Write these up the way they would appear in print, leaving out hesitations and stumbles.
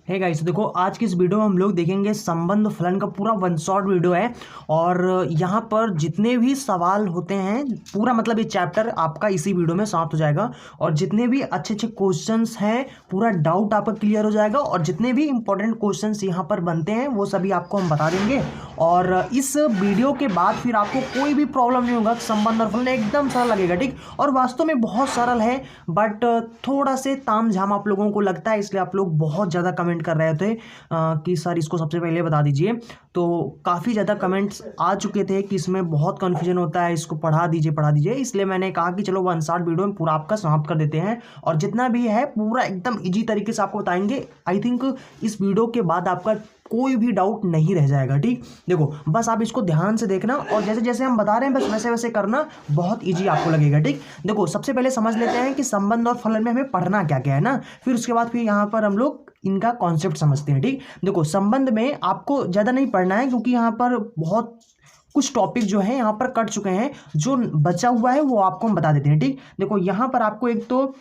Hey guys, देखो आज की इस वीडियो में हम लोग देखेंगे संबंध फलन का पूरा वन शॉट वीडियो है। और यहाँ पर जितने भी सवाल होते हैं पूरा मतलब ये चैप्टर आपका इसी वीडियो में समाप्त हो जाएगा। और जितने भी अच्छे अच्छे क्वेश्चंस हैं पूरा डाउट आपका क्लियर हो जाएगा। और जितने भी इंपॉर्टेंट क्वेश्चंस यहाँ पर बनते हैं वो सभी आपको हम बता देंगे। और इस वीडियो के बाद फिर आपको कोई भी प्रॉब्लम नहीं होगा। संबंध और फलन एकदम सरल लगेगा, ठीक। और वास्तव में बहुत सरल है, बट थोड़ा से ताम झाम आप लोगों को लगता है, इसलिए आप लोग बहुत ज़्यादा कमेंट कर रहे थे कि सर इसको सबसे पहले बता दीजिए। तो काफ़ी ज़्यादा कमेंट्स आ चुके थे कि इसमें बहुत कन्फ्यूजन होता है, इसको पढ़ा दीजिए। इसलिए मैंने कहा कि चलो वन शॉट वीडियो में पूरा आपका समाप्त कर देते हैं और जितना भी है पूरा एकदम इजी तरीके से आपको बताएंगे। आई थिंक इस वीडियो के बाद आपका कोई भी डाउट नहीं रह जाएगा, ठीक। देखो बस आप इसको ध्यान से देखना और जैसे जैसे हम बता रहे हैं बस वैसे वैसे करना, बहुत इजी आपको लगेगा, ठीक। देखो सबसे पहले समझ लेते हैं कि संबंध और फलन में हमें पढ़ना क्या क्या है ना, फिर उसके बाद फिर यहाँ पर हम लोग इनका कॉन्सेप्ट समझते हैं, ठीक। देखो संबंध में आपको ज़्यादा नहीं पढ़ना है क्योंकि यहाँ पर बहुत कुछ टॉपिक जो है यहाँ पर कट चुके हैं। जो बचा हुआ है वो आपको हम बता देते हैं, ठीक। देखो यहाँ पर आपको एक तो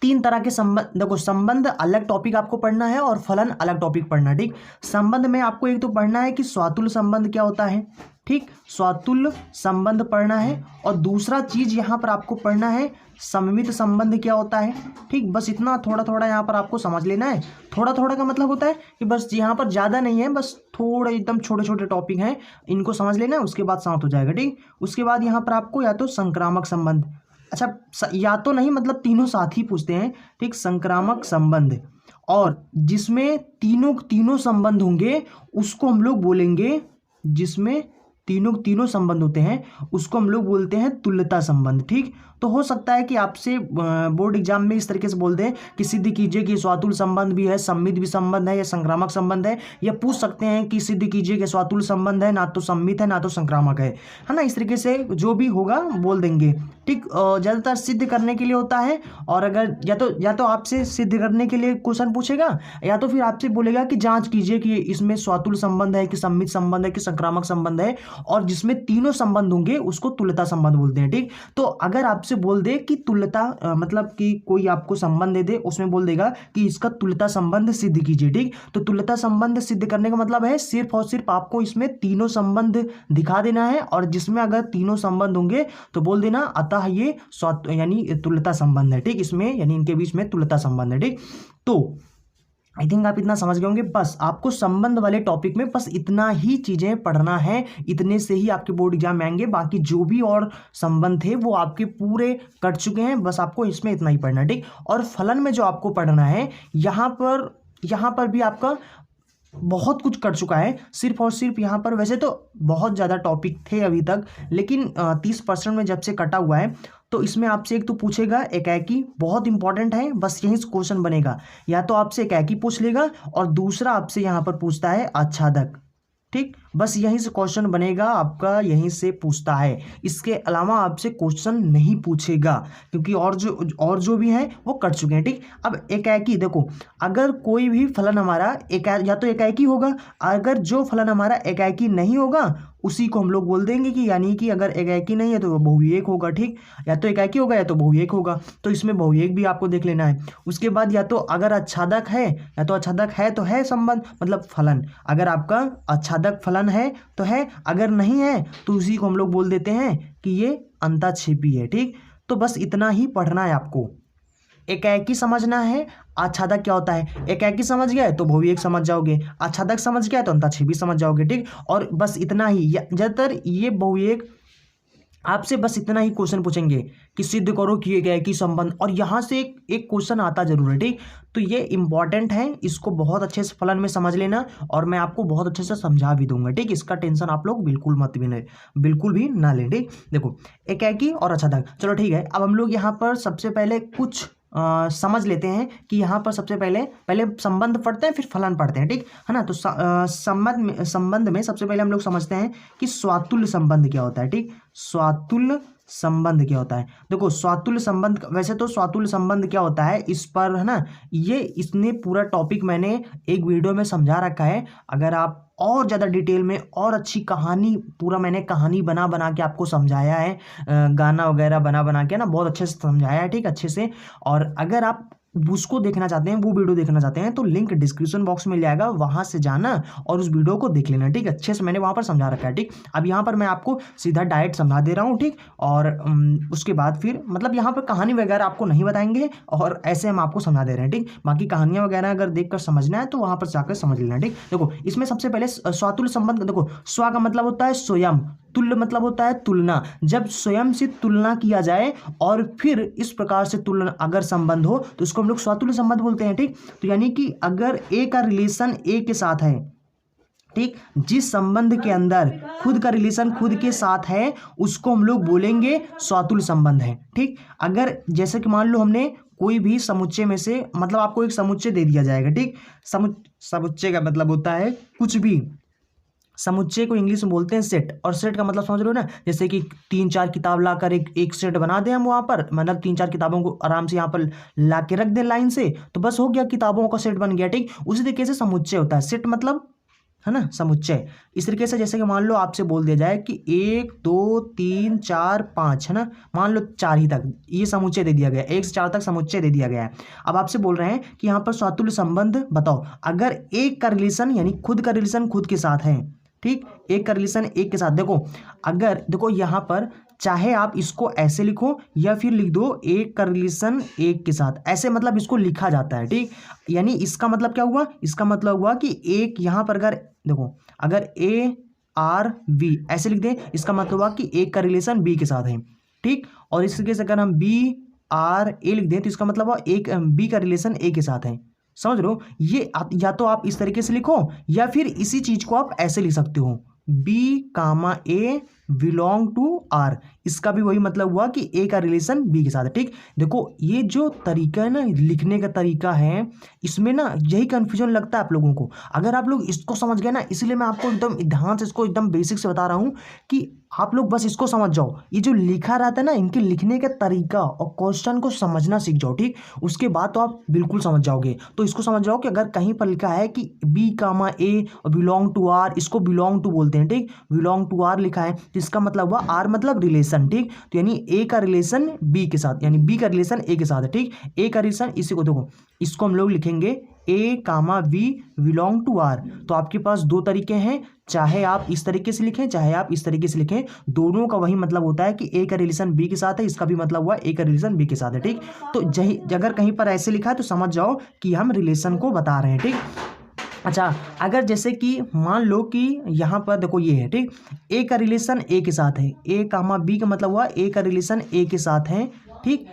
तीन तरह के संबंध, देखो संबंध अलग टॉपिक आपको पढ़ना है और फलन अलग टॉपिक पढ़ना है, ठीक। संबंध में आपको एक तो पढ़ना है कि स्वातुल्य संबंध क्या होता है, ठीक। स्वातुल्य संबंध पढ़ना है। और दूसरा चीज यहाँ पर आपको पढ़ना है सममित संबंध क्या होता है, ठीक। बस इतना थोड़ा थोड़ा यहाँ पर आपको समझ लेना है। थोड़ा थोड़ा का मतलब होता है कि बस यहाँ पर ज़्यादा नहीं है, बस थोड़े एकदम छोटे छोटे टॉपिक हैं, इनको समझ लेना है, उसके बाद समाप्त हो जाएगा, ठीक। उसके बाद यहाँ पर आपको या तो संक्रामक संबंध, अच्छा या तो नहीं मतलब तीनों साथ ही पूछते हैं, ठीक। संक्रामक संबंध और जिसमें तीनों संबंध होंगे उसको हम लोग बोलेंगे, जिसमें तीनों संबंध होते हैं उसको हम लोग बोलते हैं तुल्यता संबंध, ठीक। तो हो सकता है कि आपसे बोर्ड एग्जाम में इस तरीके से बोल दें कि सिद्ध कीजिए कि स्वातुल्य संबंध भी है, सम्मित भी संबंध है या संक्रामक संबंध है। या पूछ सकते हैं कि सिद्ध कीजिए कि स्वातुल्य संबंध है, ना तो सम्मित है ना तो संक्रामक है ना। इस तरीके से जो भी होगा बोल देंगे, ठीक। ज़्यादातर सिद्ध करने के लिए होता है। और अगर या तो आपसे सिद्ध करने के लिए क्वेश्चन पूछेगा या तो फिर आपसे बोलेगा कि जांच कीजिए कि इसमें स्वातुल्य संबंध है कि सम्मित संबंध है कि संक्रामक संबंध है। और जिसमें तीनों संबंध होंगे उसको तुल्यता संबंध बोलते हैं, ठीक। तो अगर आपसे बोल दे कि तुल्यता मतलब कि कोई आपको संबंध दे दे, उसमें बोल देगा कि इसका तुल्यता संबंध सिद्ध कीजिए, ठीक। तो तुल्यता संबंध सिद्ध करने का मतलब है सिर्फ और सिर्फ आपको इसमें तीनों संबंध दिखा देना है। और जिसमें अगर तीनों संबंध होंगे तो बोल देना अतः ये यानी तुल्यता संबंध है, ठीक। इसमें यानी इनके बीच में तुल्यता संबंध है, ठीक। तो आई थिंक आप इतना समझ गए होंगे। बस आपको संबंध वाले टॉपिक में बस इतना ही चीजें पढ़ना है, इतने से ही आपके बोर्ड एग्जाम में आएंगे। बाकी जो भी और संबंध थे वो आपके पूरे कट चुके हैं, बस आपको इसमें इतना ही पढ़ना है, ठीक। और फलन में जो आपको पढ़ना है यहाँ पर भी आपका बहुत कुछ कर चुका है। सिर्फ और सिर्फ यहाँ पर वैसे तो बहुत ज़्यादा टॉपिक थे अभी तक, लेकिन 30% में जब से कटा हुआ है तो इसमें आपसे एक तो पूछेगा एकाकी, बहुत इंपॉर्टेंट है, बस यहीं से क्वेश्चन बनेगा। या तो आपसे एकाकी पूछ लेगा और दूसरा आपसे यहाँ पर पूछता है आच्छादक, ठीक। बस यहीं से क्वेश्चन बनेगा आपका, यहीं से पूछता है। इसके अलावा आपसे क्वेश्चन नहीं पूछेगा क्योंकि और जो भी हैं वो कट चुके हैं, ठीक। अब एकाकी देखो, अगर कोई भी फलन हमारा या तो एकाकी होगा, अगर जो फलन हमारा एकाकी नहीं होगा उसी को हम लोग बोल देंगे कि यानी कि अगर एकाकी नहीं है तो वो बहुवियोग होगा, ठीक। या तो एकाकी होगा या तो बहुवियोग होगा, तो इसमें बहुवियोग भी आपको देख लेना है। उसके बाद या तो अगर आच्छादक है या तो आच्छादक है तो है संबंध मतलब फलन, अगर आपका आच्छादक फलन है तो है, अगर नहीं है तो उसी को हम लोग बोल देते हैं कि ये अंतःक्षेपी है, ठीक। तो बस इतना ही पढ़ना है आपको। एकाकी समझना है, आच्छादक क्या होता है, एकाकी समझ गए तो बहुवियोग समझ जाओगे, आच्छादक समझ गया तो अंतःक्षेपी समझ जाओगे, ठीक। और बस इतना ही, ज़्यादातर ये बहुवियोग आपसे बस इतना ही क्वेश्चन पूछेंगे कि सिद्ध करो कि एकाकी संबंध, और यहाँ से एक क्वेश्चन आता जरूर है, ठीक। तो ये इंपॉर्टेंट है, इसको बहुत अच्छे से फलन में समझ लेना और मैं आपको बहुत अच्छे से समझा भी दूंगा, ठीक। इसका टेंशन आप लोग बिल्कुल भी ना लें, ठीक। देखो एकाकी और आच्छादक, चलो ठीक है। अब हम लोग यहाँ पर सबसे पहले कुछ समझ लेते हैं कि यहाँ पर सबसे पहले संबंध पढ़ते हैं फिर फलन पढ़ते हैं, ठीक है ना। तो संबंध में सबसे पहले हम लोग समझते हैं कि स्वातुल्य संबंध क्या होता है, ठीक। स्वातुल्य संबंध क्या होता है, देखो स्वातुल्य संबंध, वैसे तो स्वातुल्य संबंध क्या होता है इस पर है ना, इसने पूरा टॉपिक मैंने एक वीडियो में समझा रखा है। अगर आप और ज़्यादा डिटेल में और अच्छी कहानी, पूरा मैंने कहानी बना के आपको समझाया है, गाना वगैरह बना के ना बहुत अच्छे से समझाया है, ठीक अच्छे से। और अगर आप उसको देखना चाहते हैं, वो वीडियो देखना चाहते हैं, तो लिंक डिस्क्रिप्शन बॉक्स में मिल जाएगा, वहां से जाना और उस वीडियो को देख लेना। ठीक, अच्छे से मैंने वहां पर समझा रखा है। ठीक, अब यहाँ पर मैं आपको सीधा डायरेक्ट समझा दे रहा हूँ। ठीक, और उसके बाद फिर मतलब यहाँ पर कहानी वगैरह आपको नहीं बताएंगे और ऐसे हम आपको समझा दे रहे हैं। ठीक, बाकी कहानियां वगैरह अगर देखकर समझना है तो वहां पर जाकर समझ लेना। ठीक, देखो इसमें सबसे पहले स्वातुल्य संबंध, देखो स्वा का मतलब होता है स्वयं, तुल्य मतलब होता है तुलना। जब स्वयं से तुलना किया जाए और फिर इस प्रकार से तुलना अगर संबंध हो तो उसको हम लोग स्वातुल्य संबंध बोलते हैं। ठीक, तो यानी कि अगर ए का रिलेशन ए के साथ है, ठीक, जिस संबंध के अंदर खुद का रिलेशन खुद के साथ है उसको हम लोग बोलेंगे स्वातुल्य संबंध है। ठीक, अगर जैसे कि मान लो हमने कोई भी समुच्चय में से, मतलब आपको एक समुच्चय दे दिया जाएगा। ठीक, समुच्चय का मतलब होता है कुछ भी, समुच्चय को इंग्लिश में बोलते हैं सेट, और सेट का मतलब समझ रहे हो ना, जैसे कि 3-4 किताब लाकर एक सेट बना दें हम वहाँ पर, मतलब 3-4 किताबों को आराम से यहाँ पर ला के रख दें लाइन से, तो बस हो गया, किताबों का सेट बन गया। ठीक, उसी तरीके से समुच्चय होता है, सेट मतलब है ना समुच्चय। इस तरीके से जैसे कि मान लो आपसे बोल दिया जाए कि 1 2 3 4 5 है ना, मान लो 4 ही तक ये समुच्चय दे दिया गया, 1 से 4 तक समुच्चय दे दिया गया है। अब आपसे बोल रहे हैं कि यहाँ पर स्वातुल्य संबंध बताओ, अगर एक का रिलेशन यानी खुद का रिलेशन खुद के साथ है। ठीक, एक का रिलेशन एक के साथ, देखो अगर देखो यहाँ पर चाहे आप इसको ऐसे लिखो या फिर लिख दो एक का रिलेशन एक के साथ, ऐसे मतलब इसको लिखा जाता है। ठीक, यानी इसका मतलब क्या हुआ, इसका मतलब हुआ कि एक यहाँ पर अगर देखो अगर ए आर बी ऐसे लिख दें, इसका मतलब हुआ कि एक का रिलेशन बी के साथ है। ठीक, और इस तरीके से अगर हम बी आर ए लिख दें तो इसका मतलब हुआ एक बी का रिलेशन ए के साथ है। समझ लो, ये या तो आप इस तरीके से लिखो या फिर इसी चीज को आप ऐसे लिख सकते हो, B comma A belong to R, इसका भी वही मतलब हुआ कि ए का रिलेशन बी के साथ है। ठीक, देखो ये जो तरीका है ना, लिखने का तरीका है, इसमें ना यही कंफ्यूजन लगता है आप लोगों को। अगर आप लोग इसको समझ गए ना, इसलिए मैं आपको एकदम ध्यान से इसको एकदम बेसिक से बता रहा हूँ कि आप लोग बस इसको समझ जाओ, ये जो लिखा रहता है ना, इनके लिखने का तरीका और क्वेश्चन को समझना सीख जाओ। ठीक, उसके बाद तो आप बिल्कुल समझ जाओगे। तो इसको समझ जाओ कि अगर कहीं पर लिखा है कि बी कामा ए और बिलोंग टू आर, इसको बिलोंग टू बोलते हैं। ठीक, बिलोंग टू आर लिखा है तो इसका मतलब हुआ आर मतलब रिलेशन। ठीक, तो यानी ए का रिलेशन बी के साथ, यानी बी का रिलेशन ए के साथ है। ठीक, ए का रिलेशन, इसी को देखो, इसको हम लोग लिखेंगे ए कामा बी बिलोंग टू आर। तो आपके पास दो तरीके हैं, चाहे आप इस तरीके से लिखें चाहे आप इस तरीके से लिखें, दोनों का वही मतलब होता है कि ए का रिलेशन बी के साथ है, इसका भी मतलब हुआ ए का रिलेशन बी के साथ है। ठीक, तो अगर कहीं पर ऐसे लिखा है तो समझ जाओ कि हम रिलेशन को बता रहे हैं। ठीक, अच्छा, अगर जैसे कि मान लो कि यहाँ पर देखो ये है। ठीक, ए का रिलेशन ए के साथ है, ए कामा बी का मतलब हुआ ए का रिलेशन ए के साथ है। ठीक,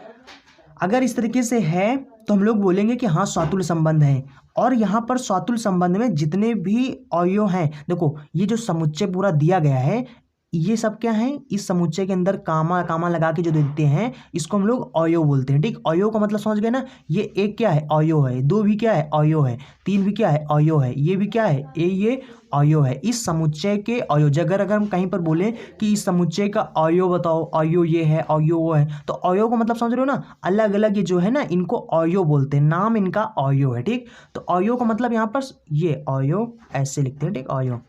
अगर इस तरीके से है तो हम लोग बोलेंगे कि हाँ स्वातुल्य संबंध है। और यहाँ पर स्वातुल्य संबंध में जितने भी अवयव हैं, देखो ये जो समुच्चय पूरा दिया गया है, ये सब क्या है, इस समुच्चय के अंदर कामा कामा लगा के जो देते हैं इसको हम लोग अवयव बोलते हैं। ठीक, अवयव का मतलब समझ गए ना, ये एक क्या है अवयव है, दो भी क्या है अवयव है, तीन भी क्या है अवयव है, ये भी क्या है ये अवयव है। इस समुच्चय के अवयव, अगर हम कहीं पर बोले कि इस समुच्चय का अवयव बताओ, अवयव ये है अवयव वो है, तो अवयव का मतलब समझ रहे हो ना, अलग अलग ये जो है ना इनको अवयव बोलते हैं, नाम इनका अवयव है। ठीक, तो अवयव का मतलब यहाँ पर ये अवयव ऐसे लिखते हैं। ठीक, अवयव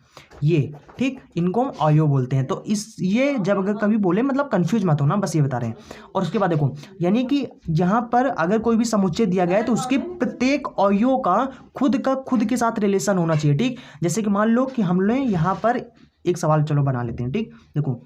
ये, ठीक, इनको हम अवयव बोलते हैं। तो इस ये जब अगर कभी बोले मतलब कंफ्यूज मत हो ना, बस ये बता रहे हैं। और उसके बाद देखो, यानी कि यहाँ पर अगर कोई भी समुच्चय दिया गया है तो उसके प्रत्येक अवयव का खुद के साथ रिलेशन होना चाहिए। ठीक, जैसे कि मान लो कि हमने यहाँ पर एक सवाल चलो बना लेते हैं। ठीक, देखो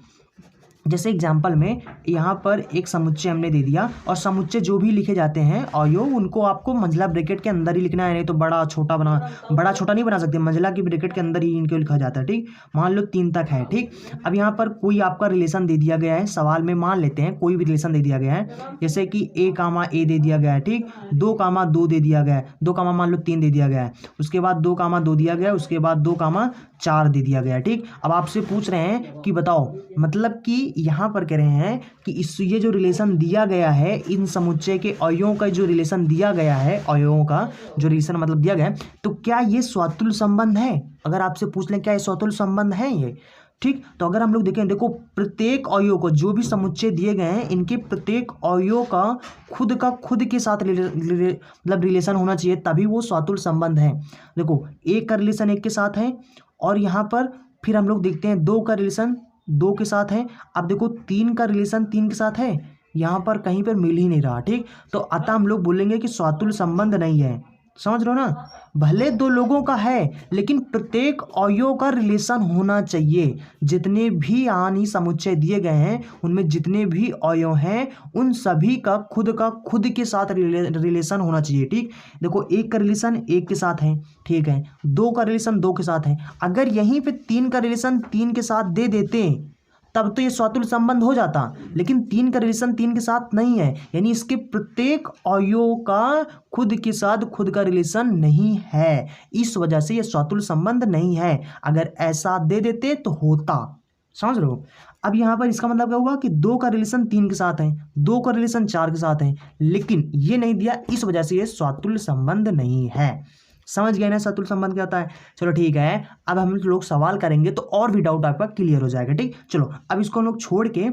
जैसे एग्जाम्पल में यहाँ पर एक समुच्चय हमने दे दिया और समुच्चय जो भी लिखे जाते हैं अवयव उनको आपको मंझला ब्रैकेट के अंदर ही लिखना है, नहीं तो बड़ा छोटा नहीं बना सकते, मंझला की ब्रैकेट के अंदर ही इनको लिखा जाता है। ठीक, मान लो 3 तक है। ठीक, अब यहाँ पर कोई आपका रिलेशन दे दिया गया है, सवाल में मान लेते हैं कोई भी रिलेशन दे दिया गया है, जैसे कि ए कामा ए दे दिया गया है। ठीक, 2 कामा 2 दे दिया गया है, 2 कामा मान लो 3 दे दिया गया है, उसके बाद 2 कामा 2 दिया गया है, उसके बाद 2 कामा 4 दे दिया गया है। ठीक, अब आपसे पूछ रहे हैं कि बताओ, मतलब कि यहाँ पर कह रहे हैं कि ये जो रिलेशन दिया गया है, इन समुच्चय के अवयवों का जो रिलेशन दिया गया है, अवयवों का जो रिलेशन मतलब दिया गया है, तो क्या ये स्वातुल्य संबंध है? अगर आपसे पूछ लें क्या ये स्वातुल्य संबंध है ये, ठीक, तो अगर हम लोग देखें, देखो प्रत्येक अवयव को जो भी समुच्चय दिए गए हैं इनके प्रत्येक अवयव का खुद के साथ मतलब रिलेशन होना चाहिए, तभी वो स्वातुल्य संबंध है। देखो एक का रिलेशन एक के साथ है, और यहाँ पर फिर हम लोग देखते हैं 2 का रिलेशन 2 के साथ है। अब देखो 3 का रिलेशन 3 के साथ है, यहाँ पर कहीं पर मिल ही नहीं रहा, ठीक। तो अतः हम लोग बोलेंगे कि स्वातुल्य संबंध नहीं है। समझ रहे हो ना, भले दो लोगों का है लेकिन प्रत्येक अवयव का रिलेशन होना चाहिए। जितने भी आनी समुच्चय दिए गए हैं उनमें जितने भी अवयव हैं उन सभी का खुद के साथ रिलेशन होना चाहिए, ठीक। देखो एक का रिलेशन एक के साथ है, ठीक है, दो का रिलेशन दो के साथ है। अगर यहीं पे तीन का रिलेशन तीन के साथ दे देते तब तो ये स्वातुल्य संबंध हो जाता, लेकिन तीन का रिलेशन तीन के साथ नहीं है, यानी इसके प्रत्येक अवयव का खुद के साथ खुद का रिलेशन नहीं है, इस वजह से ये स्वातुल्य संबंध नहीं है। अगर ऐसा दे देते तो होता। समझ रहे हो। अब यहाँ पर इसका मतलब क्या हुआ कि दो का रिलेशन तीन के साथ है, दो का रिलेशन चार के साथ है, लेकिन ये नहीं दिया, इस वजह से ये स्वातुल्य संबंध नहीं है। समझ गए ना स्वातुल्य संबंध क्या होता है। चलो ठीक है, अब हम लोग सवाल करेंगे तो और भी डाउट आपका क्लियर हो जाएगा, ठीक। चलो अब इसको हम लोग छोड़ के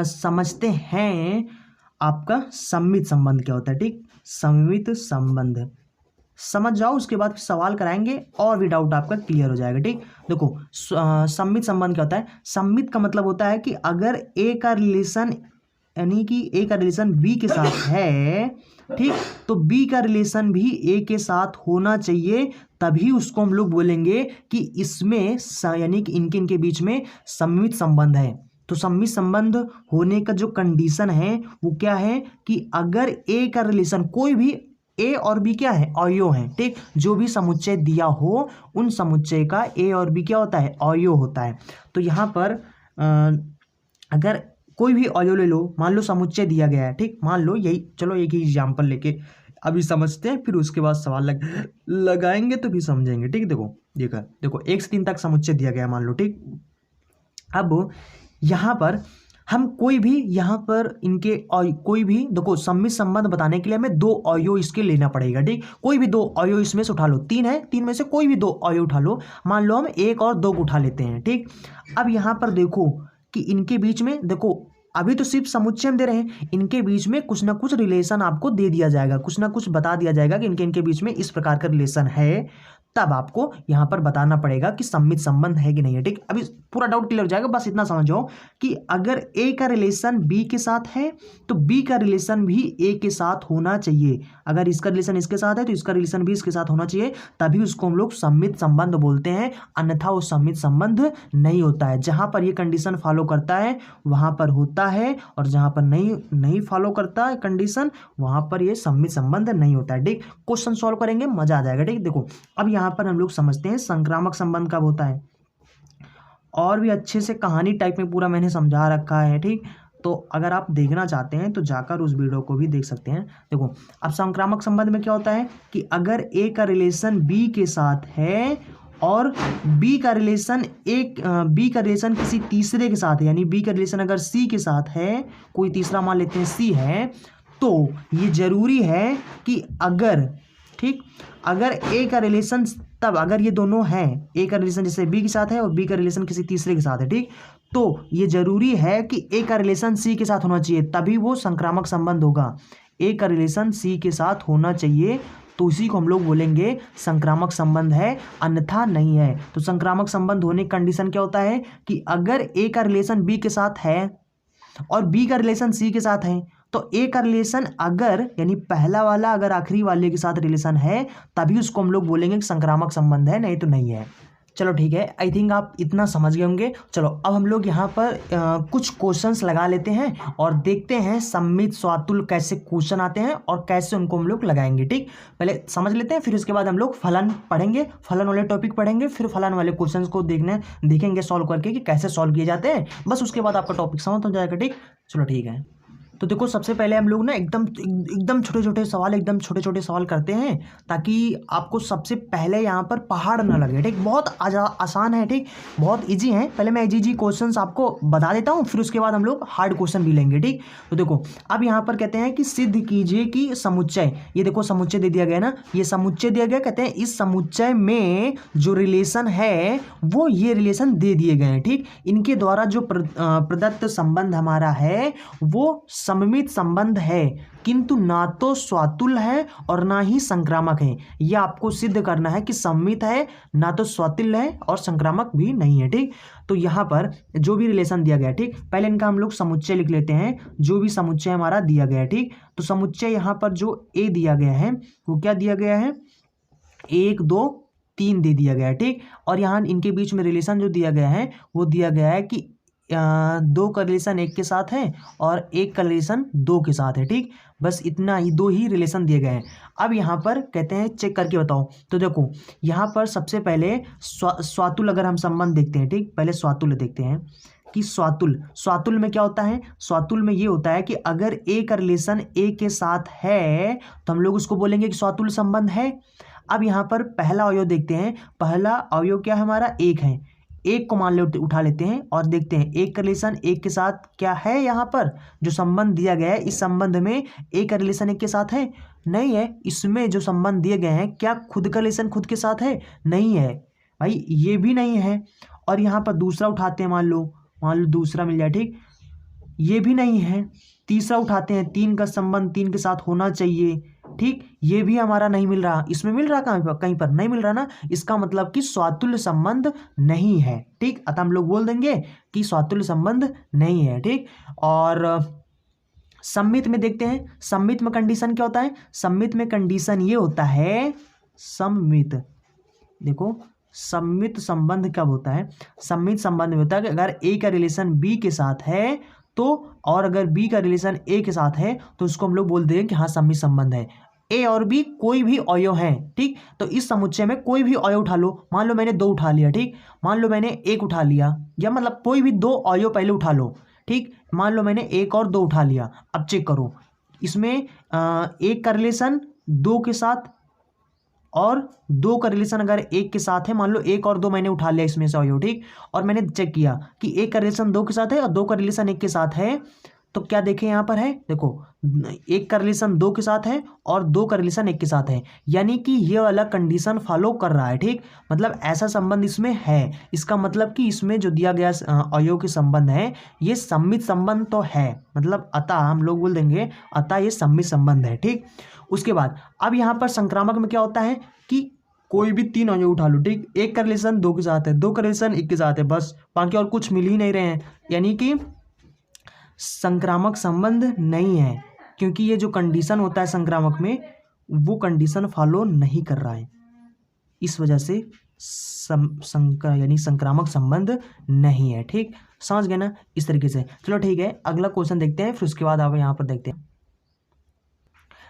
समझते हैं आपका सममित संबंध क्या होता है, ठीक। सममित संबंध समझ जाओ, उसके बाद सवाल कराएंगे और भी डाउट आपका क्लियर हो जाएगा, ठीक। देखो सममित संबंध क्या होता है। सममित का मतलब होता है कि अगर ए का रिलेशन यानी कि ए का रिलेशन बी के साथ है, ठीक, तो बी का रिलेशन भी ए के साथ होना चाहिए, तभी उसको हम लोग बोलेंगे कि इसमें यानी कि इनके बीच में सममित संबंध है। तो सममित संबंध होने का जो कंडीशन है वो क्या है कि अगर ए का रिलेशन कोई भी ए और बी क्या है, अवयव है, ठीक, जो भी समुच्चय दिया हो उन समुच्चय का ए और बी क्या होता है, अवयव होता है। तो यहाँ पर अगर कोई भी अवयव ले लो, मान लो समुच्चय दिया गया है, ठीक, मान लो यही, चलो एक ही एग्जाम्पल लेके अभी समझते हैं, फिर उसके बाद सवाल लगाएंगे तो भी समझेंगे, ठीक। देखो 1 से 3 तक समुच्चय दिया गया मान लो, ठीक। अब यहाँ पर हम कोई भी यहाँ पर इनके कोई भी देखो सममित संबंध बताने के लिए हमें दो अवयव इसके लेना पड़ेगा, ठीक। कोई भी दो अवयव इसमें से उठा लो, तीन है, तीन में से कोई भी दो अवयव उठा लो, मान लो हम 1 और 2 को उठा लेते हैं, ठीक। अब यहाँ पर देखो कि इनके बीच में देखो अभी तो सिर्फ समुच्चय हम दे रहे हैं, इनके बीच में कुछ ना कुछ रिलेशन आपको दे दिया जाएगा, कुछ ना कुछ बता दिया जाएगा कि इनके बीच में इस प्रकार का रिलेशन है, तब आपको यहाँ पर बताना पड़ेगा कि सममित संबंध है कि नहीं है, ठीक। अभी पूरा डाउट क्लियर हो जाएगा, बस इतना समझो कि अगर ए का रिलेशन बी के साथ है तो बी का रिलेशन भी ए के साथ होना चाहिए। अगर इसका रिलेशन इसके साथ है तो इसका रिलेशन भी इसके साथ होना चाहिए, तभी उसको हम लोग सममित संबंध बोलते हैं, अन्यथा वो सममित संबंध नहीं होता है। जहाँ पर ये कंडीशन फॉलो करता है वहाँ पर होता है, और जहाँ पर नहीं फॉलो करता है कंडीशन वहाँ पर ये सममित संबंध नहीं होता है, ठीक। क्वेश्चन सॉल्व करेंगे, मजा आ जाएगा, ठीक। देखो अब यहाँ पर हम लोग समझते हैं संक्रामक संबंध कब होता है, और भी अच्छे से कहानी टाइप में पूरा मैंने समझा रखा है, ठीक। तो अगर आप देखना चाहते हैं तो जाकर उस वीडियो को भी देख सकते हैं। देखो अब संक्रामक संबंध में क्या होता है कि अगर ए का रिलेशन बी के साथ है और बी का रिलेशन किसी तीसरे के साथ है, यानी बी का रिलेशन अगर सी के साथ है, कोई तीसरा मान लेते हैं सी है, तो ये जरूरी है कि अगर, ठीक, अगर ए का रिलेशन, तब अगर ये दोनों हैं, ए का रिलेशन जैसे बी के साथ है और बी का रिलेशन किसी तीसरे के साथ है, ठीक, तो ये जरूरी है कि ए का रिलेशन सी के साथ होना चाहिए, तभी वो संक्रामक संबंध होगा। ए का रिलेशन सी के साथ होना चाहिए, तो उसी को हम लोग बोलेंगे संक्रामक संबंध है, अन्यथा नहीं है। तो संक्रामक संबंध होने की कंडीशन क्या होता है कि अगर ए का रिलेशन बी के साथ है और बी का रिलेशन सी के साथ है, तो ए का रिलेशन अगर यानी पहला वाला अगर आखिरी वाले के साथ रिलेशन है, तभी उसको हम लोग बोलेंगे कि संक्रामक संबंध है, नहीं तो नहीं है। चलो ठीक है, आई थिंक आप इतना समझ गए होंगे। चलो अब हम लोग यहाँ पर कुछ क्वेश्चंस लगा लेते हैं और देखते हैं सममित स्वातुल्य कैसे क्वेश्चन आते हैं और कैसे उनको हम लोग लगाएंगे, ठीक। पहले समझ लेते हैं, फिर उसके बाद हम लोग फलन पढ़ेंगे, फलन वाले टॉपिक पढ़ेंगे, फिर फलन वाले क्वेश्चंस को देखेंगे सॉल्व करके कि कैसे सॉल्व किए जाते हैं, बस उसके बाद आपका टॉपिक समझ हो जाएगा, ठीक। चलो ठीक है, तो देखो सबसे पहले हम लोग ना एकदम छोटे छोटे सवाल करते हैं, ताकि आपको सबसे पहले यहाँ पर पहाड़ ना लगे, ठीक। बहुत आसान है, ठीक, बहुत इजी है। पहले मैं इजी क्वेश्चंस आपको बता देता हूँ, फिर उसके बाद हम लोग हार्ड क्वेश्चन भी लेंगे, ठीक। तो देखो अब यहाँ पर कहते हैं कि सिद्ध कीजिए कि समुच्चय, ये देखो समुच्चय दे दिया गया ना, ये समुच्चय दिया गया, कहते हैं इस समुच्चय में जो रिलेशन है वो ये रिलेशन दे दिए गए हैं, ठीक। इनके द्वारा जो प्रदत्त संबंध हमारा है वो सममित संबंध है किंतु ना तो स्वातुल है और ना ही संक्रामक है। यह आपको सिद्ध करना है कि सममित है, ना तो स्वातुल है और संक्रामक भी नहीं है। ठीक, तो यहाँ पर जो भी रिलेशन दिया गया है, ठीक, पहले इनका हम लोग समुच्चय लिख लेते हैं, जो भी समुच्चय हमारा दिया गया है। ठीक, तो समुच्चय यहाँ पर जो ए दिया गया है वो क्या दिया गया है, 1 2 3 दे दिया गया है। ठीक, और यहाँ इनके बीच में रिलेशन जो दिया गया है वो दिया गया है कि 2 का रिलेशन 1 के साथ है और 1 का रिलेशन 2 के साथ है। ठीक, बस इतना ही, 2 ही रिलेशन दिए गए हैं। अब यहाँ पर कहते हैं चेक करके बताओ। तो देखो यहाँ पर सबसे पहले स्वातुल अगर हम संबंध देखते हैं, ठीक, पहले स्वातुल देखते हैं कि स्वातुल में क्या होता है। स्वातुल में ये होता है कि अगर ए का रिलेशन ए के साथ है तो हम लोग उसको बोलेंगे कि स्वातुल संबंध है। अब यहाँ पर पहला अवयव देखते हैं, पहला अवयव क्या है हमारा, 1 है। 1 को मान ले उठा लेते हैं और देखते हैं 1 का रिलेशन 1 के साथ क्या है। यहाँ पर जो संबंध दिया गया है इस संबंध में 1 का रिलेशन 1 के साथ है, नहीं है। इसमें जो संबंध दिए गए हैं क्या खुद का रिलेशन खुद के साथ है, नहीं है भाई, ये भी नहीं है। और यहाँ पर दूसरा उठाते हैं, मान लो दूसरा मिल जाए, ठीक, ये भी नहीं है। तीसरा उठाते हैं, 3 का संबंध 3 के साथ होना चाहिए, ठीक, ये भी हमारा नहीं मिल रहा। इसमें मिल रहा कहीं पर नहीं मिल रहा ना, इसका मतलब कि स्वातुल्य संबंध नहीं है। ठीक, अतः हम लोग बोल देंगे कि स्वातुल्य संबंध नहीं है। ठीक, और सम्मित में देखते हैं, सम्मित में कंडीशन क्या होता है। सम्मित में कंडीशन ये होता है, सम्मित देखो सम्मित संबंध कब होता है, सम्मित संबंध में होता है कि अगर ए का रिलेशन बी के साथ है तो, और अगर बी का रिलेशन ए के साथ है तो उसको हम लोग बोल देंगे कि हाँ सम्मित संबंध है। ए और बी कोई भी अवयव है, ठीक, तो इस समुच्चय में कोई भी अवयव उठा लो। मान लो मैंने 2 उठा लिया, ठीक, मान लो मैंने 1 उठा लिया, या मतलब कोई भी 2 अवयव पहले उठा लो, ठीक, मान लो मैंने 1 और 2 उठा लिया। अब चेक करो, इसमें 1 का रिलेशन 2 के साथ और 2 का रिलेशन अगर 1 के साथ है, मान लो 1 और 2 मैंने उठा लिया इसमें से अवयव, ठीक, और मैंने चेक किया कि 1 का रिलेशन 2 के साथ है और 2 का रिलेशन 1 के साथ है, तो क्या देखें यहाँ पर है, देखो 1 का रिलेशन 2 के साथ है और 2 का रिलेशन 1 के साथ है, यानी कि ये वाला कंडीशन फॉलो कर रहा है। ठीक, मतलब ऐसा संबंध इसमें है, इसका मतलब कि इसमें जो दिया गया अवयव के संबंध है ये सम्मित संबंध तो है, मतलब अतः हम लोग बोल देंगे अतः ये सम्मित संबंध है। ठीक, उसके बाद अब यहाँ पर संक्रामक में क्या होता है कि कोई भी 3 अवयव उठा लो, ठीक, 1 का रिलेशन 2 के साथ है, 2 का रिलेशन 1 के साथ है, बस बाकी और कुछ मिल ही नहीं रहे हैं, यानी कि संक्रामक संबंध नहीं है, क्योंकि ये जो कंडीशन होता है संक्रामक में वो कंडीशन फॉलो नहीं कर रहा है, इस वजह से यानी संक्रामक संबंध नहीं है। ठीक, समझ गए ना, इस तरीके से। चलो ठीक है, अगला क्वेश्चन देखते हैं, फिर उसके बाद आप यहाँ पर देखते हैं।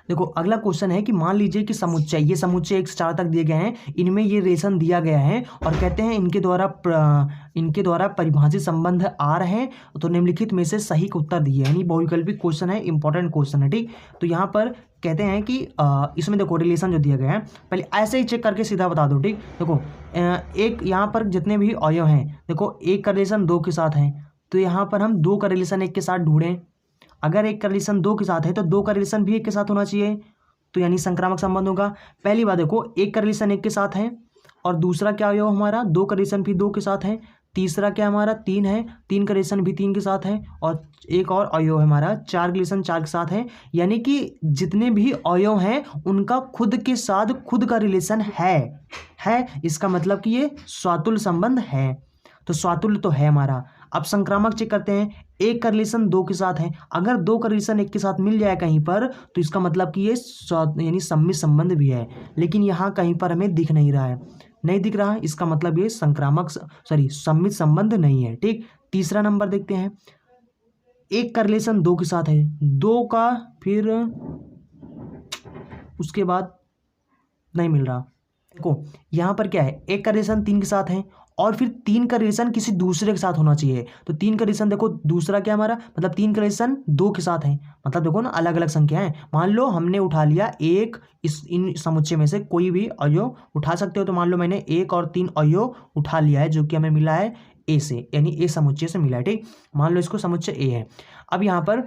देखो अगला क्वेश्चन है कि मान लीजिए कि समुच्चय, ये समुच्चय 1 से 4 तक दिए गए हैं, इनमें ये रिलेशन दिया गया है और कहते हैं इनके द्वारा परिभाषित संबंध आ रहे हैं, तो निम्नलिखित में से सही का उत्तर दिए, यानी बहुविकल्पी क्वेश्चन है, इंपॉर्टेंट क्वेश्चन है। ठीक, तो यहाँ पर कहते हैं कि इसमें देखो रिलेशन जो दिया गया है, पहले ऐसे ही चेक करके सीधा बता दो। ठीक, देखो एक यहाँ पर जितने भी अवयव हैं, देखो 1 का रिलेशन 2 के साथ है, तो यहाँ पर हम 2 का रिलेशन 1 के साथ ढूंढें। अगर 1 का रिलेशन 2 के साथ है तो 2 का रिलेशन भी 1 के साथ होना चाहिए, तो यानी संक्रामक संबंध होगा। पहली बात देखो 1 का रिलेशन 1 के साथ है और दूसरा क्या अवयव हमारा 2 का रिलेशन भी 2 के साथ है, तीसरा क्या हमारा 3 है, 3 का रिलेशन भी 3 के साथ है, और एक और अवयव है हमारा 4 का रिलेशन 4 के साथ है, यानी कि जितने भी अवयव हैं उनका खुद के साथ खुद का रिलेशन है, इसका मतलब कि ये स्वातुल्य संबंध है, तो स्वातुल्य तो है हमारा। अब संक्रामक चेक करते हैं, 1 का रिलेशन 2 के साथ है, अगर 2 का रिलेशन 1 के साथ मिल जाए कहीं पर तो इसका मतलब कि ये यानी सम्मित संबंध भी है, लेकिन यहाँ कहीं पर हमें दिख नहीं रहा है, नहीं दिख रहा है, इसका मतलब ये सम्मित संबंध नहीं है। ठीक, तीसरा नंबर देखते हैं, 1 का रिलेशन 2 के साथ है, 2 का फिर उसके बाद नहीं मिल रहा। देखो यहाँ पर क्या है, 1 का रिलेशन 3 के साथ है और फिर 3 का रिलेशन किसी दूसरे के साथ होना चाहिए, तो 3 का रिलेशन देखो दूसरा क्या हमारा, मतलब 3 का रिलेशन 2 के साथ है, मतलब देखो ना अलग अलग संख्या है। मान लो हमने उठा लिया इन समुच्चय में से कोई भी अवयव उठा सकते हो, तो मान लो मैंने 1 और 3 अवयव उठा लिया है जो कि हमें मिला है ए से, यानी ए समुच्चय से मिला है। ठीक, मान लो इसको समुच्चय ए है। अब यहाँ पर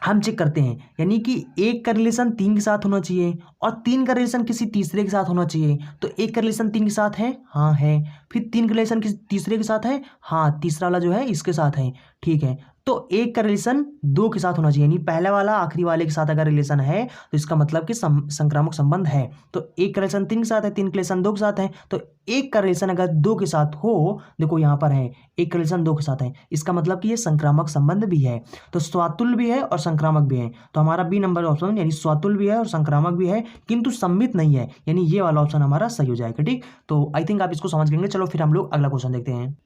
हम चेक करते हैं, यानी कि 1 का रिलेशन 3 के साथ होना चाहिए और 3 का रिलेशन किसी तीसरे के साथ होना चाहिए, तो 1 का रिलेशन 3 के साथ है, हाँ है, फिर 3 का रिलेशन किसी तीसरे के साथ है, हाँ तीसरा वाला जो है इसके साथ है। ठीक है, तो एक का रिलेशन दो के साथ होना चाहिए, यानी पहले वाला आखिरी वाले के साथ अगर रिलेशन है तो इसका मतलब कि संक्रामक संबंध है। तो एक का रिलेशन 3 के साथ है, 3 का रिलेशन 2 के साथ है, तो एक का रिलेशन अगर 2 के साथ हो, देखो यहाँ पर है एक का रिलेशन 2 के साथ है, इसका मतलब कि ये संक्रामक संबंध भी है। तो स्वातुल्य भी है और संक्रामक भी है, तो हमारा बी नंबर ऑप्शन यानी स्वातुल्य भी है और संक्रामक भी है किंतु सम्मित नहीं है, यानी ये वाला ऑप्शन हमारा सही हो जाएगा। ठीक, तो आई थिंक आप इसको समझ गएंगे। चलो फिर हम लोग अगला क्वेश्चन देखते हैं।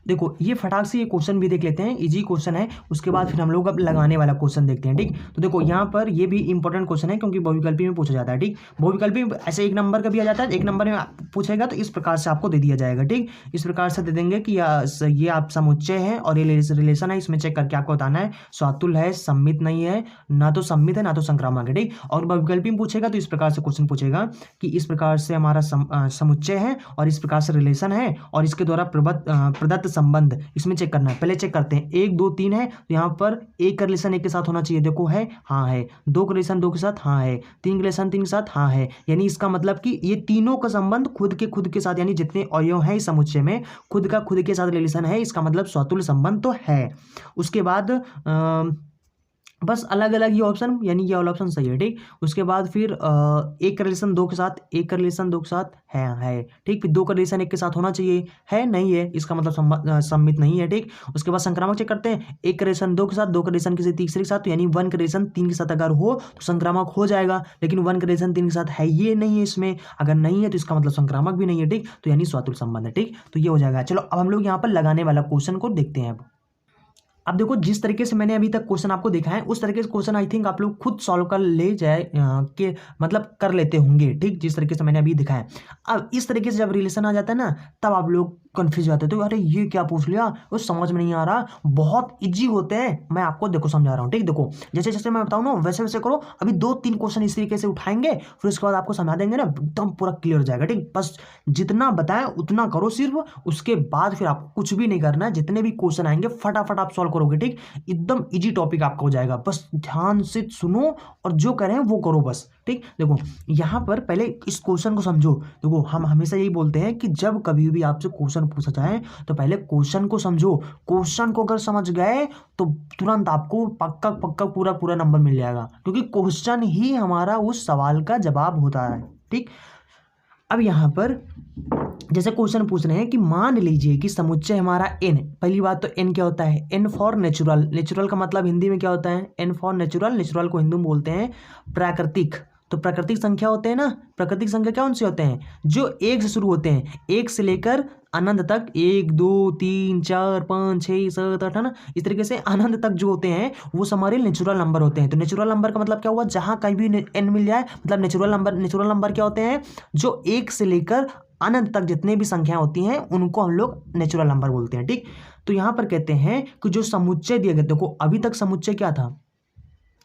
देखो ये फटाक से ये क्वेश्चन भी देख लेते हैं, इजी क्वेश्चन है, उसके बाद फिर हम लोग अब लगाने वाला क्वेश्चन देखते हैं। ठीक, तो देखो यहाँ पर ये भी इंपॉर्टेंट क्वेश्चन है क्योंकि बहुविकल्पी में पूछा जाता है। ठीक, बहुविकल्पी में ऐसे एक नंबर का भी आ जाता है, एक नंबर में पूछेगा तो इस प्रकार से आपको दे दिया जाएगा। ठीक, इस प्रकार से दे देंगे कि ये आप समुच्चय है और ये रिलेशन है, इसमें चेक करके आपको बताना है स्वातुल्य है, सम्मित नहीं है, ना तो सम्मित है ना तो संक्रामक है। ठीक, और बहुविकल्पी में पूछेगा तो इस प्रकार से क्वेश्चन पूछेगा कि इस प्रकार से हमारा समुच्चय है और इस प्रकार से रिलेशन है और इसके द्वारा प्रदत्त संबंध, इसमें चेक करना है। पहले चेक करते हैं, 1 2 3 है तो यहाँ पर एक का रिलेशन एक के साथ होना चाहिए, देखो है, हाँ है, 2 का रिलेशन 2 के साथ, हाँ है, 3 का रिलेशन 3 के साथ, हाँ है, यानी इसका मतलब कि ये तीनों का संबंध खुद के साथ, यानी जितने अवयव हैं इस समुच्चय में खुद के साथ रिलेशन है, इसका मतलब स्वातुल्य संबंध तो है। उसके बाद बस अलग अलग ये ऑप्शन, यानी ये वाला ऑप्शन सही है। ठीक, उसके बाद फिर एक का रिलेशन 2 के साथ, एक का रिलेशन 2 के साथ है। ठीक, फिर 2 का रिलेशन 1 के साथ होना चाहिए, है नहीं है, इसका मतलब सम्मित नहीं है। ठीक, उसके बाद संक्रामक चेक करते हैं, एक का रिलेशन 2 के साथ, 2 का रिलेशन किसी तीसरे के साथ, तो यानी 1 का रिलेशन 3 के साथ अगर हो तो संक्रामक हो जाएगा, लेकिन 1 का रिलेशन 3 के साथ है ये नहीं है, इसमें अगर नहीं है तो इसका मतलब संक्रामक भी नहीं है। ठीक, तो यानी स्वातुल्य संबंध है। ठीक, तो ये हो जाएगा। चलो अब हम लोग यहाँ पर लगाने वाला क्वेश्चन को देखते हैं। अब देखो जिस तरीके से मैंने अभी तक क्वेश्चन आपको देखा है उस तरीके से क्वेश्चन आई थिंक आप लोग खुद सॉल्व कर ले जाए के मतलब कर लेते होंगे। ठीक, जिस तरीके से मैंने अभी दिखा है। अब इस तरीके से जब रिलेशन आ जाता है ना तब आप लोग कंफ्यूज जाते हैं, तो अरे ये क्या पूछ लिया, वो समझ में नहीं आ रहा, बहुत इजी होते हैं, मैं आपको देखो समझा रहा हूँ। ठीक, देखो जैसे जैसे मैं बताऊँ ना वैसे वैसे करो। अभी 2 3 क्वेश्चन इस तरीके से उठाएंगे फिर उसके बाद आपको समझा देंगे ना, एकदम पूरा क्लियर हो जाएगा। ठीक, बस जितना बताएं उतना करो सिर्फ, उसके बाद फिर आपको कुछ भी नहीं करना है, जितने भी क्वेश्चन आएंगे फटाफट आप सॉल्व करोगे। ठीक, एकदम इजी टॉपिक आपका हो जाएगा, बस ध्यान से सुनो और जो करें वो करो बस। ठीक, देखो यहाँ पर पहले इस क्वेश्चन को समझो। देखो हम हमेशा यही बोलते हैं कि जब कभी भी आपसे क्वेश्चन पूछा जाए तो पहले क्वेश्चन को समझो, क्वेश्चन को अगर समझ गए तो तुरंत आपको पक्का पक्का पूरा पूरा नंबर मिल जाएगा, क्योंकि क्वेश्चन ही हमारा उस सवाल का जवाब होता है। ठीक, अब यहाँ पर जैसे क्वेश्चन पूछ रहे हैं कि मान लीजिए कि समुच्चय हमारा n, पहली बात तो n क्या होता है, n फॉर नेचुरल, नेचुरल का मतलब हिंदी में क्या होता है, n फॉर नेचुरल, नेचुरल को हिंदी में बोलते हैं प्राकृतिक। तो प्राकृतिक संख्या होते हैं ना, प्राकृतिक संख्या कौन से होते हैं, जो 1 से शुरू होते हैं, 1 से लेकर अनंत तक, 1 2 3 4 5 6 7 8 है ना, इस तरीके से अनंत तक जो होते हैं वो हमारे नेचुरल नंबर होते हैं। तो नेचुरल नंबर का मतलब क्या हुआ, जहां कहीं भी n मिल जाए, मतलब नेचुरल नंबर। नेचुरल नंबर क्या होते हैं, जो 1 से लेकर अनंत तक जितने भी संख्याएं होती हैं उनको हम लोग नेचुरल नंबर बोलते हैं। ठीक, तो यहां पर कहते हैं कि जो समुच्चय दिया गया, देखो अभी तक समुच्चय क्या था,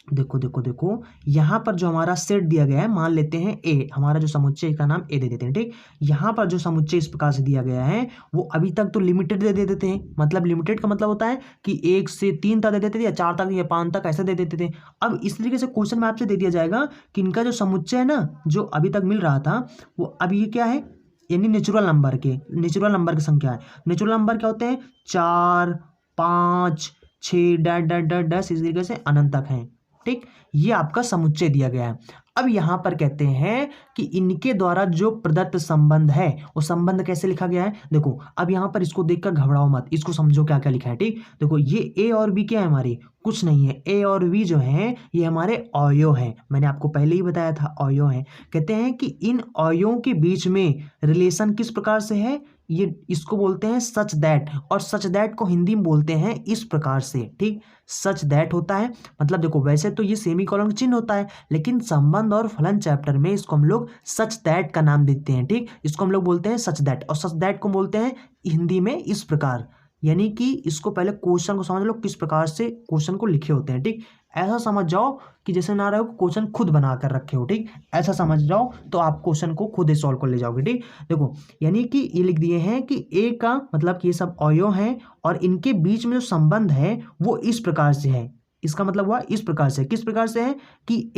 देखो देखो देखो यहाँ पर जो हमारा सेट दिया गया है, मान लेते हैं ए, हमारा जो समुच्चय का नाम ए दे देते हैं। ठीक, यहाँ पर जो समुच्चय इस प्रकार से दिया गया है वो अभी तक तो लिमिटेड दे देते थे, मतलब लिमिटेड का मतलब होता है कि 1 से 3 तक दे देते थे या 4 तक या 5 तक ऐसे दे देते थे। अब इस तरीके से क्वेश्चन में आपसे दे दिया जाएगा कि इनका जो समुच्चय है ना, जो अभी तक मिल रहा था वो अब ये क्या है, यानी नेचुरल नंबर की संख्या है। नेचुरल नंबर क्या होते हैं, 4 5 6 डैश डैश डैश डैश इस तरीके से अनंत तक है। ठीक, ये आपका समुच्चय दिया गया है। अब यहां पर कहते हैं कि इनके द्वारा जो प्रदत्त संबंध है वो संबंध कैसे लिखा गया है। देखो अब यहां पर इसको देखकर घबराओ मत, इसको समझो क्या क्या लिखा है। ठीक, देखो ये ए और बी क्या है, हमारे कुछ नहीं है, ए और बी जो है ये हमारे अवयव हैं, मैंने आपको पहले ही बताया था अवयव हैं। कहते हैं कि इन अवयवों के बीच में रिलेशन किस प्रकार से है, ये इसको बोलते हैं सच दैट, और सच दैट को हिंदी में बोलते हैं इस प्रकार से। ठीक, सच दैट होता है, मतलब देखो वैसे तो ये सेमीकोलन चिन्ह होता है, लेकिन संबंध और फलन चैप्टर में इसको हम लोग सच दैट का नाम देते हैं। ठीक, इसको हम लोग बोलते हैं सच दैट, और सच दैट को बोलते हैं हिंदी में इस प्रकार, यानी कि इसको पहले क्वेश्चन को समझ लो किस प्रकार से क्वेश्चन को लिखे होते हैं। ठीक, ऐसा समझ जाओ कि जैसे ना रहे हो क्वेश्चन खुद बना कर रखे हो। ठीक, ऐसा समझ जाओ तो आप क्वेश्चन को खुद ही सॉल्व कर ले जाओगे। ठीक, देखो यानी कि ये लिख दिए हैं कि ए का मतलब कि ये सब अवयव हैं और इनके बीच में जो संबंध है वो इस प्रकार से है। इसका मतलब हुआ इस प्रकार से, किस प्रकार से है कि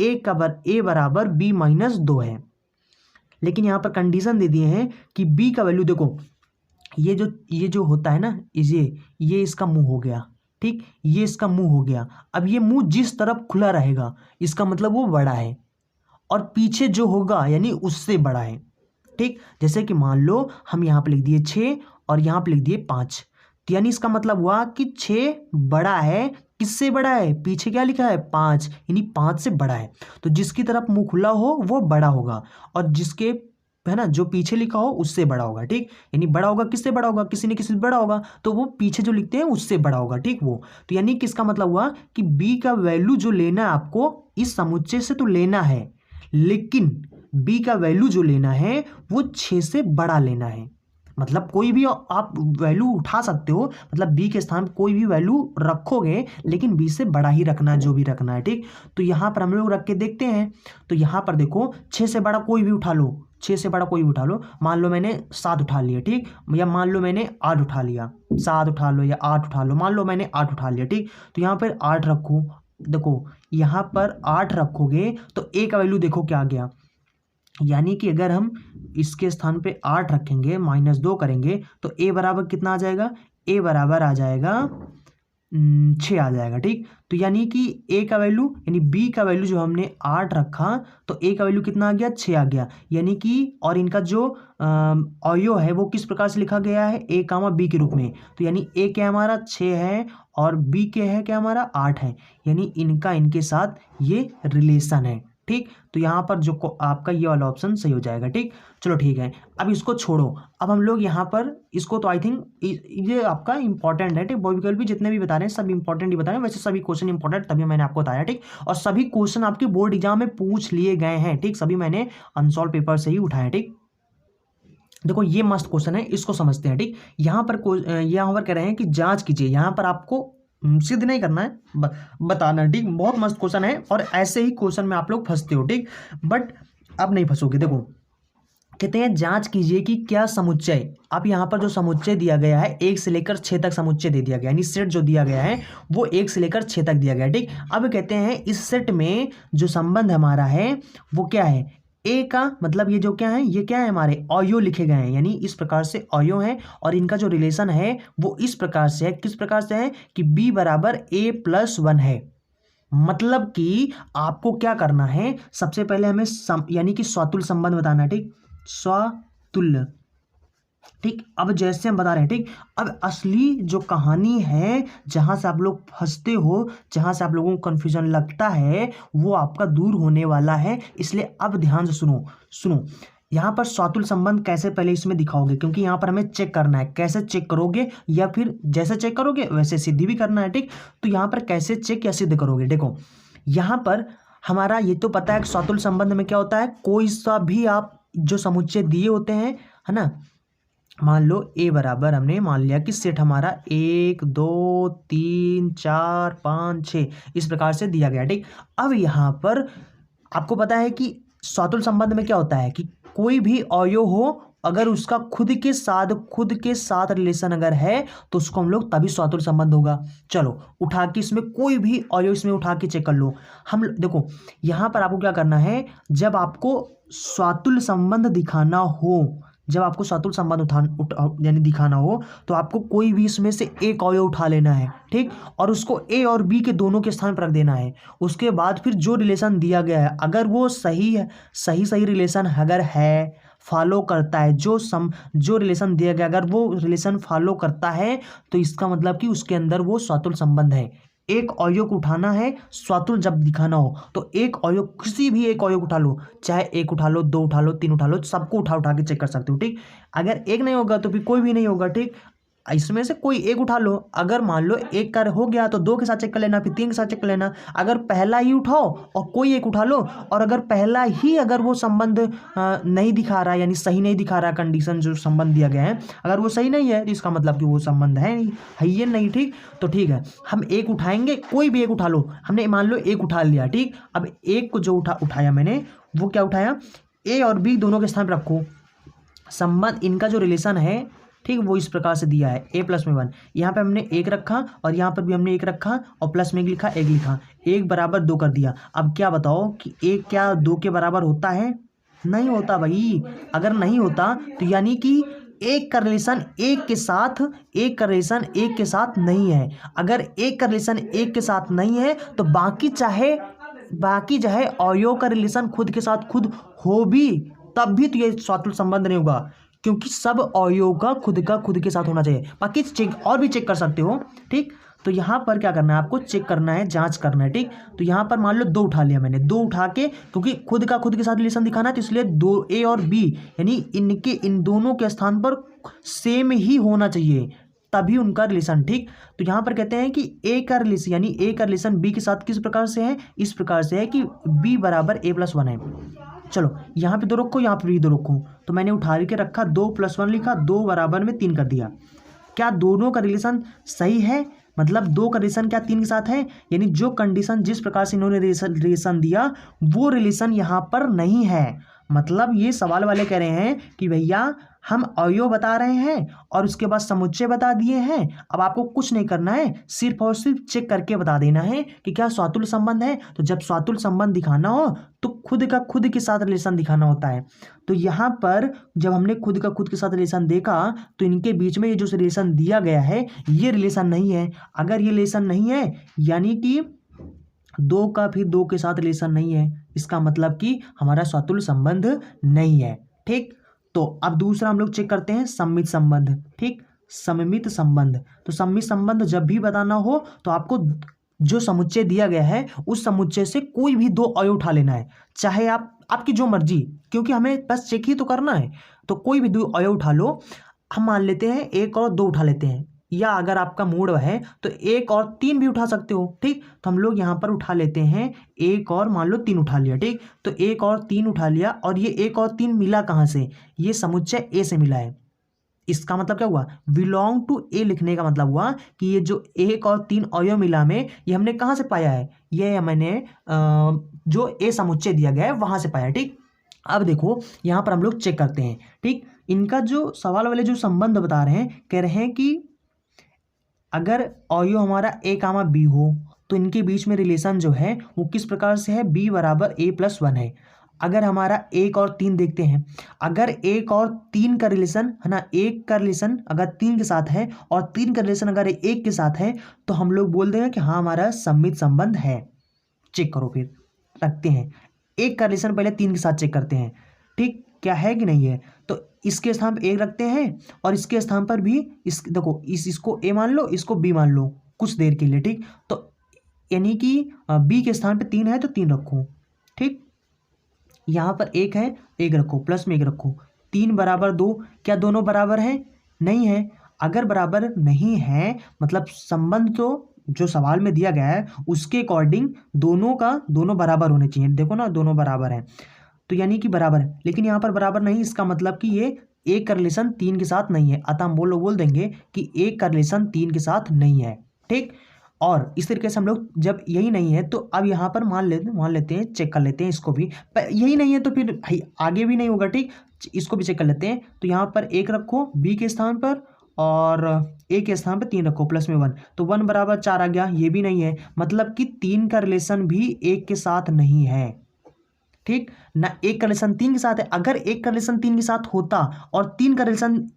ए बराबर बी माइनस 2 है, लेकिन यहाँ पर कंडीशन दे दिए हैं कि बी का वैल्यू, देखो ये जो होता है ना, ये इसका मुंह हो गया, ठीक, ये इसका मुंह हो गया। अब ये मुंह जिस तरफ खुला रहेगा इसका मतलब वो बड़ा है, और पीछे जो होगा यानी उससे बड़ा है। ठीक, जैसे कि मान लो हम यहाँ पे लिख दिए 6 और यहाँ पे लिख दिए 5, तो यानी इसका मतलब हुआ कि 6 बड़ा है, किससे बड़ा है, पीछे क्या लिखा है 5, यानी 5 से बड़ा है। तो जिसकी तरफ मुंह खुला हो वो बड़ा होगा, और जिसके है ना जो पीछे लिखा हो उससे बड़ा होगा। ठीक, यानी बड़ा होगा किससे बड़ा होगा, किसी ने किसी से बड़ा होगा, तो वो पीछे जो लिखते हैं उससे बड़ा होगा। ठीक, वो तो यानी किसका मतलब हुआ कि बी का वैल्यू जो लेना है आपको इस समुच्चय से तो लेना है, लेकिन बी का वैल्यू जो लेना है वो 6 से बड़ा लेना है। मतलब कोई भी आप वैल्यू उठा सकते हो, मतलब बी के स्थान पर कोई भी वैल्यू रखोगे, लेकिन बी से बड़ा ही रखना है जो भी रखना है। ठीक, तो यहाँ पर हम लोग रख के देखते हैं। तो यहाँ पर देखो 6 से बड़ा कोई भी उठा लो, 6 से बड़ा कोई भी उठा लो। मान लो मैंने 7 उठा लिया, ठीक, या मान लो मैंने 8 उठा लिया, 7 उठा लो या 8 उठा लो, मान लो मैंने 8 उठा लिया। ठीक, तो यहाँ पर 8 रखो। देखो यहाँ पर 8 रखोगे तो ए का वैल्यू देखो क्या आ गया, यानी कि अगर हम इसके स्थान पे 8 रखेंगे -2 करेंगे तो ए बराबर कितना आ जाएगा, ए बराबर आ जाएगा 6 आ जाएगा। ठीक, तो यानी कि ए का वैल्यू यानी बी का वैल्यू जो हमने 8 रखा तो ए का वैल्यू कितना आ गया, 6 आ गया। यानी कि और इनका जो अवयव है वो किस प्रकार से लिखा गया है, ए कामा बी के रूप में। तो यानी ए क्या हमारा 6 है और बी के है क्या हमारा 8 है, यानी इनका इनके साथ ये रिलेशन है। ठीक, तो यहाँ पर जो आपका ये वाला ऑप्शन सही हो जाएगा। ठीक, चलो ठीक है, अब इसको छोड़ो। अब हम लोग यहाँ पर इसको तो आई थिंक ये आपका इंपॉर्टेंट है। ठीक, बहुविकल्प भी जितने भी बता रहे हैं सब इंपॉर्टेंट ही बता रहे हैं, वैसे सभी क्वेश्चन इंपॉर्टेंट तभी मैंने आपको बताया। ठीक, और सभी क्वेश्चन आपके बोर्ड एग्जाम में पूछ लिए गए हैं। ठीक, सभी मैंने अनसॉल्व पेपर से ही उठाया। ठीक, देखो ये मस्त क्वेश्चन है, इसको समझते हैं। ठीक, यहाँ पर कह रहे हैं कि जांच कीजिए, यहाँ पर आपको सिद्ध नहीं करना है, बताना। ठीक, बहुत मस्त क्वेश्चन है और ऐसे ही क्वेश्चन में आप लोग फंसते हो। ठीक, बट अब नहीं फंसोगे। देखो कहते हैं जांच कीजिए कि क्या समुच्चय, अब यहाँ पर जो समुच्चय दिया गया है 1 से लेकर 6 तक समुच्चय दे दिया गया, यानी सेट जो दिया गया है वो 1 से लेकर 6 तक दिया गया है। ठीक, अब कहते हैं इस सेट में जो संबंध हमारा है वो क्या है, ए का मतलब ये जो क्या है, ये क्या है हमारे अवयव लिखे गए हैं, यानी इस प्रकार से अवयव है, और इनका जो रिलेशन है वो इस प्रकार से है, किस प्रकार से है कि b बराबर a+1 है। मतलब कि आपको क्या करना है, सबसे पहले हमें यानी कि स्वातुल्य संबंध बताना है। ठीक, स्वातुल्य। ठीक, अब जैसे हम बता रहे हैं। ठीक, अब असली जो कहानी है जहां से आप लोग फंसते हो, जहां से आप लोगों को कंफ्यूजन लगता है वो आपका दूर होने वाला है, इसलिए अब ध्यान से सुनो। यहाँ पर स्वातुल्य संबंध कैसे पहले इसमें दिखाओगे, क्योंकि यहाँ पर हमें चेक करना है। कैसे चेक करोगे, या फिर जैसे चेक करोगे वैसे सिद्धि भी करना है। ठीक, तो यहाँ पर कैसे चेक या सिद्ध करोगे, देखो यहाँ पर हमारा ये तो पता है कि स्वातुल्य संबंध में क्या होता है, कोई सा भी आप जो समुच्चय दिए होते हैं, है ना, मान लो ए बराबर हमने मान लिया कि सेट हमारा 1 2 3 4 5 6 इस प्रकार से दिया गया। ठीक, अब यहाँ पर आपको पता है कि स्वातुल्य संबंध में क्या होता है कि कोई भी अवयव हो, अगर उसका खुद के साथ रिलेशन अगर है तो उसको हम लोग तभी स्वातुल्य संबंध होगा। चलो उठा के इसमें कोई भी अवयव इसमें उठा के चेक कर लो। हम देखो यहाँ पर आपको क्या करना है, जब आपको स्वातुल्य संबंध दिखाना हो, जब आपको स्वातुल्य संबंध यानी दिखाना हो तो आपको कोई भी इसमें से एक अवयव उठा लेना है। ठीक, और उसको ए और बी के दोनों के स्थान पर रख देना है। उसके बाद फिर जो रिलेशन दिया गया है अगर वो सही है, सही रिलेशन अगर है, फॉलो करता है, जो रिलेशन दिया गया अगर वो रिलेशन फॉलो करता है तो इसका मतलब कि उसके अंदर वो स्वातुल्य संबंध है। एक अवयव को उठाना है, स्वातुल्य जब दिखाना हो तो एक अवयव, किसी भी एक अवयव उठा लो, चाहे 1 उठा लो, 2 उठा लो, 3 उठा लो, सबको उठा के चेक कर सकते हो। ठीक, अगर एक नहीं होगा तो फिर कोई भी नहीं होगा। ठीक, इसमें से कोई एक उठा लो, अगर मान लो एक का हो गया तो 2 के साथ चेक कर लेना, फिर 3 के साथ चेक कर लेना। अगर पहला ही उठाओ और कोई एक उठा लो, और अगर पहला ही अगर वो संबंध नहीं दिखा रहा है, यानी सही नहीं दिखा रहा, कंडीशन जो संबंध दिया गया है अगर वो सही नहीं है तो इसका मतलब कि वो संबंध है ये नहीं। ठीक, तो ठीक है, हम एक उठाएंगे, कोई भी एक उठा लो, हमने मान लो एक उठा लिया। ठीक, अब एक को जो उठाया मैंने वो क्या उठाया, ए और बी दोनों के स्थान पर रखो, संबंध इनका जो रिलेशन है ठीक वो इस प्रकार से दिया है a+1। यहाँ पे हमने 1 रखा और यहाँ पर भी हमने 1 रखा और प्लस में 1 लिखा, 1 लिखा, 1 बराबर 2 कर दिया। अब क्या बताओ कि 1 क्या 2 के बराबर होता है, नहीं होता भाई। अगर नहीं होता तो यानी कि एक का रिलेशन एक के साथ नहीं है। अगर एक का रिलेशन एक के साथ नहीं है तो बाकी चाहे अवयव का रिलेशन खुद के साथ खुद हो भी, तब भी तो ये स्वातुल्य संबंध नहीं होगा, क्योंकि सब अवयव का खुद के साथ होना चाहिए। बाकी और भी चेक कर सकते हो। ठीक, तो यहाँ पर क्या करना है, आपको चेक करना है, जांच करना है। ठीक, तो यहाँ पर मान लो 2 उठा लिया मैंने, 2 उठा के, क्योंकि खुद के साथ रिलेशन दिखाना है तो इसलिए 2 ए और बी यानी इन दोनों के स्थान पर सेम ही होना चाहिए, तभी उनका रिलेशन। ठीक, तो यहाँ पर कहते हैं कि ए का रिलेशन यानी ए का रिलेशन बी के साथ किस प्रकार से है, इस प्रकार से है कि बी बराबर a+1 है। चलो यहाँ पे 2 रखो, यहाँ पे भी 2 रखो, तो मैंने उठा के रखा, 2+1 लिखा, 2 बराबर में 3 कर दिया। क्या दोनों का रिलेशन सही है, मतलब 2 का रिलेशन क्या 3 के साथ है, यानी जो कंडीशन जिस प्रकार से इन्होंने रिलेशन दिया वो रिलेशन यहाँ पर नहीं है। मतलब ये सवाल वाले कह रहे हैं कि भैया हम अवयव बता रहे हैं और उसके बाद समुच्चय बता दिए हैं, अब आपको कुछ नहीं करना है, सिर्फ और सिर्फ चेक करके बता देना है कि क्या स्वातुल्य संबंध है। तो जब स्वातुल्य संबंध दिखाना हो तो खुद के साथ रिलेशन दिखाना होता है। तो यहाँ पर जब हमने खुद के साथ रिलेशन देखा तो इनके बीच में ये जो रिलेशन दिया गया है ये रिलेशन नहीं है। अगर ये रिलेशन नहीं है यानी कि 2 का फिर 2 के साथ रिलेशन नहीं है, इसका मतलब कि हमारा स्वातुल्य संबंध नहीं है। ठीक, तो अब दूसरा हम लोग चेक करते हैं सममित संबंध। ठीक, सममित संबंध, तो सममित संबंध जब भी बताना हो तो आपको जो समुच्चय दिया गया है उस समुच्चय से कोई भी 2 अवयव उठा लेना है, चाहे आपकी जो मर्जी, क्योंकि हमें बस चेक ही तो करना है। तो कोई भी 2 अवयव उठा लो, हम मान लेते हैं 1 और 2 उठा लेते हैं, या अगर आपका मूड है तो 1 और 3 भी उठा सकते हो। ठीक, तो हम लोग यहाँ पर उठा लेते हैं 1 और मान लो 3 उठा लिया। ठीक, तो 1 और 3 उठा लिया, और ये 1 और 3 मिला कहाँ से, ये समुच्चय ए से मिला है। इसका मतलब क्या हुआ, बिलोंग टू ए लिखने का मतलब हुआ कि ये जो 1 और 3 अवयव मिला में ये हमने कहाँ से पाया है, ये मैंने जो ए समुच्चय दिया गया है वहां से पाया। ठीक, अब देखो यहाँ पर हम लोग चेक करते हैं। ठीक, इनका जो सवाल वाले जो संबंध बता रहे हैं, कह रहे हैं कि अगर अवयव हमारा ए कामा बी हो तो इनके बीच में रिलेशन जो है वो किस प्रकार से है, बी बराबर a+1 है। अगर हमारा 1 और 3 देखते हैं, अगर 1 और 3 का रिलेशन है ना, 1 का रिलेशन अगर 3 के साथ है और 3 का रिलेशन अगर 1 के साथ है तो हम लोग बोल देंगे कि हाँ हमारा सममित संबंध है। चेक करो, फिर रखते हैं 1 का रिलेशन पहले 3 के साथ चेक करते हैं। ठीक, क्या है कि नहीं है, तो इसके स्थान पर 1 रखते हैं और इसके स्थान पर भी देखो इसको ए मान लो, इसको बी मान लो कुछ देर के लिए। ठीक, तो यानी कि बी के स्थान पे 3 है तो 3 रखो। ठीक, यहाँ पर 1 है, 1 रखो, प्लस में 1 रखो, 3 बराबर 2, क्या दोनों बराबर हैं, नहीं है। अगर बराबर नहीं है मतलब संबंध तो जो सवाल में दिया गया है उसके अकॉर्डिंग दोनों बराबर होने चाहिए। देखो ना दोनों बराबर हैं तो यानी कि बराबर है, लेकिन यहाँ पर बराबर नहीं, इसका मतलब कि ये 1 का रिलेशन 3 के साथ नहीं है, अतः हम बोल देंगे कि 1 का रिलेशन 3 के साथ नहीं है। ठीक, और इस तरीके से हम लोग जब यही नहीं है तो अब यहाँ पर मान लेते हैं, चेक कर लेते हैं इसको भी, यही नहीं है तो फिर आगे भी नहीं होगा। ठीक, इसको भी चेक कर लेते हैं। तो यहाँ पर 1 रखो बी के स्थान पर और ए के स्थान पर 3 रखो, प्लस में 1, तो 1 बराबर 4 आ गया, ये भी नहीं है, मतलब कि 3 का रिलेशन भी 1 के साथ नहीं है। ठीक ना, 1 का रिलेशन 3 के साथ है, अगर 1 का रिलेशन 3 के साथ होता और 3 का रिलेशन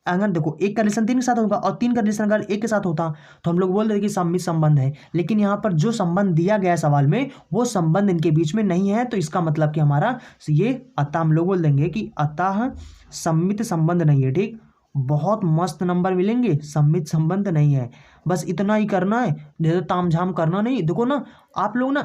अगर देखो 1 का रिलेशन 3 के साथ होगा और 3 का रिलेशन अगर 1 के साथ होता तो हम लोग बोल देते कि सममित संबंध है, लेकिन यहाँ पर जो संबंध दिया गया है सवाल में वो संबंध इनके बीच में नहीं है, तो इसका मतलब कि हमारा ये अतः हम लोग बोल देंगे कि अतः सममित संबंध नहीं है। ठीक, बहुत मस्त नंबर मिलेंगे, सममित संबंध नहीं है, बस इतना ही करना है, ज़्यादा तामझाम करना नहीं। देखो ना आप लोग ना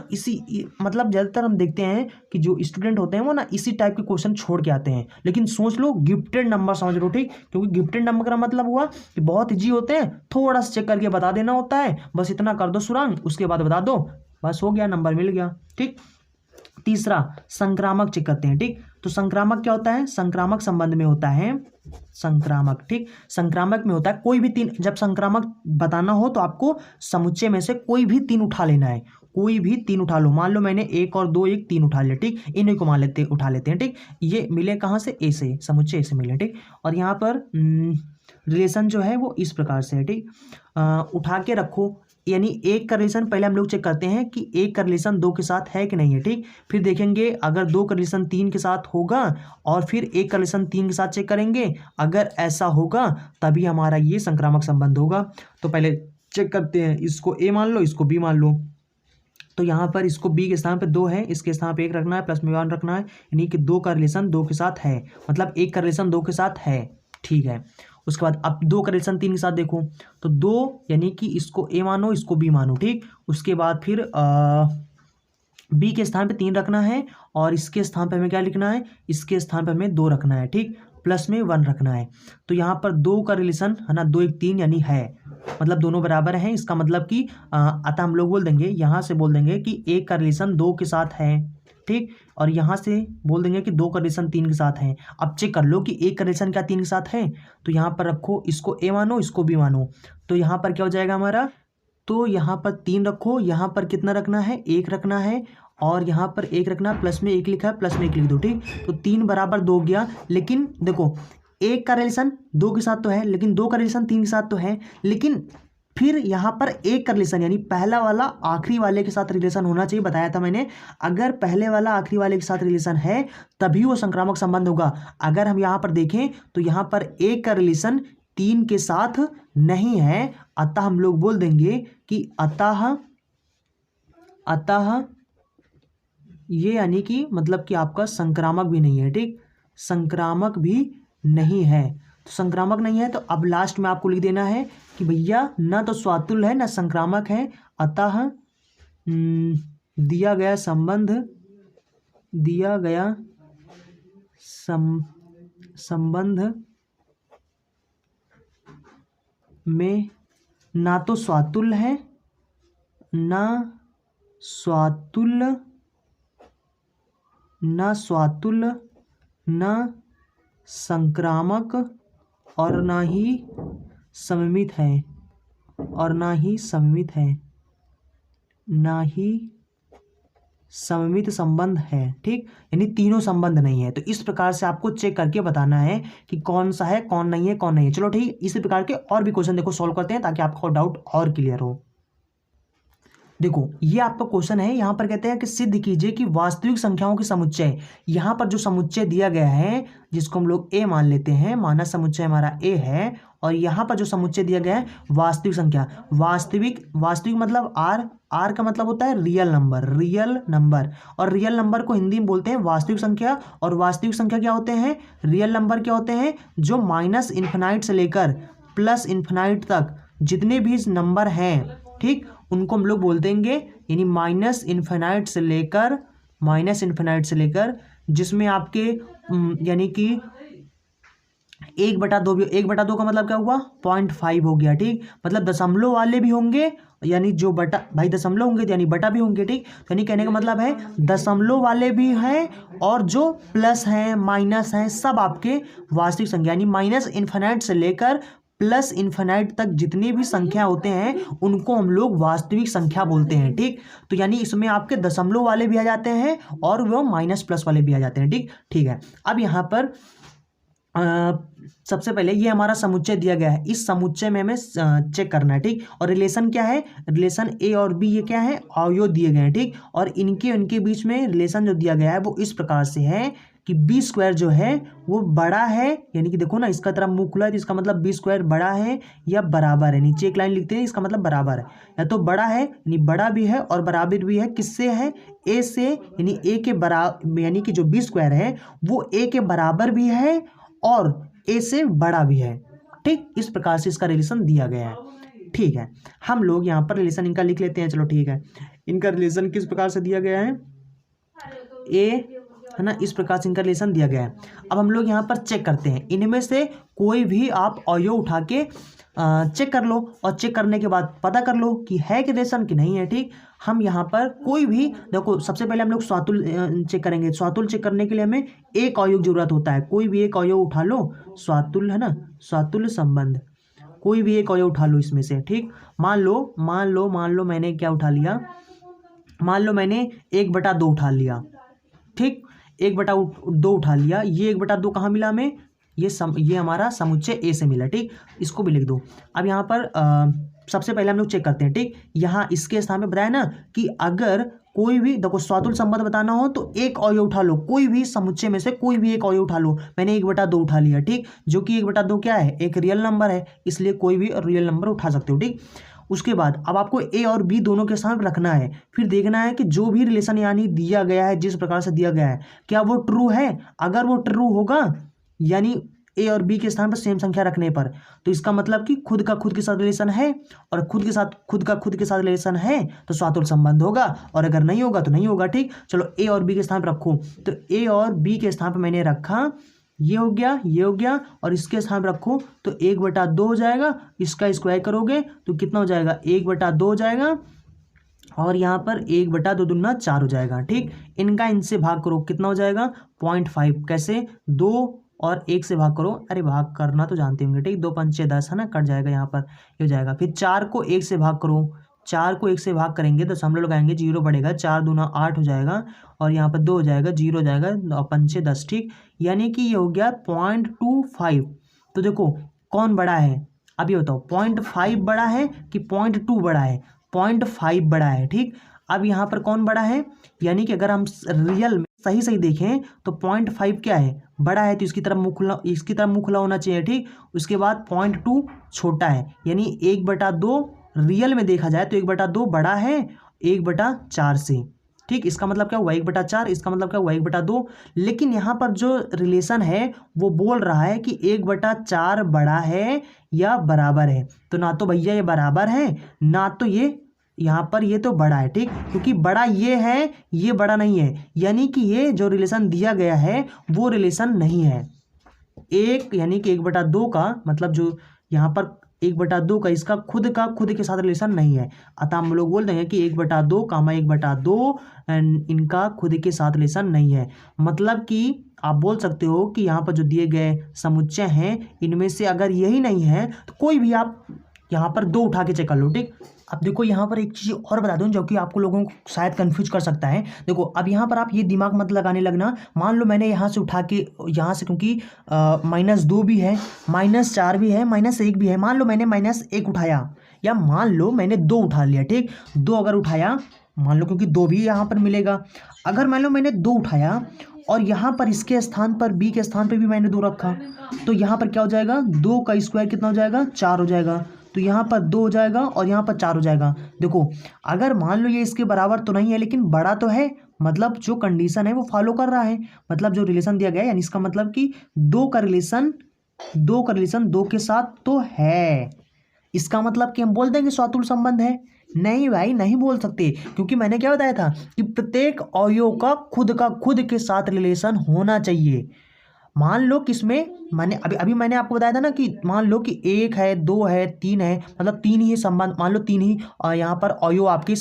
मतलब ज़्यादातर हम देखते हैं कि जो स्टूडेंट होते हैं वो ना इसी टाइप के क्वेश्चन छोड़ के आते हैं, लेकिन सोच लो गिफ्टेड नंबर समझ लो। ठीक, क्योंकि गिफ्टेड नंबर का मतलब हुआ कि बहुत ईजी होते हैं, थोड़ा सा चेक करके बता देना होता है, बस इतना कर दो सुरांग, उसके बाद बता दो, बस हो गया, नंबर मिल गया। ठीक, तीसरा संक्रामक चेक करते हैं। ठीक, तो संक्रामक क्या होता है, संक्रामक संबंध में होता है संक्रामक। ठीक, संक्रामक में होता है कोई भी 3, जब संक्रामक बताना हो तो आपको समुच्चय में से कोई भी 3 उठा लेना है, कोई भी 3 उठा लो। मान लो मैंने 1 और 2 1 3 उठा लिया। ठीक, इन्हीं को उठा लेते हैं। ठीक, ये मिले कहाँ से, ए से, समुच्चय ए से मिले। ठीक, और यहाँ पर रिलेशन जो है वो इस प्रकार से है। ठीक, उठा के रखो, यानी एक का रिलेशन पहले हम लोग चेक करते हैं कि एक का रिलेशन 2 के साथ है कि नहीं है, ठीक। फिर देखेंगे अगर 2 का रिलेशन 3 के साथ होगा और फिर एक का रिलेशन 3 के साथ चेक करेंगे। अगर ऐसा होगा तभी हमारा ये संक्रामक संबंध होगा। तो पहले चेक करते हैं, इसको ए मान लो, इसको बी मान लो। तो यहाँ पर इसको बी के स्थान पे 2 है, इसके स्थान पे 1 रखना है, प्लस में 1 रखना है, यानी कि 2 का रिलेशन 2 के साथ है, मतलब एक का रिलेशन 2 के साथ है, ठीक है। उसके बाद अब 2 का रिलेशन 3 के साथ देखो, तो 2 यानी कि इसको ए मानो, इसको बी मानो, ठीक। उसके बाद फिर बी के स्थान पे 3 रखना है और इसके स्थान पे हमें क्या लिखना है, इसके स्थान पे हमें 2 रखना है, ठीक, प्लस में 1 रखना है। तो यहाँ पर 2 का रिलेशन है ना, 2 1 3 यानी है, मतलब दोनों बराबर हैं। इसका मतलब कि अतः हम लोग बोल देंगे, यहाँ से बोल देंगे कि एक का रिलेशन 2 के साथ है, ठीक, और यहाँ से बोल देंगे कि 2 का रिलेशन 3 के साथ है। अब चेक कर लो कि एक का रिलेशन क्या 3 के साथ है, तो यहाँ पर रखो, इसको ए मानो, इसको बी मानो। तो यहाँ पर क्या हो जाएगा हमारा, तो यहाँ पर 3 रखो, यहाँ पर कितना रखना है, 1 रखना है, और यहाँ पर 1 रखना, प्लस में 1 लिखा है, प्लस में 1 लिख दो, ठीक। तो 3 बराबर 2 गया, लेकिन देखो एक का रिलेशन 2 के साथ तो है, लेकिन 2 का रिलेशन 3 के साथ तो है, लेकिन फिर यहाँ पर एक का रिलेशन यानी पहला वाला आखिरी वाले के साथ रिलेशन होना चाहिए, बताया था मैंने। अगर पहले वाला आखिरी वाले के साथ रिलेशन है तभी वो संक्रामक संबंध होगा। अगर हम यहाँ पर देखें तो यहाँ पर एक का रिलेशन 3 के साथ नहीं है, अतः हम लोग बोल देंगे कि अतः ये यानी कि मतलब कि आपका संक्रामक भी नहीं है, ठीक, संक्रामक भी नहीं है। तो संक्रामक नहीं है, तो अब लास्ट में आपको लिख देना है कि भैया ना तो स्वातुल्य है ना संक्रामक है, अतः दिया गया संबंध में ना तो स्वातुल्य है, ना स्वातुल्य, न संक्रामक, और ना ही सममित है, ना ही सममित संबंध है, ठीक, यानी तीनों संबंध नहीं है। तो इस प्रकार से आपको चेक करके बताना है कि कौन सा है, कौन नहीं है, कौन नहीं है। चलो ठीक, इसी प्रकार के और भी क्वेश्चन देखो सॉल्व करते हैं ताकि आपका डाउट और क्लियर हो। देखो ये आपका क्वेश्चन है, यहाँ पर कहते हैं कि सिद्ध कीजिए कि वास्तविक संख्याओं की समुच्चय, यहाँ पर जो समुच्चय दिया गया है जिसको हम लोग ए मान लेते हैं, मानस समुच्चय हमारा ए है, और यहाँ पर जो समुच्चय दिया गया है वास्तविक संख्या, वास्तविक मतलब आर का मतलब होता है रियल नंबर, और रियल नंबर को हिंदी में बोलते हैं वास्तविक संख्या। और वास्तविक संख्या क्या होते हैं, रियल नंबर क्या होते हैं, जो माइनस इन्फिनाइट से लेकर प्लस इन्फिनाइट तक जितने भी नंबर हैं, ठीक, उनको हम लोग बोल देंगे, यानी माइनस इन्फिनाइट से लेकर जिसमें आपके यानी कि 1/2 भी, 1/2 का मतलब क्या हुआ, 0.5 हो गया, ठीक, मतलब दशमलव वाले भी होंगे, यानी जो बटा, भाई दशमलव होंगे तो यानी बटा भी होंगे, ठीक। तो यानी कहने का मतलब है दशमलव वाले भी हैं और जो प्लस हैं माइनस हैं सब आपके वास्तविक संख्या, यानी माइनस इन्फिनाइट से लेकर प्लस इन्फिनाइट तक जितनी भी संख्या होते हैं उनको हम लोग वास्तविक संख्या बोलते हैं, ठीक। तो यानी इसमें आपके दशमलव वाले भी आ जाते हैं और वो माइनस प्लस वाले भी आ जाते हैं, ठीक है। अब यहाँ पर सबसे पहले ये हमारा समुच्चय दिया गया है, इस समुच्चय में हमें चेक करना है, ठीक। और रिलेशन क्या है, रिलेशन ए और बी ये क्या है, अवयव दिए गए हैं, ठीक। और इनके बीच में रिलेशन जो दिया गया है वो इस प्रकार से है कि बी स्क्वायर जो है वो बड़ा है, यानी कि देखो ना इसका तरफ मुंह खुला है तो इसका मतलब बी स्क्वायर बड़ा है या बराबर है, नीचे एक लाइन लिखते हैं इसका मतलब बराबर है, या तो बड़ा है यानी बड़ा भी है और बराबर भी है, किससे है, ए से, यानी ए के बराबर, यानी कि जो बी स्क्वायर है वो ए के बराबर भी है और ए से बड़ा भी है, ठीक। इस प्रकार से इसका रिलेशन दिया गया है, ठीक है। हम लोग यहाँ पर रिलेशन इनका लिख लेते हैं, चलो ठीक है। इनका रिलेशन किस प्रकार से दिया गया है, ए है ना, इस प्रकार से इनका रिलेशन दिया गया है। अब हम लोग यहाँ पर चेक करते हैं, इनमें से कोई भी आप अवयव उठा के चेक कर लो, और चेक करने के बाद पता कर लो कि है कि रिलेशन कि नहीं है, ठीक। हम यहाँ पर कोई भी देखो, सबसे पहले हम लोग स्वातुल्य चेक करेंगे। स्वातुल्य चेक करने के लिए हमें एक अवयव जरूरत होता है, कोई भी एक अवयव उठा लो, स्वातुल्य है ना, स्वातुल्य संबंध, कोई भी एक अवयव उठा लो इसमें से, ठीक। मान लो मैंने क्या उठा लिया, मान लो मैंने 1/2 उठा लिया, ठीक, 1/2 उठा लिया। ये 1/2 कहाँ मिला हमें, ये हमारा समुच्चय ए से मिला, ठीक। इसको भी लिख दो। अब यहाँ पर सबसे पहले हम लोग चेक करते हैं, ठीक। यहाँ इसके स्थान पे बताया ना कि अगर कोई भी देखो स्वातुल संबंध बताना हो तो एक अवयव उठा लो, कोई भी समुच्चय में से कोई भी एक अवयव उठा लो। मैंने 1/2 उठा लिया, ठीक, जो कि 1/2 क्या है, एक रियल नंबर है, इसलिए कोई भी रियल नंबर उठा सकते हो, ठीक। उसके बाद अब आपको ए और बी दोनों के साथ रखना है, फिर देखना है कि जो भी रिलेशन यानी दिया गया है, जिस प्रकार से दिया गया है, क्या वो ट्रू है। अगर वो ट्रू होगा यानी ए और बी के स्थान पर सेम संख्या रखने पर, तो इसका मतलब कि खुद का खुद के साथ रिलेशन है, और खुद का खुद के साथ रिलेशन है तो स्वातुल संबंध होगा, और अगर नहीं होगा तो नहीं होगा, ठीक। चलो ए और बी के स्थान पर रखो, तो ए और बी के स्थान पर मैंने रखा, ये हो गया, ये हो गया, और इसके स्थान पर रखो तो 1/2 हो जाएगा। इसका स्क्वायर करोगे तो कितना हो जाएगा, 1/2 हो जाएगा, और यहाँ पर 1/2 दूना 4 हो जाएगा, ठीक। इनका इनसे भाग करो, कितना हो जाएगा 0.5। कैसे, 2 और 1 से भाग करो, अरे भाग करना तो जानते होंगे, ठीक। 2 पंचे 10 है ना, कट जाएगा यहाँ पर, ये हो जाएगा। फिर 4 को 1 से भाग करो, 4 को 1 से भाग करेंगे तो हम लोग लगाएंगे 0 बढ़ेगा, 4 दूना 8 हो जाएगा, और यहाँ पर 2 हो जाएगा, 0 हो जाएगा, और पंचे 10, ठीक। यानी कि ये हो गया 0.25। तो देखो कौन बड़ा है, अब ये बताओ 0.5 बड़ा है कि 0.2 बड़ा है, 0.5 बड़ा है, ठीक। अब यहाँ पर कौन बड़ा है, यानी कि अगर हम रियल में सही सही देखें तो 0.5 क्या है, बड़ा है, तो इसकी तरफ मुँह खुला होना चाहिए, ठीक। उसके बाद 0.2 छोटा है, यानी 1/2 रियल में देखा जाए तो 1/2 बड़ा है 1/4 से, ठीक। इसका मतलब क्या हुआ 1/4, इसका मतलब क्या हुआ 1/2। लेकिन यहाँ पर जो रिलेशन है वो बोल रहा है कि 1/4 बड़ा है या बराबर है, तो ना तो भैया ये बराबर है, ना तो ये यहाँ पर ये तो बड़ा है, ठीक, क्योंकि बड़ा ये है, ये बड़ा नहीं है, यानी कि ये जो रिलेशन दिया गया है वो रिलेशन नहीं है। यानी कि 1/2 का मतलब जो यहाँ पर 1/2 का इसका खुद के साथ रिलेशन नहीं है, अतः हम लोग बोल देंगे कि 1/2 कामा 1/2 इनका खुद के साथ रिलेशन नहीं है। मतलब कि आप बोल सकते हो कि यहाँ पर जो दिए गए समुच्चय हैं इनमें से अगर यही नहीं है तो कोई भी आप यहाँ पर 2 उठा के चेक कर लो, ठीक। अब देखो यहाँ पर एक चीज़ और बता दूं जो कि आपको लोगों को शायद कंफ्यूज कर सकता है। देखो अब यहाँ पर आप ये दिमाग मत लगाने लगना, मान लो मैंने यहाँ से उठा के यहाँ से, क्योंकि -2 भी है, -4 भी है, -1 भी है, मान लो मैंने -1 उठाया, या मान लो मैंने 2 उठा लिया, ठीक। 2 अगर उठाया, मान लो, क्योंकि 2 भी यहाँ पर मिलेगा, अगर मान लो मैंने 2 उठाया और यहाँ पर इसके स्थान पर बी के स्थान पर भी मैंने 2 रखा, तो यहाँ पर क्या हो जाएगा, 2 का स्क्वायर कितना हो जाएगा, 4 हो जाएगा, तो यहाँ पर 2 हो जाएगा और यहाँ पर 4 हो जाएगा। देखो अगर मान लो ये इसके बराबर तो नहीं है लेकिन बड़ा तो है, मतलब जो कंडीशन है वो फॉलो कर रहा है, मतलब जो रिलेशन दिया गया है, यानी इसका मतलब कि 2 का रिलेशन 2 के साथ तो है। इसका मतलब कि हम बोल देंगे स्वातुल संबंध है? नहीं भाई, नहीं बोल सकते, क्योंकि मैंने क्या बताया था कि प्रत्येक अवयव का खुद के साथ रिलेशन होना चाहिए। मान लो किसमें, मैंने अभी मैंने आपको बताया था ना कि मान लो कि 1 है, 2 है, 3 है, मतलब 3 ही संबंध, मान लो 3 ही यहाँ पर अवयव आपके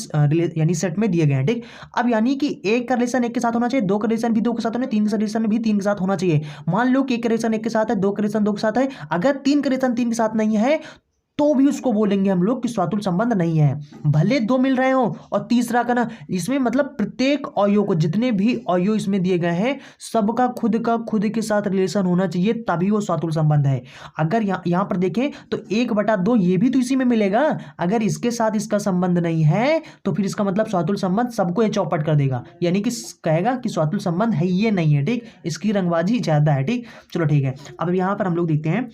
यानी सेट में दिए गए हैं, ठीक। अब यानी कि 1 का रिलेशन 1 के साथ होना चाहिए, 2 का रिलेशन भी 2 के साथ होना, 3 का रिलेशन भी 3 के साथ होना चाहिए। मान लो कि 1 का रिलेशन 1 के साथ है, 2 का रिलेशन 2 के साथ है, अगर 3 का रिलेशन 3 के साथ नहीं है तो भी उसको बोलेंगे हम लोग कि स्वातुल संबंध नहीं है। भले 2 मिल रहे हो और तीसरा का ना, इसमें मतलब प्रत्येक अवयव को, जितने भी अवयव इसमें दिए गए हैं सबका खुद के साथ रिलेशन होना चाहिए, तभी वो स्वातुल संबंध है। अगर यहाँ पर देखें तो 1/2 ये भी तो इसी में मिलेगा, अगर इसके साथ इसका संबंध नहीं है तो फिर इसका मतलब स्वातुल संबंध सबको ये चौपट कर देगा, यानी कि कहेगा कि स्वातुल संबंध है ये नहीं है, ठीक। इसकी रंगबाजी ज्यादा है, ठीक। चलो ठीक है, अब यहाँ पर हम लोग देखते हैं,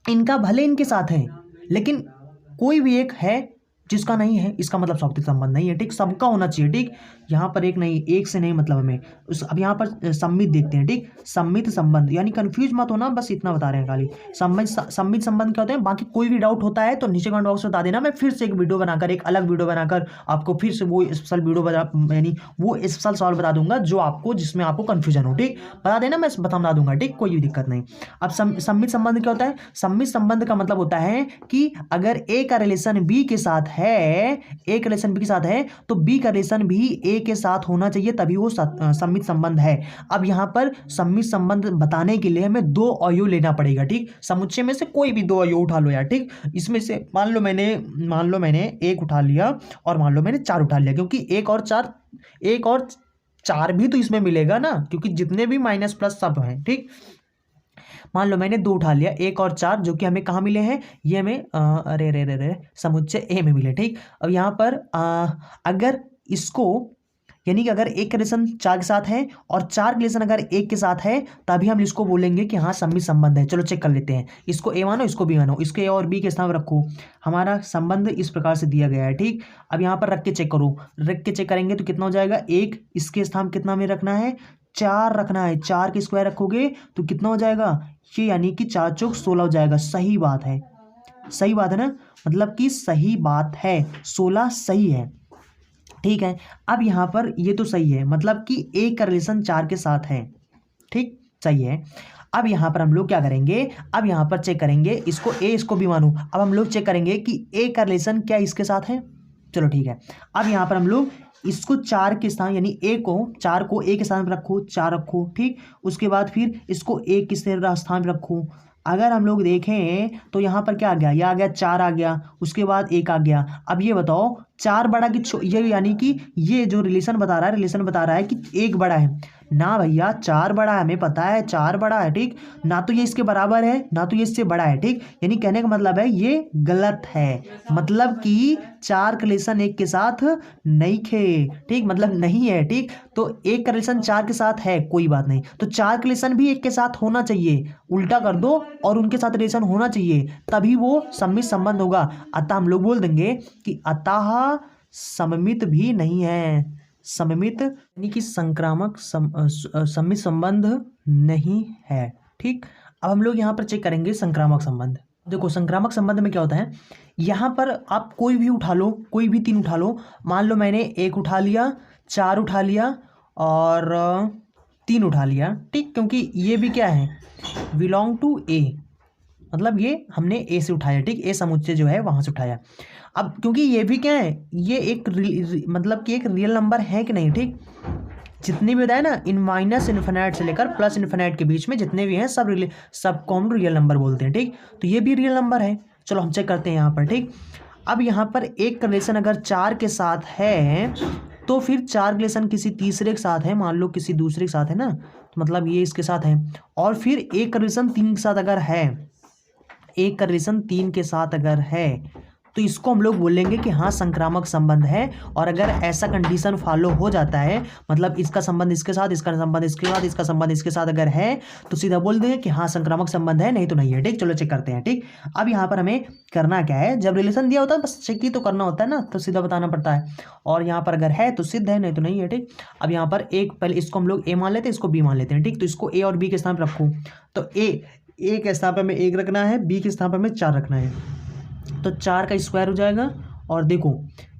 इनका भले इनके साथ है लेकिन कोई भी एक है जिसका नहीं है, इसका मतलब स्वातुल संबंध नहीं है, ठीक। सबका होना चाहिए, ठीक। यहाँ पर एक नहीं, एक से नहीं मतलब हमें अब यहाँ पर सम्मित देखते हैं, ठीक। सम्मित संबंध, यानी कंफ्यूज मत होना, बस इतना बता रहे हैं खाली। सम्मित संबंध क्या होते हैं, बाकी कोई भी डाउट होता है तो नीचे कमेंट बॉक्स में बता देना, मैं फिर से एक वीडियो बनाकर, एक अलग वीडियो बनाकर आपको फिर से वो स्पेशल वीडियो यानी वो स्पेशल सवाल बता दूंगा जो आपको, जिसमें आपको कन्फ्यूजन हो, ठीक। बता देना, मैं बता दूंगा, ठीक, कोई भी दिक्कत नहीं। अब सम्मित संबंध क्या होता है, सम्मित संबंध का मतलब होता है कि अगर ए का रिलेशन बी के साथ है, ए का रिलेशन बी के साथ है तो बी का रिलेशन भी ए के साथ होना चाहिए, तभी वो सम्मित संबंध है। अब यहाँ पर सम्मित संबंध बताने के लिए हमें 2 अवयव लेना पड़ेगा, ठीक। समुच्चय में से कोई भी 2 अवयव उठा लो यार, ठीक। इसमें से मान लो मैंने 1 उठा लिया और मान लो मैंने 4 उठा लिया, क्योंकि 1 और 4 भी तो इसमें मिलेगा ना, क्योंकि जितने भी माइनस प्लस सब हैं, ठीक। मान लो मैंने 2 उठा लिया, 1 और 4 जो कि हमें कहाँ मिले हैं, ये हमें अरे रे रे रे समुच्चय ए में मिले। ठीक, अब यहाँ पर अगर इसको यानी कि अगर एक का रिलेशन 4 के साथ है और 4 का रिलेशन अगर 1 के साथ है तभी हम इसको बोलेंगे कि हाँ सम्मित संबंध है। चलो चेक कर लेते हैं, इसको ए मानो इसको बी मानो, इसको ए और बी के स्थान पर रखो, हमारा संबंध इस प्रकार से दिया गया है। ठीक, अब यहाँ पर रख के चेक करो, रख के चेक करेंगे तो कितना हो जाएगा, 1 इसके स्थान कितना में रखना है, 4 रखना है, 4 के स्क्वायर रखोगे तो कितना हो जाएगा ये, यानी कि 4 चौक 16 हो जाएगा। सही बात है, सही बात है ना, मतलब कि सही बात है, 16 सही है। ठीक है, अब यहाँ पर ये तो सही है, मतलब कि ए का रिलेशन 4 के साथ है। ठीक, सही है। अब यहाँ पर हम लोग क्या करेंगे, अब यहाँ पर चेक करेंगे, इसको ए इसको भी मानू, अब हम लोग चेक करेंगे कि ए का रिलेशन क्या इसके साथ है। चलो ठीक है, अब यहाँ पर हम लोग इसको 4 के स्थान यानी ए को 4 को ए के स्थान पर रखो, 4 रखो। ठीक, उसके बाद फिर इसको ए के स्थान पर रखो। अगर हम लोग देखें तो यहाँ पर क्या आ गया, यह आ गया 4 आ गया, उसके बाद 1 आ गया। अब ये बताओ 4 बड़ा कि ये, यानी कि ये जो रिलेशन बता रहा है, रिलेशन बता रहा है कि 1 बड़ा है ना भैया, 4 बड़ा है, हमें पता है 4 बड़ा है। ठीक, ना तो ये इसके बराबर है ना तो ये इससे बड़ा है। ठीक, यानी कहने का मतलब है ये गलत है, मतलब कि 4 का रिलेशन 1 के साथ नहीं खे। ठीक, मतलब नहीं है। ठीक, तो 1 का रिलेशन 4 के साथ है, कोई बात नहीं, तो 4 का रिलेशन भी 1 के साथ होना चाहिए, उल्टा कर दो और उनके साथ रिलेशन होना चाहिए, तभी वो सम्मित संबंध होगा। अतः हम लोग बोल देंगे कि अतः सममित भी नहीं है, सममित यानी कि संक्रामक सम्मित संबंध नहीं है। ठीक, अब हम लोग यहाँ पर चेक करेंगे संक्रामक संबंध। देखो संक्रामक संबंध में क्या होता है, यहाँ पर आप कोई भी उठा लो, कोई भी 3 उठा लो, मान लो मैंने 1 उठा लिया, 4 उठा लिया और 3 उठा लिया। ठीक, क्योंकि ये भी क्या है, बिलोंग टू ए, मतलब ये हमने ए से उठाया। ठीक, ए समुच्चय जो है वहां से उठाया। अब क्योंकि ये भी क्या है, ये एक मतलब कि एक रियल नंबर है कि नहीं। ठीक, जितने भी होता है ना, इन माइनस इन्फिनाइट से लेकर प्लस इन्फिनाइट के बीच में जितने भी हैं सब को हम रियल नंबर बोलते हैं। ठीक, तो ये भी रियल नंबर है। चलो हम चेक करते हैं यहाँ पर। ठीक, अब यहाँ पर एक का रिलेशन अगर 4 के साथ है तो फिर 4 का रिलेशन किसी तीसरे के साथ है, मान लो किसी दूसरे के साथ है ना, तो मतलब ये इसके साथ है, और फिर एक का रिलेशन 3 के साथ अगर है, एक का रिलेशन 3 के साथ अगर है तो इसको हम लोग बोलेंगे कि हाँ संक्रामक संबंध है। और अगर ऐसा कंडीशन फॉलो हो जाता है, मतलब इसका संबंध इसके साथ, इसका संबंध इसके साथ, इसका संबंध इसके साथ अगर है, तो सीधा बोल देंगे कि हाँ संक्रामक संबंध है, नहीं तो नहीं है। ठीक, चलो चेक करते हैं। ठीक, अब यहाँ पर हमें करना क्या है, जब रिलेशन दिया होता है बस चेक ही तो करना होता है ना, तो सीधा बताना पड़ता है। और यहाँ पर अगर है तो सिद्ध है, नहीं तो नहीं है। ठीक, अब यहाँ पर एक पहले इसको हम लोग ए मान लेते हैं, इसको बी मान लेते हैं। ठीक, तो इसको ए और बी के स्थान पर रखूँ, तो ए के स्थान पर हमें 1 रखना है, बी के स्थान पर हमें 4 रखना है, तो 4 का स्क्वायर हो जाएगा। और देखो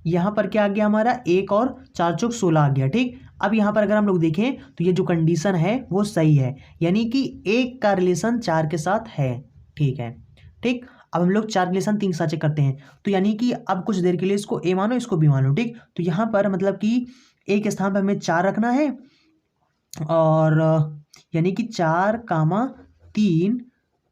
यहाँ पर क्या आ गया हमारा, 1 और 4 चौक 16 आ गया। ठीक, अब यहाँ पर अगर हम लोग देखें तो ये जो कंडीशन है वो सही है, यानी कि 1 का रिलेशन 4 के साथ है। ठीक है, ठीक, अब हम लोग 4 रिलेशन 3 के साथ चेक करते हैं, तो यानी कि अब कुछ देर के लिए इसको ए मानो इसको बी मानो। ठीक, तो यहाँ पर मतलब कि ए के स्थान पर हमें 4 रखना है, और यानी कि 4,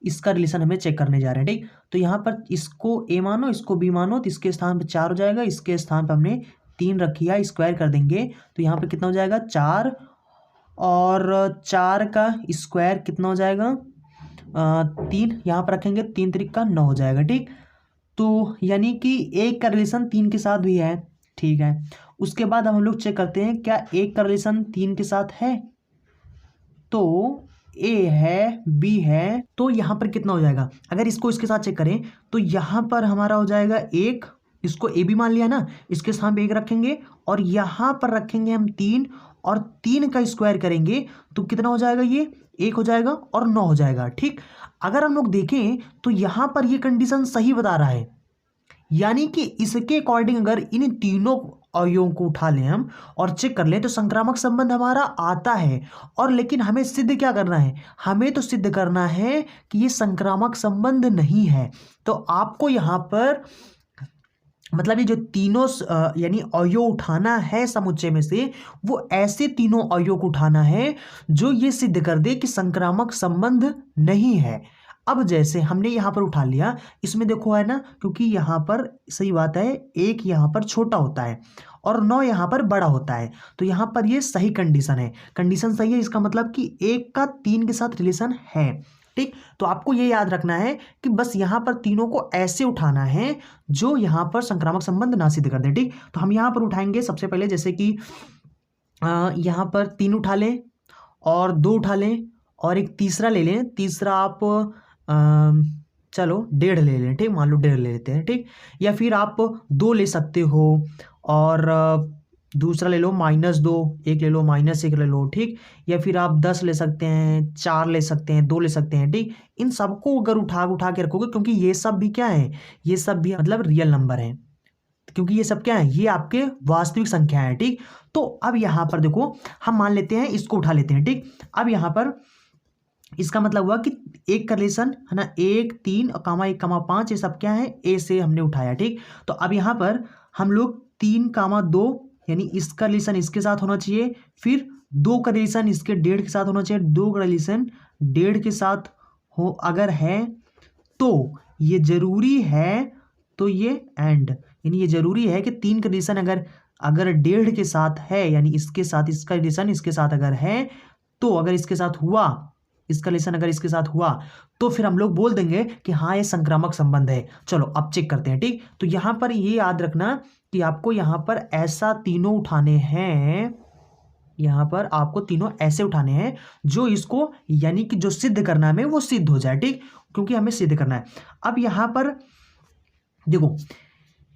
इसका रिलेशन हमें चेक करने जा रहे हैं। ठीक, तो यहाँ पर इसको ए मानो इसको बी मानो, तो इसके स्थान पर 4 हो जाएगा, इसके स्थान पर हमने 3 रखी है, स्क्वायर कर देंगे तो यहाँ पे कितना हो जाएगा 4, और 4 का स्क्वायर कितना हो जाएगा 3, यहाँ पर रखेंगे 3 त्रिक का 9 हो जाएगा। ठीक, तो यानी कि 1 का रिलेशन 3 के साथ भी है। ठीक है, उसके बाद हम लोग चेक करते हैं क्या 1 का रिलेशन 3 के साथ है, तो ए है बी है, तो यहाँ पर कितना हो जाएगा, अगर इसको इसके साथ चेक करें तो यहाँ पर हमारा हो जाएगा 1, इसको ए बी मान लिया ना, इसके स्थान पे 1 रखेंगे और यहाँ पर रखेंगे हम 3, और 3 का स्क्वायर करेंगे तो कितना हो जाएगा, ये 1 हो जाएगा और 9 हो जाएगा। ठीक, अगर हम लोग देखें तो यहाँ पर ये कंडीशन सही बता रहा है, यानी कि इसके अकॉर्डिंग अगर इन तीनों अवयवों को उठा लें हम और चेक कर लें तो संक्रामक संबंध हमारा आता है। और लेकिन हमें सिद्ध क्या करना है, हमें तो सिद्ध करना है कि ये संक्रामक संबंध नहीं है। तो आपको यहाँ पर मतलब ये जो तीनों यानी अवयव उठाना है समुच्चय में से, वो ऐसे तीनों अवयव को उठाना है जो ये सिद्ध कर दे कि संक्रामक संबंध नहीं है। अब जैसे हमने यहाँ पर उठा लिया, इसमें देखो है ना, क्योंकि यहाँ पर सही बात है 1 यहाँ पर छोटा होता है और 9 यहाँ पर बड़ा होता है, तो यहाँ पर ये सही कंडीशन है, कंडीशन सही है, इसका मतलब कि 1 का 3 के साथ रिलेशन है। ठीक। तो आपको ये याद रखना है कि बस यहाँ पर तीनों को ऐसे उठाना है जो यहाँ पर संक्रामक संबंध ना सिद्ध कर दे। ठीक। तो हम यहाँ पर उठाएंगे सबसे पहले, जैसे कि यहाँ पर 3 उठा लें और 2 उठा लें और एक तीसरा ले लें। तीसरा आप चलो 1.5 ले लें। ठीक, मान लो 1.5 ले लेते हैं। ठीक। या फिर आप 2 ले सकते हो और दूसरा ले लो -2, एक ले लो -1 ले लो। ठीक। या फिर आप 10 ले सकते हैं, 4 ले सकते हैं, 2 ले सकते हैं। ठीक। इन सबको अगर उठा के रखोगे, क्योंकि ये सब भी क्या है, ये सब भी मतलब रियल नंबर है, क्योंकि ये सब क्या है, ये आपके वास्तविक संख्या है। ठीक। तो अब यहाँ पर देखो, हम मान लेते हैं इसको उठा लेते हैं। ठीक। अब यहाँ पर इसका मतलब हुआ कि एक का रिलेशन है ना, 1 3 कामा 1 कामा 5, ये सब क्या है, ए से हमने उठाया। ठीक। तो अब यहाँ पर हम लोग 3 कामा 2 यानी इसका रिलेशन इसके साथ होना चाहिए, फिर 2 का रिलेशन इसके 1.5 के साथ होना चाहिए, 2 का रिलेशन 1.5 के साथ हो अगर है तो ये जरूरी है, तो ये एंड, यानी ये जरूरी है कि 3 का रिलेशन अगर 1.5 के साथ है, यानी इसके साथ इसका रिलेशन इसके साथ अगर है, तो अगर इसके साथ हुआ, इसका रिलेशन अगर इसके साथ हुआ, तो फिर हम लोग बोल देंगे कि हाँ ये संक्रामक संबंध है। चलो अब चेक करते हैं। ठीक। तो यहां पर ये याद रखना कि आपको यहां पर ऐसा तीनों उठाने हैं, यहां पर आपको तीनों ऐसे उठाने हैं जो इसको यानी कि जो सिद्ध करना है वो सिद्ध हो जाए। ठीक। क्योंकि हमें सिद्ध करना है। अब यहां पर देखो,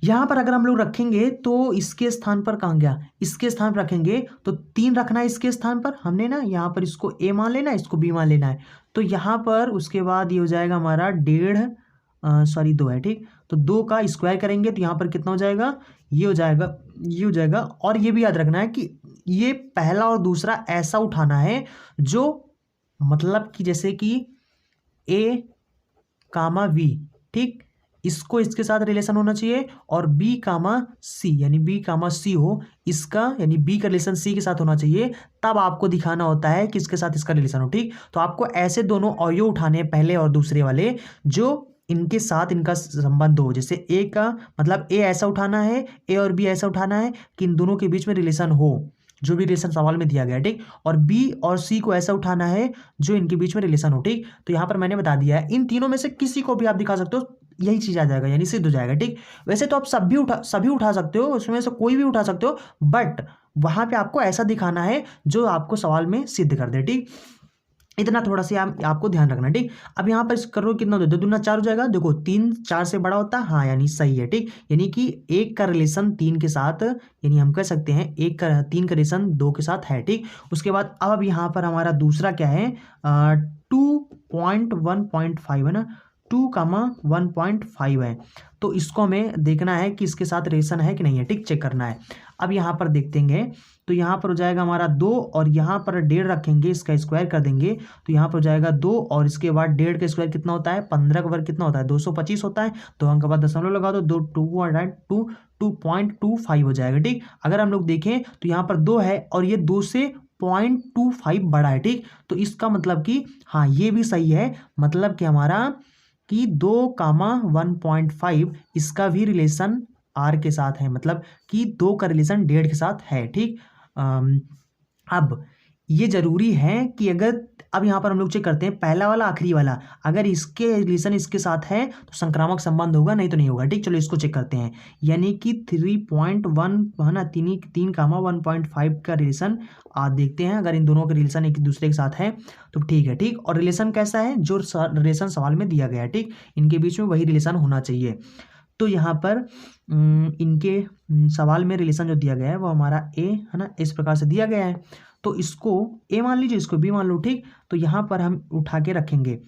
यहां पर अगर हम लोग रखेंगे तो इसके स्थान पर कहां गया, इसके स्थान पर रखेंगे तो 3 रखना है इसके स्थान पर हमने ना, यहां पर इसको ए मान लेना है, इसको बी मान लेना है। तो यहां पर उसके बाद ये हो जाएगा हमारा 2 है। ठीक। तो 2 का स्क्वायर करेंगे तो यहां पर कितना हो जाएगा, ये हो जाएगा, ये हो जाएगा। और ये भी याद रखना है कि ये पहला और दूसरा ऐसा उठाना है जो मतलब कि जैसे कि ए कामा वी, ठीक, इसको इसके साथ रिलेशन होना चाहिए, और बी कामा सी यानी बी कामा सी हो इसका, यानी बी का रिलेशन सी के साथ होना चाहिए, तब आपको दिखाना होता है कि इसके साथ इसका रिलेशन हो। ठीक। तो आपको ऐसे दोनों अवयव उठाने हैं, पहले और दूसरे वाले, जो इनके साथ इनका संबंध हो। जैसे ए का मतलब ए ऐसा उठाना है, ए और बी ऐसा उठाना है कि इन दोनों के बीच में रिलेशन हो, जो भी रिलेशन सवाल में दिया गया है। ठीक। और बी और सी को ऐसा उठाना है जो इनके बीच में रिलेशन हो। ठीक। तो यहां पर मैंने बता दिया है, इन तीनों में से किसी को भी आप दिखा सकते हो, यही चीज आ जाएगा, यानी सिद्ध हो जाएगा। ठीक। वैसे तो आप सभी उठा सकते हो, उसमें से कोई भी उठा सकते हो, बट वहां पे आपको ऐसा दिखाना है जो आपको सवाल में सिद्ध कर दे। ठीक। इतना थोड़ा सा आपको ध्यान रखना। ठीक। अब यहाँ पर करो कितना, 2 दूना 4 हो जाएगा। देखो 3 4 से बड़ा होता है, हाँ यानी सही है। ठीक। यानी कि 1 का रिलेशन 3 के साथ, यानी हम कह सकते हैं 3 का रिलेशन 2 के साथ है। ठीक। उसके बाद अब यहाँ पर हमारा दूसरा क्या है, 2.1.5 है ना, 2,1.5 है। तो इसको हमें देखना है कि इसके साथ रिलेशन है कि नहीं है। ठीक। चेक करना है। अब यहाँ पर देखेंगे तो यहाँ पर हो जाएगा हमारा 2, और यहाँ पर 1.5 रखेंगे, इसका स्क्वायर कर देंगे तो यहाँ पर हो जाएगा 2, और इसके बाद 1.5 का स्क्वायर कितना होता है, 15 का वर्ग कितना होता है, 225 होता है। तो अंक के बाद दशमलव लगा दो, 2.25 हो जाएगा। ठीक। अगर हम लोग देखें तो यहाँ पर 2 है और ये 2 से 0.25 बड़ा है। ठीक। तो इसका मतलब कि हाँ ये भी सही है, मतलब कि हमारा कि 2,1.5 इसका भी रिलेशन आर के साथ है, मतलब कि 2 का रिलेशन 1.5 के साथ है। ठीक। अब ये जरूरी है कि अगर, अब यहाँ पर हम लोग चेक करते हैं पहला वाला आखिरी वाला, अगर इसके रिलेशन इसके साथ है तो संक्रामक संबंध होगा, नहीं तो नहीं होगा। ठीक। चलो इसको चेक करते हैं, यानी कि 3.1 है ना, 3,1.5 का रिलेशन देखते हैं। अगर इन दोनों के रिलेशन एक दूसरे के साथ है तो ठीक है। ठीक। और रिलेशन कैसा है, जो रिलेशन सवाल में दिया गया है। ठीक। इनके बीच में वही रिलेशन होना चाहिए। तो यहाँ पर इनके सवाल में रिलेशन जो दिया गया है वो हमारा ए है ना, इस प्रकार से दिया गया है। तो इसको ए मान लीजिए, इसको बी मान लो। ठीक। तो यहाँ पर हम उठा के रखेंगे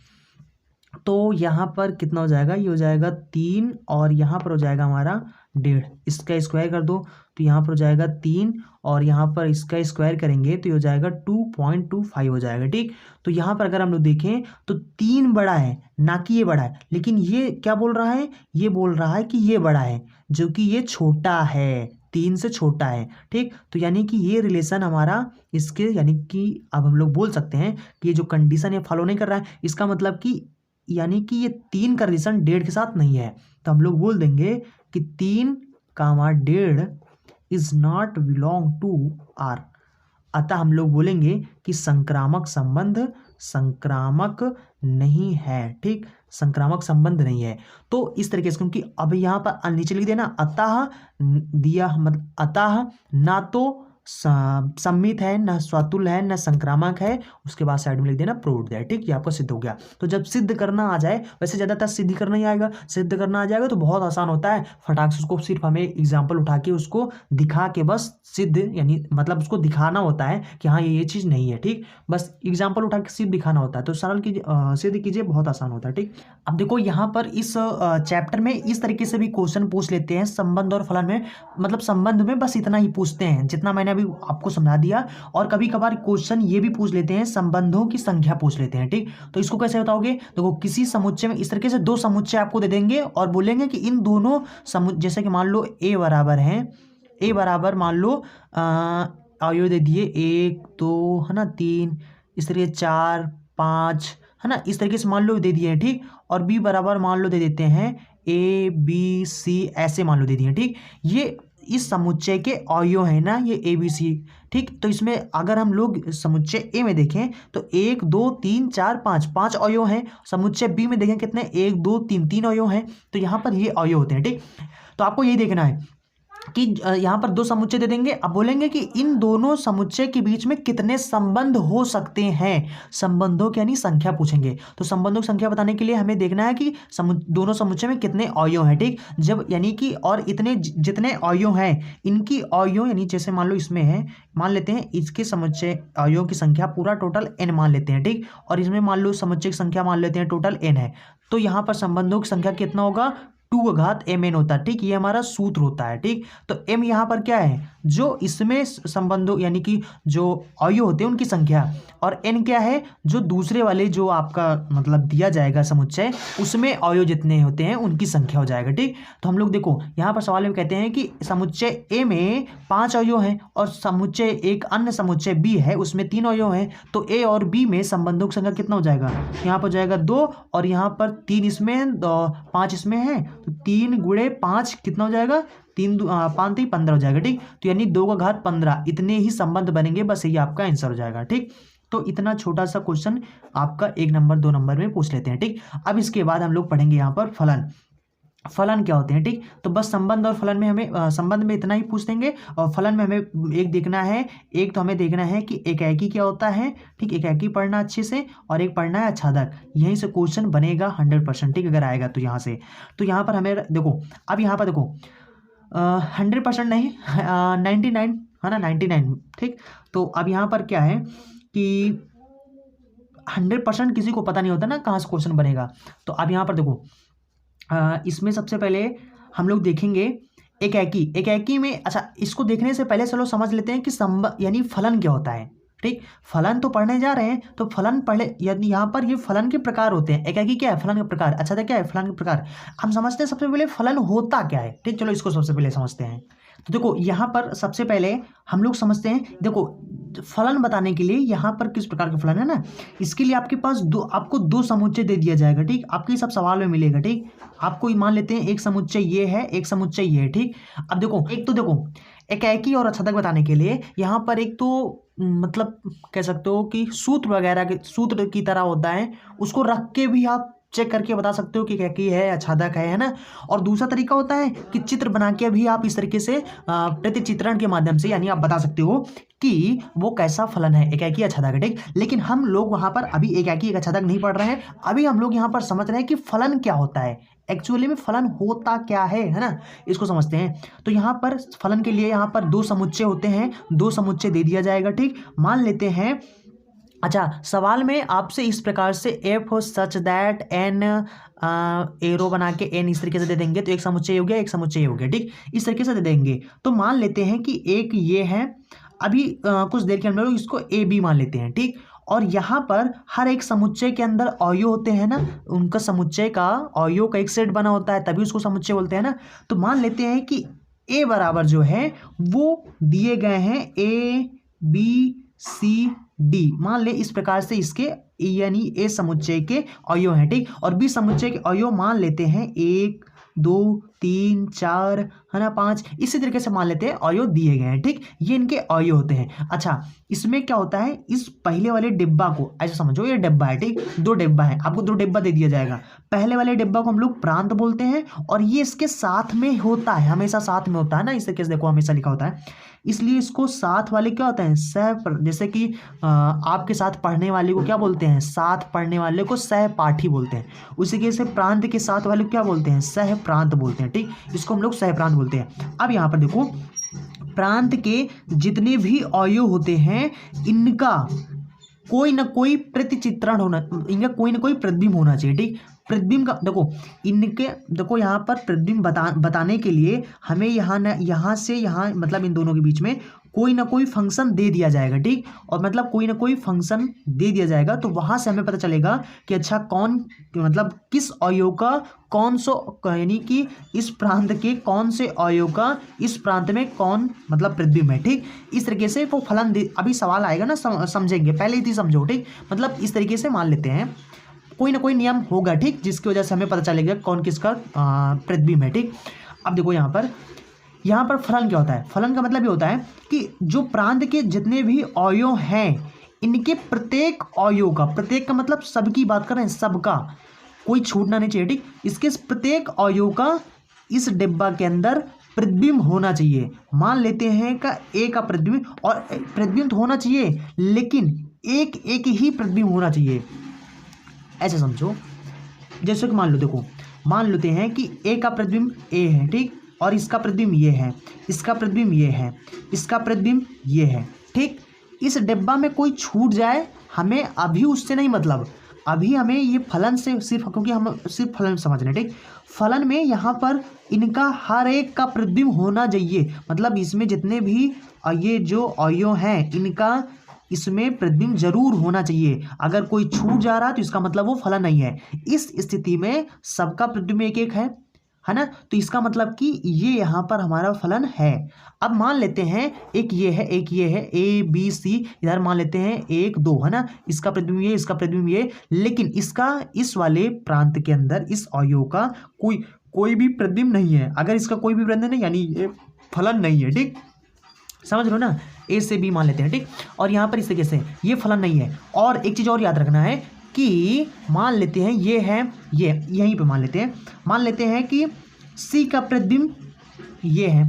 तो यहाँ पर कितना हो जाएगा, ये हो जाएगा 3, और यहाँ पर हो जाएगा हमारा 1.5, इसका स्क्वायर कर दो तो यहाँ पर हो जाएगा 3, और यहाँ पर इसका स्क्वायर करेंगे तो ये हो जाएगा 2.25 हो जाएगा। ठीक। तो यहाँ पर अगर हम लोग देखें तो 3 बड़ा है ना कि ये बड़ा है, लेकिन ये क्या बोल रहा है, ये बोल रहा है कि ये बड़ा है, जो कि ये छोटा है, 3 से छोटा है। ठीक। तो यानी कि ये रिलेशन हमारा इसके, यानी कि अब हम लोग बोल सकते हैं कि ये जो कंडीशन है फॉलो नहीं कर रहा है, इसका मतलब कि यानी कि ये 3 का रिलेशन 1.5 के साथ नहीं है। तो हम लोग बोल देंगे कि 3,1.5 is not belong to R. अतः हम लोग बोलेंगे कि संक्रामक संबंध संक्रामक नहीं है, ठीक, संक्रामक संबंध नहीं है। तो इस तरीके से, क्योंकि अब यहाँ पर नीचे लिख देना अतः दिया, मतलब अतः ना तो सम्मित है, न स्वातुल है, न संक्रामक है, उसके बाद साइड में लिख देना प्रूव्ड है, ठीक, ये आपका सिद्ध हो गया। तो जब सिद्ध करना आ जाए, वैसे ज़्यादातर सिद्ध करना ही आएगा, सिद्ध करना आ जाएगा तो बहुत आसान होता है, फटाक से उसको सिर्फ हमें एग्जाम्पल उठा के उसको दिखा के बस सिद्ध, यानी मतलब उसको दिखाना होता है कि हाँ ये चीज़ नहीं है, ठीक, बस एग्जाम्पल उठा के सिर्फ दिखाना होता है। तो सरल कीजिए, सिद्ध कीजिए, बहुत आसान होता है, ठीक। अब देखो यहाँ पर इस चैप्टर में इस तरीके से भी क्वेश्चन पूछ लेते हैं संबंध और फलन में, मतलब संबंध में बस इतना ही पूछते हैं जितना मैंने अभी आपको समझा दिया, और कभी कभार क्वेश्चन ये भी पूछ लेते हैं, संबंधों की संख्या पूछ लेते हैं, ठीक। तो इसको कैसे बताओगे, देखो किसी समुच्चय में इस तरीके से दो समुच्चय आपको दे देंगे और बोलेंगे कि इन दोनों जैसे कि मान लो ए बराबर है, ए बराबर मान लो अवयव दे दिए 1 2 है ना 3, इस तरीके 4 5 है ना, इस तरीके से मान लो दे दिए हैं, ठीक। और बी बराबर मान लो दे देते हैं ए बी सी, ऐसे मान लो दे दिए, ठीक। ये इस समुच्चय के अवयव है ना, ये ए बी सी, ठीक। तो इसमें अगर हम लोग समुच्चय ए में देखें तो 1 2 3 4 5 5 अवयव हैं, समुच्चय बी में देखें कितने 1 2 3 3 अवयव हैं, तो यहाँ पर ये अवयव होते हैं, ठीक। तो आपको यही देखना है कि यहाँ पर दो समुच्चय दे देंगे, अब बोलेंगे कि इन दोनों समुच्चय के बीच में कितने संबंध हो सकते हैं, संबंधों की यानी संख्या पूछेंगे। तो संबंधों की संख्या बताने के लिए हमें देखना है कि दोनों समुच्चय में कितने अवयव हैं, ठीक। जब यानी कि और इतने जितने अवयव हैं इनकी अवयव, यानी जैसे मान लो इसमें है, मान लेते हैं इसके समुच्चय अवयव की संख्या पूरा टोटल n मान लेते हैं, ठीक। और इसमें मान लो समुच्चय की संख्या मान लेते हैं टोटल n है, तो यहाँ पर संबंधों की संख्या कितना होगा 2 घात mn होता है, ठीक। ये हमारा सूत्र होता है, ठीक। तो m यहाँ पर क्या है, जो इसमें संबंधों यानी कि जो अवयव होते हैं उनकी संख्या, और n क्या है, जो दूसरे वाले जो आपका मतलब दिया जाएगा समुच्चय उसमें अवयव जितने होते हैं उनकी संख्या हो जाएगा, ठीक। तो हम लोग देखो यहाँ पर सवाल में कहते हैं कि समुच्चय a में 5 अवयव हैं और समुच्चय एक अन्य समुच्चय b है उसमें 3 अवयव हैं, तो a और b में संबंधों की संख्या कितना हो जाएगा, यहाँ पर जाएगा 2 और यहाँ पर 3 इसमें 5 इसमें है, तो 3 गुणे 5 कितना हो जाएगा 3 5 3 15 हो जाएगा, ठीक। तो यानी 2 का घात 15 इतने ही संबंध बनेंगे, बस ये आपका आंसर हो जाएगा, ठीक। तो इतना छोटा सा क्वेश्चन आपका 1 नंबर 2 नंबर में पूछ लेते हैं, ठीक। अब इसके बाद हम लोग पढ़ेंगे यहाँ पर फलन, फलन क्या होते हैं, ठीक। तो बस संबंध और फलन में हमें संबंध में इतना ही पूछ देंगे, और फलन में हमें एक देखना है, एक तो हमें देखना है कि एकाकी क्या होता है, ठीक। एकाकी पढ़ना अच्छे से, और एक पढ़ना है आच्छादक, यहीं से क्वेश्चन बनेगा 100%, ठीक। अगर आएगा तो यहाँ से, तो यहाँ पर हमें देखो, अब यहाँ पर देखो 100% नहीं 99 है ना 99, ठीक। तो अब यहाँ पर क्या है कि 100% किसी को पता नहीं होता ना कहाँ से क्वेश्चन बनेगा। तो अब यहाँ पर देखो इसमें सबसे पहले हम लोग देखेंगे एकाकी, एकाकी में, अच्छा इसको देखने से पहले चलो समझ लेते हैं कि यानी फलन क्या होता है, ठीक। फलन तो पढ़ने जा रहे हैं, तो फलन पढ़े, यानी यहाँ पर ये फलन के प्रकार होते हैं, एकाकी क्या है फलन के प्रकार, अच्छा था क्या है फलन के प्रकार। हम समझते हैं सबसे पहले फलन होता क्या है, ठीक। चलो इसको सबसे पहले समझते हैं। तो देखो यहाँ पर सबसे पहले हम लोग समझते हैं, देखो फलन बताने के लिए यहाँ पर किस प्रकार का फलन है ना, इसके लिए आपके पास आपको दो समुच्चय दे दिया जाएगा, ठीक। आपके सब सवाल में मिलेगा, ठीक। आपको मान लेते हैं एक समुच्चय ये है, एक समुच्चय ये है, ठीक। अब देखो एक तो देखो एकाकी और आच्छादक बताने के लिए यहाँ पर एक तो मतलब कह सकते हो कि सूत्र वगैरह के सूत्र की तरह होता है, उसको रख के भी आप चेक करके बता सकते हो कि एकाकी है आच्छादक है ना। और दूसरा तरीका होता है कि चित्र बना के भी आप इस तरीके से प्रतिचित्रण के माध्यम से यानी आप बता सकते हो कि वो कैसा फलन है, एकाकी आच्छादक है, ठीक। लेकिन हम लोग वहां पर अभी एकाकी आच्छादक नहीं पढ़ रहे हैं, अभी हम लोग यहाँ पर समझ रहे हैं कि फलन क्या होता है, एक्चुअली में फलन होता क्या है ना, इसको समझते हैं। तो यहाँ पर फलन के लिए यहाँ पर दो समुच्चय होते हैं, दो समुच्चय दे दिया जाएगा, ठीक। मान लेते हैं, अच्छा सवाल में आपसे इस प्रकार से F such that an arrow बना के एन इस तरीके से दे देंगे, तो एक समुच्चय हो गया, एक समुच्चय हो गया, ठीक। इस तरीके से दे देंगे। तो मान लेते हैं कि एक ये है, अभी कुछ देर के अंदर इसको ए बी मान लेते हैं, ठीक। और यहाँ पर हर एक समुच्चय के अंदर अवयव होते हैं ना, उनका समुच्चय का अवयव का एक सेट बना होता है, तभी उसको समुच्चय बोलते हैं ना। तो मान लेते हैं कि ए बराबर जो है वो दिए गए हैं ए बी सी डी, मान ले इस प्रकार से इसके यानी ए समुच्चय के अवयव हैं, ठीक। और बी समुच्चय के अवयव मान लेते हैं 1 2 3 4 है ना 5, इसी तरीके से मान लेते हैं अवयव दिए गए हैं। ठीक, ये इनके अवयव होते हैं। अच्छा, इसमें क्या होता है, इस पहले वाले डिब्बा को ऐसे समझो, ये डिब्बा है। ठीक, 2 डिब्बा है, आपको 2 डिब्बा दे दिया जाएगा। पहले वाले डिब्बा को हम लोग प्रांत बोलते हैं और ये इसके साथ में होता है, हमेशा साथ में होता है ना, इस तरीके से देखो हमेशा लिखा होता है, इसलिए इसको साथ वाले क्या होते हैं, जैसे कि आपके साथ पढ़ने वाले को क्या बोलते हैं, साथ पढ़ने वाले को सहपाठी बोलते हैं। उसी के से प्रांत के साथ वाले को क्या बोलते हैं, सह प्रांत बोलते हैं। ठीक, इसको हम लोग सह प्रांत बोलते हैं। अब यहाँ पर देखो, प्रांत के जितने भी अवयव होते हैं इनका कोई ना कोई प्रतिचित्रण होना, इनका कोई ना कोई प्रतिबिंब होना चाहिए। ठीक, प्रतिबिंब का देखो, इनके देखो यहाँ पर प्रतिबिंब बताने के लिए हमें यहाँ से यहाँ मतलब इन दोनों के बीच में कोई ना कोई फंक्शन दे दिया जाएगा। ठीक, और मतलब कोई ना कोई फंक्शन दे दिया जाएगा, तो वहां से हमें पता चलेगा कि अच्छा कौन मतलब किस अवयव का कौन सा, यानी कि इस प्रांत के कौन से अवयव का इस प्रांत में कौन मतलब प्रतिबिंब है। ठीक, इस तरीके से वो फलन अभी सवाल आएगा ना, समझेंगे, पहले ही समझो। ठीक, मतलब इस तरीके से मान लेते हैं कोई ना कोई नियम होगा। ठीक, जिसकी वजह से हमें पता चलेगा कौन किसका प्रतिबिंब है। ठीक, अब देखो यहाँ पर फलन क्या होता है, फलन का मतलब ये होता है कि जो प्रांत के जितने भी अवयव हैं इनके प्रत्येक अवयव का, प्रत्येक का मतलब सबकी बात कर रहे हैं, सबका, कोई छूटना नहीं चाहिए। ठीक, इसके प्रत्येक अवयव का इस डिब्बा के अंदर प्रतिबिंब होना चाहिए। मान लेते हैं का ए का प्रतिबिंब, और प्रतिबिंब होना चाहिए लेकिन एक एक ही प्रतिबिंब होना चाहिए, ऐसे समझो। जैसे कि मान लो, देखो मान लेते हैं कि ए का प्रतिबिंब ए है। ठीक, और इसका प्रतिबिंब ये है, इसका प्रतिबिंब ये है, इसका प्रतिबिंब ये है। ठीक, इस डिब्बा में कोई छूट जाए हमें अभी उससे नहीं मतलब, अभी हमें ये फलन से सिर्फ, क्योंकि हम सिर्फ फलन समझ रहे हैं। ठीक, फलन में यहाँ पर इनका हर एक का प्रतिबिंब होना चाहिए, मतलब इसमें जितने भी ये जो अवयव हैं इनका इसमें प्रतिबिंब जरूर होना चाहिए। अगर कोई छूट जा रहा है तो इसका मतलब वो फलन नहीं है। इस स्थिति में सबका प्रतिबिंब एक एक है ना, तो इसका मतलब कि ये यहाँ पर हमारा फलन है। अब मान लेते हैं एक ये है, एक ये है, ए बी सी, इधर मान लेते हैं 1 2 है ना, इसका प्रतिबिंब ये, इसका प्रतिबिंब ये, लेकिन इसका इस वाले प्रांत के अंदर इस अवयव का कोई भी प्रतिबिंब नहीं है। अगर इसका कोई भी प्रतिबिंब नहीं, यानी ये फलन नहीं है। ठीक, समझ लो ना, ए से बी मान लेते हैं। ठीक, और यहाँ पर इस तरीके से ये फलन नहीं है। और एक चीज़ और याद रखना है कि मान लेते हैं ये है, ये यहीं पे मान लेते हैं कि सी का प्रतिबिंब ये है,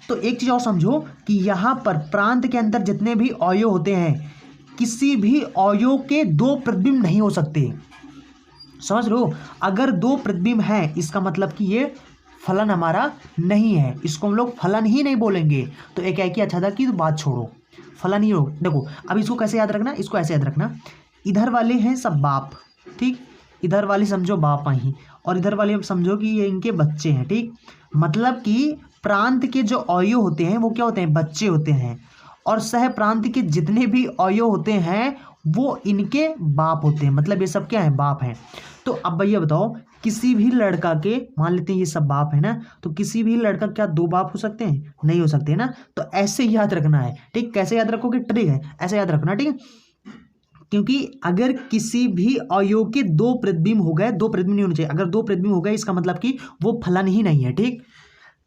तो एक चीज़ और समझो कि यहाँ पर प्रांत के अंदर जितने भी अवयव होते हैं किसी भी अवयव के 2 प्रतिबिंब नहीं हो सकते। समझ लो, अगर 2 प्रतिबिंब हैं इसका मतलब कि ये फलन हमारा नहीं है, इसको हम लोग फलन ही नहीं बोलेंगे। तो एक है कि अच्छा था कि तो बात छोड़ो, फलन ही हो। देखो अब इसको कैसे याद रखना, इसको ऐसे याद रखना, इधर वाले हैं सब बाप। ठीक, इधर वाले समझो बाप ही, और इधर वाले समझो कि ये इनके बच्चे हैं। ठीक, मतलब कि प्रांत के जो अवयव होते हैं वो क्या होते हैं, बच्चे होते हैं, और सह प्रांत के जितने भी अवयव होते हैं वो इनके बाप होते हैं, मतलब ये सब क्या है, बाप हैं। तो अब भैया बताओ, किसी भी लड़का के, मान लेते हैं ये सब बाप है ना, तो किसी भी लड़का क्या 2 बाप हो सकते हैं, नहीं हो सकते ना। तो ऐसे याद रखना है। ठीक, कैसे याद रखोगे, ठीक है, ऐसे याद रखना। ठीक, क्योंकि अगर किसी भी अवयव के 2 प्रतिबिंब हो गए, 2 प्रतिबिंब नहीं होने चाहिए, अगर 2 प्रतिबिंब हो गए इसका मतलब कि वो फलन ही नहीं है। ठीक,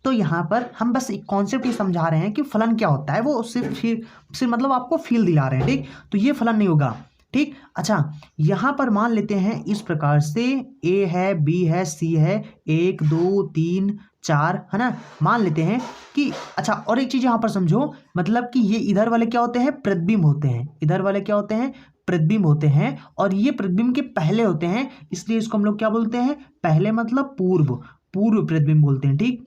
तो यहाँ पर हम बस एक कॉन्सेप्ट ये समझा रहे हैं कि फलन क्या होता है, वो सिर्फ मतलब आपको फील दिला रहे हैं। ठीक, तो ये फलन नहीं होगा। ठीक, अच्छा यहाँ पर मान लेते हैं इस प्रकार से, ए है, बी है, सी है, 1 2 3 4 है ना, मान लेते हैं कि अच्छा, और एक चीज़ यहाँ पर समझो, मतलब कि ये इधर वाले क्या होते हैं, प्रतिबिंब होते हैं, इधर वाले क्या होते हैं, प्रतिबिंब होते हैं, और ये प्रतिबिंब के पहले होते हैं, इसलिए इसको हम लोग क्या बोलते हैं, पहले मतलब पूर्व प्रतिबिंब बोलते हैं। ठीक,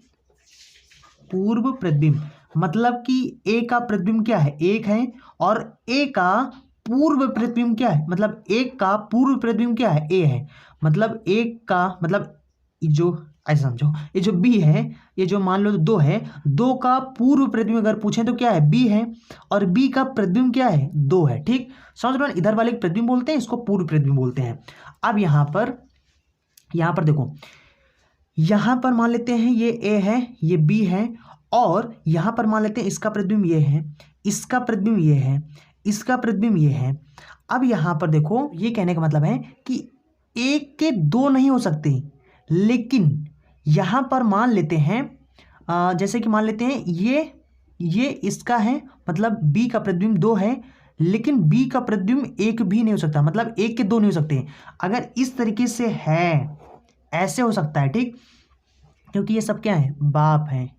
पूर्व प्रतिबिंब, मतलब कि ए का प्रतिबिंब क्या है, 1 है, और ए का पूर्व प्रतिबिंब क्या है, मतलब 1 का पूर्व प्रतिबिंब क्या है, ए है, मतलब 1 का मतलब जो ऐसे समझो, ये जो बी है, ये जो मान लो 2 है, 2 का पूर्व प्रतिबिंब अगर पूछें तो क्या है, बी है, और बी का प्रतिबिंब क्या है, 2 है। ठीक, समझ लो, इधर वाले प्रतिबिंब बोलते हैं, इसको पूर्व प्रतिबिंब बोलते हैं। अब यहाँ पर देखो, यहाँ पर मान लेते हैं ये ए है, ये बी है, और यहाँ पर मान लेते हैं इसका प्रतिबिंब ये है, इसका प्रतिबिंब ये है, इसका प्रतिबिंब ये है। अब यहाँ पर देखो, ये कहने का मतलब है कि 1 के 2 नहीं हो सकते, लेकिन यहाँ पर मान लेते हैं जैसे कि मान लेते हैं ये इसका है, मतलब बी का प्रतिबिंब 2 है, लेकिन बी का प्रतिबिंब 1 भी नहीं हो सकता, मतलब 1 के 2 नहीं हो सकते। अगर इस तरीके से है, ऐसे हो सकता है, ठीक, क्योंकि ये सब क्या है, बाप है,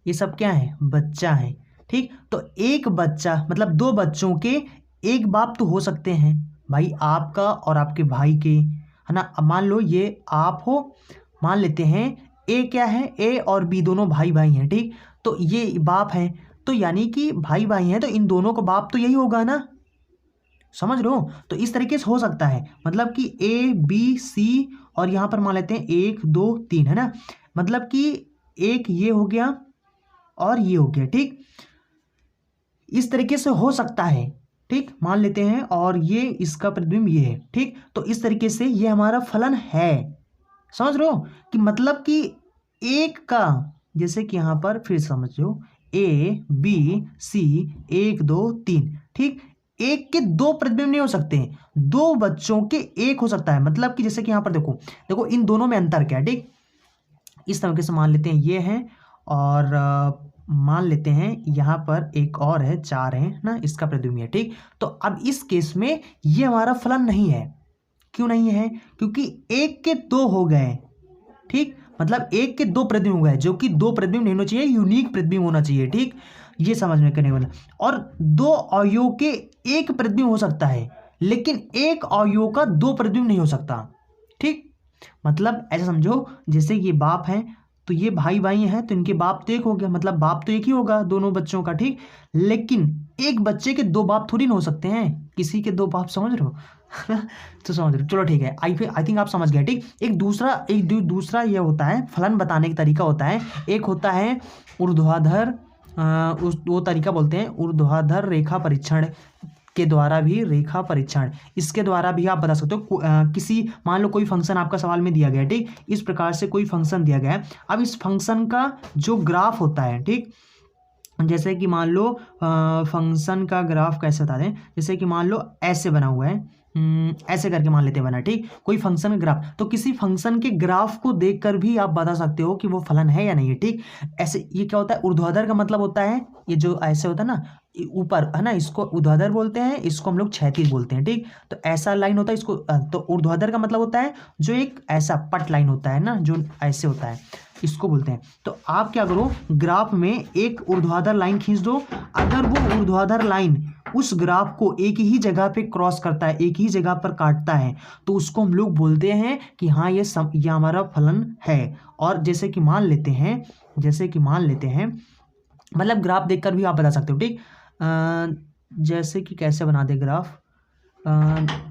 ये सब क्या है, बच्चा है, ठीक। तो एक बच्चा मतलब 2 बच्चों के एक बाप तो हो सकते हैं भाई, आपका और आपके भाई के, है ना। अब मान लो ये आप हो, मान लेते हैं ए क्या है, ए और बी दोनों भाई भाई हैं, ठीक। तो ये बाप है, तो यानी कि भाई भाई हैं, तो इन दोनों का बाप तो यही होगा ना, समझ रहे हो। तो इस तरीके से हो सकता है, मतलब कि ए बी सी और यहाँ पर मान लेते हैं 1 2 3, है ना, मतलब कि एक ये हो गया और ये हो गया, ठीक। इस तरीके से हो सकता है, ठीक, मान लेते हैं, और ये इसका प्रतिबिंब ये है, ठीक। तो इस तरीके से ये हमारा फलन है, समझ रहे हो, कि मतलब कि एक का, जैसे कि यहां पर फिर समझो, ए बी सी 1 2 3, ठीक। एक के 2 प्रतिबिंब नहीं हो सकते, 2 बच्चों के एक हो सकता है, मतलब कि जैसे कि यहां पर देखो देखो इन दोनों में अंतर क्या है, ठीक। इस तरीके से मान लेते हैं ये है, और मान लेते हैं यहाँ पर एक और है, 4 है ना, इसका प्रतिबिंब है, ठीक। तो अब इस केस में ये हमारा फलन नहीं है, क्यों नहीं है, क्योंकि 1 के 2 हो गए, ठीक, मतलब 1 के 2 प्रतिबिंब हो गए, जो कि 2 प्रतिबिंब नहीं होना चाहिए, यूनिक प्रतिबिंब होना चाहिए, ठीक। ये समझ में करने वाला, और 2 अवयव के एक प्रतिबिंब हो सकता है, लेकिन एक अवयव का 2 प्रतिबिंब नहीं हो सकता, ठीक। मतलब ऐसा समझो, जैसे ये बाप है, तो ये भाई भाई हैं, तो इनके बाप तो एक हो गया, मतलब बाप तो एक ही होगा दोनों बच्चों का, ठीक। लेकिन एक बच्चे के 2 बाप थोड़ी ना हो सकते हैं, किसी के 2 बाप, समझ रहे हो। तो समझ रहे हो, चलो ठीक है, आई थिंक आप समझ गए, ठीक। एक दूसरा ये होता है, फलन बताने का तरीका होता है, एक होता है ऊर्ध्वाधर, वो तरीका बोलते हैं ऊर्ध्वाधर रेखा परीक्षण के द्वारा भी, रेखा परीक्षण, इसके द्वारा भी आप बता सकते हो। किसी मान लो कोई फंक्शन आपका सवाल में दिया गया है, ठीक, इस प्रकार से कोई फंक्शन दिया गया है, अब इस फंक्शन का जो ग्राफ होता है, ठीक, जैसे कि मान लो फंक्शन का ग्राफ कैसे बता दें, जैसे कि मान लो ऐसे बना हुआ है, ऐसे करके मान लेते हैं बना, ठीक, कोई फंक्शन का ग्राफ, तो किसी फंक्शन के ग्राफ को देखकर भी आप बता सकते हो कि वो फलन है या नहीं है, ठीक। ऐसे ये क्या होता है, ऊर्ध्वाधर का मतलब होता है ये जो ऐसे होता है ना ऊपर, है ना, इसको ऊर्ध्वाधर बोलते हैं, इसको हम लोग क्षैतिज बोलते हैं, ठीक। तो ऐसा लाइन होता है इसको, तो ऊर्ध्वाधर का मतलब होता है जो एक ऐसा पट लाइन होता है ना, जो ऐसे होता है, इसको बोलते हैं। तो आप क्या करो, ग्राफ में एक ऊर्ध्वाधर लाइन खींच दो, अगर वो ऊर्ध्वाधर लाइन उस ग्राफ को एक ही जगह पे क्रॉस करता है, एक ही जगह पर काटता है, तो उसको हम लोग बोलते हैं कि हाँ ये हमारा फलन है। और जैसे कि मान लेते हैं मतलब ग्राफ देखकर भी आप बता सकते हो, ठीक। जैसे कि कैसे बना दे ग्राफ,